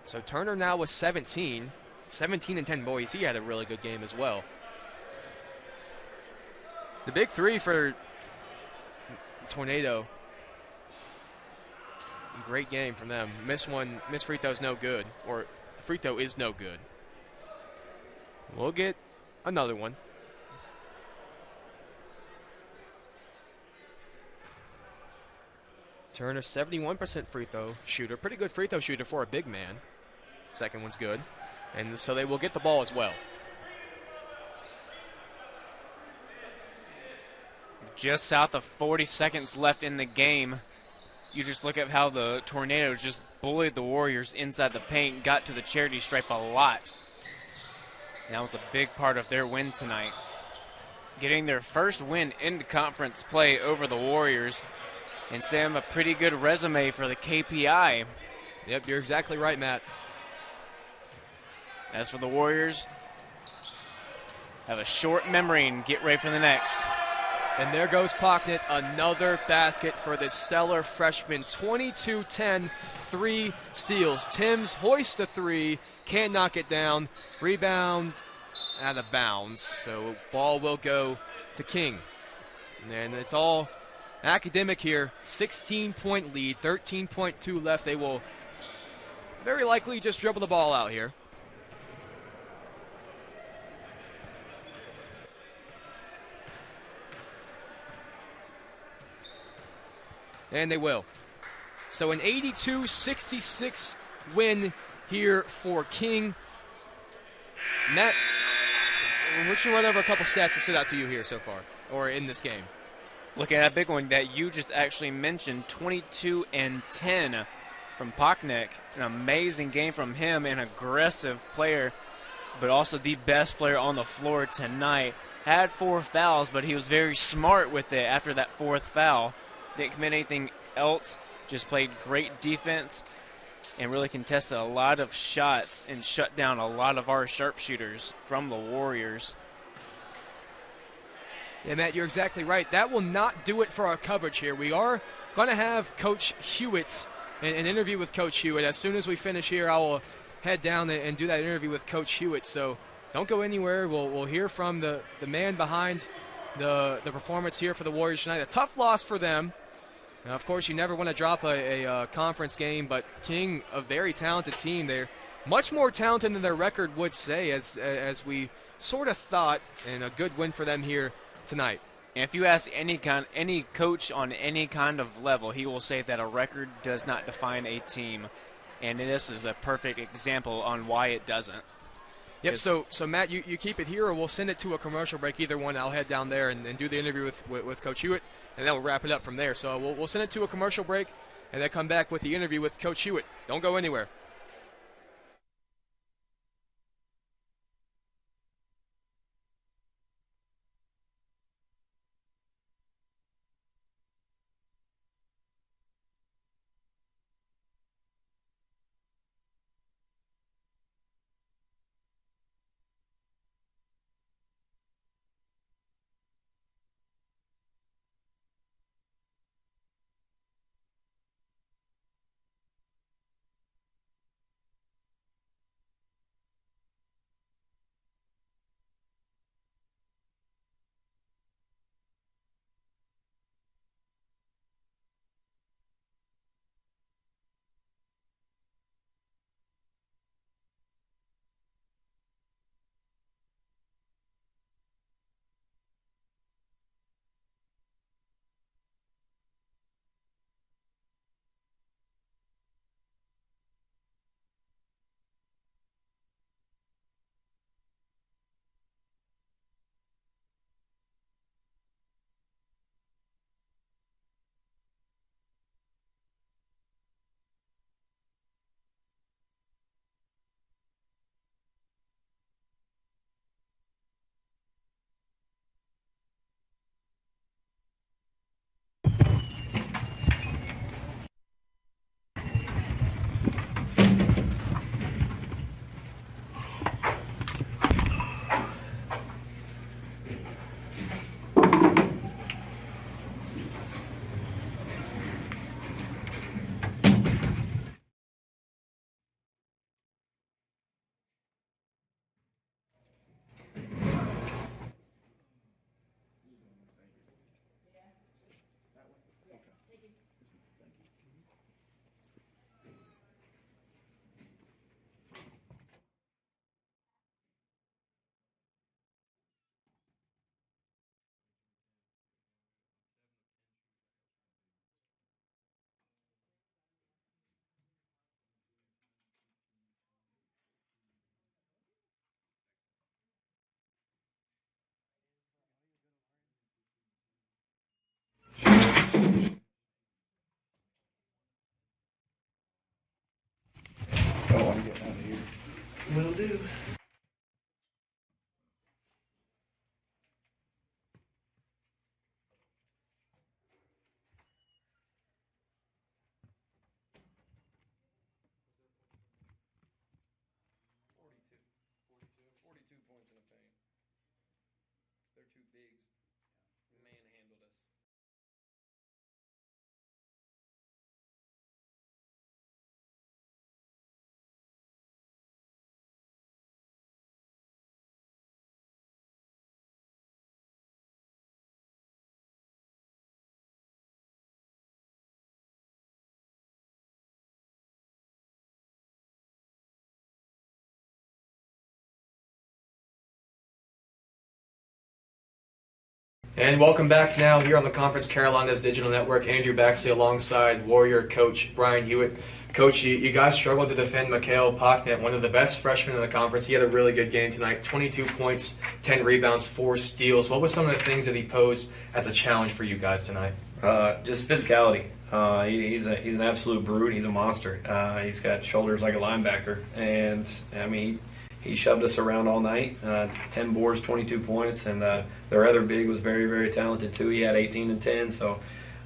So Turner now with 17. 17 and 10 boys. He had a really good game as well. The big three for Tornado. Great game from them. Miss free throw's no good. Or the free throw is no good. We'll get another one. Turner, 71% free throw shooter. Pretty good free throw shooter for a big man. Second one's good. And so they will get the ball as well. Just south of 40 seconds left in the game. You just look at how the Tornadoes just bullied the Warriors inside the paint, got to the charity stripe a lot. And that was a big part of their win tonight. Getting their first win in conference play over the Warriors. And Sam, a pretty good resume for the KPI. Yep, you're exactly right, Matt. As for the Warriors, have a short memory and get ready for the next. And there goes Pocknett, another basket for the Stellar freshman. 22-10, 3 steals. Timms hoists a 3, can't knock it down. Rebound out of bounds, so ball will go to King. And it's all academic here. 16-point lead, 13.2 left. They will very likely just dribble the ball out here. And they will. So an 82-66 win here for King. Matt, we should run over a couple stats that stood out to you here so far, or in this game. Looking at a big one that you just actually mentioned, 22 and 10 from Pocknick. An amazing game from him, an aggressive player, but also the best player on the floor tonight. Had 4 fouls, but he was very smart with it after that 4th foul. Didn't commit anything else, just played great defense and really contested a lot of shots and shut down a lot of our sharpshooters from the Warriors. Yeah, Matt, you're exactly right. That will not do it for our coverage here. We are going to have Coach Hewitt, an interview with Coach Hewitt. As soon as we finish here, I will head down and do that interview with Coach Hewitt. So don't go anywhere. We'll hear from the man behind the performance here for the Warriors tonight. A tough loss for them. Now, of course, you never want to drop a conference game, but King, a very talented team. They're much more talented than their record would say, as we sort of thought, and a good win for them here tonight. And if you ask any coach on any kind of level, he will say that a record does not define a team, and this is a perfect example on why it doesn't. Yep. So Matt, you keep it here, or we'll send it to a commercial break. Either one. I'll head down there and do the interview with Coach Hewitt, and then we'll wrap it up from there. So we'll send it to a commercial break, and then come back with the interview with Coach Hewitt. Don't go anywhere. Will do. And welcome back now here on the Conference Carolinas Digital Network. Andrew Baxley alongside Warrior coach Brian Hewitt. Coach, you guys struggled to defend Mikhail Pocknet, one of the best freshmen in the conference. He had a really good game tonight, 22 points, 10 rebounds, 4 steals. What was some of the things that he posed as a challenge for you guys tonight? Just physicality. He's an absolute brute. He's a monster. He's got shoulders like a linebacker. And, I mean, he shoved us around all night, 10 boards, 22 points, and their other big was very, very talented too. He had 18 and 10, so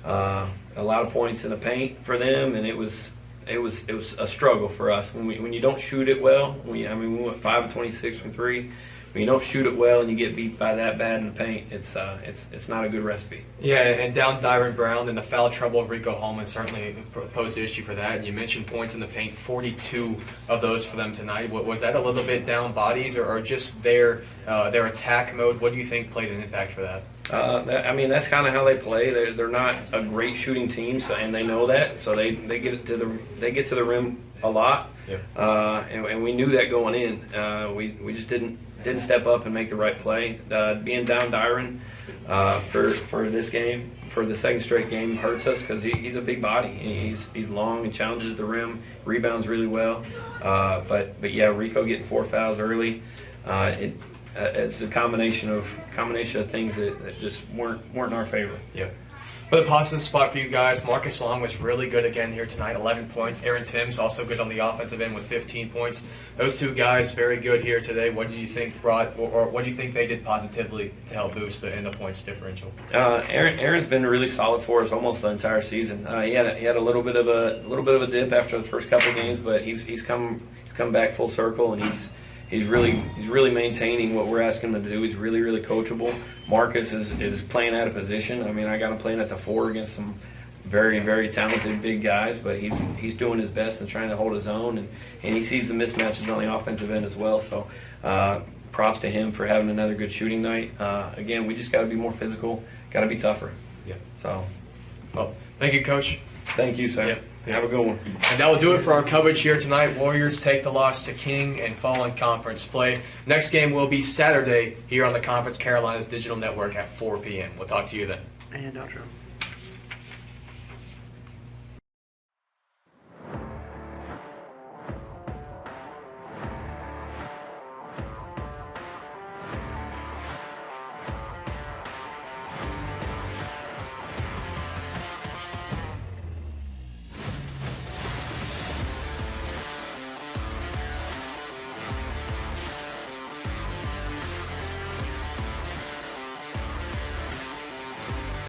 a lot of points in the paint for them, and it was a struggle for us when you don't shoot it well. We went 5 of 26 from 3. When you don't shoot it well and you get beat by that bad in the paint, it's not a good recipe. Yeah, and down Dyron Brown and the foul trouble of Rico Holman certainly posed an issue for that. And you mentioned points in the paint, 42 of those for them tonight. Was that a little bit down bodies or just their attack mode? What do you think played an impact for that? That's kind of how they play. They're not a great shooting team, and they know that. So they get to the rim a lot. Yeah. And we knew that going in. We just didn't step up and make the right play. Being down Dyron for this game, for the second straight game, hurts us because he's a big body. He's long and challenges the rim, rebounds really well. But yeah, Rico getting 4 fouls early. It's a combination of things that just weren't in our favor. Yeah. But a positive spot for you guys. Marcus Long was really good again here tonight, 11 points. Aaron Timms also good on the offensive end with 15 points. Those two guys very good here today. What do you think or what do you think they did positively to help boost the points differential? Aaron's been really solid for us almost the entire season. He had a little bit of a dip after the first couple of games, but he's come back full circle, and he's really maintaining what we're asking him to do. He's really, really coachable. Marcus is playing out of position. I mean, I got him playing at the 4 against some very, very talented big guys, but he's doing his best and trying to hold his own, and he sees the mismatches on the offensive end as well. So props to him for having another good shooting night. Again, we just got to be more physical, got to be tougher. Yeah. So, well, thank you, Coach. Thank you, sir. Yeah. Have a good one. And that will do it for our coverage here tonight. Warriors take the loss to King and fall in conference play. Next game will be Saturday here on the Conference Carolinas Digital Network at 4 p.m. We'll talk to you then. And outro.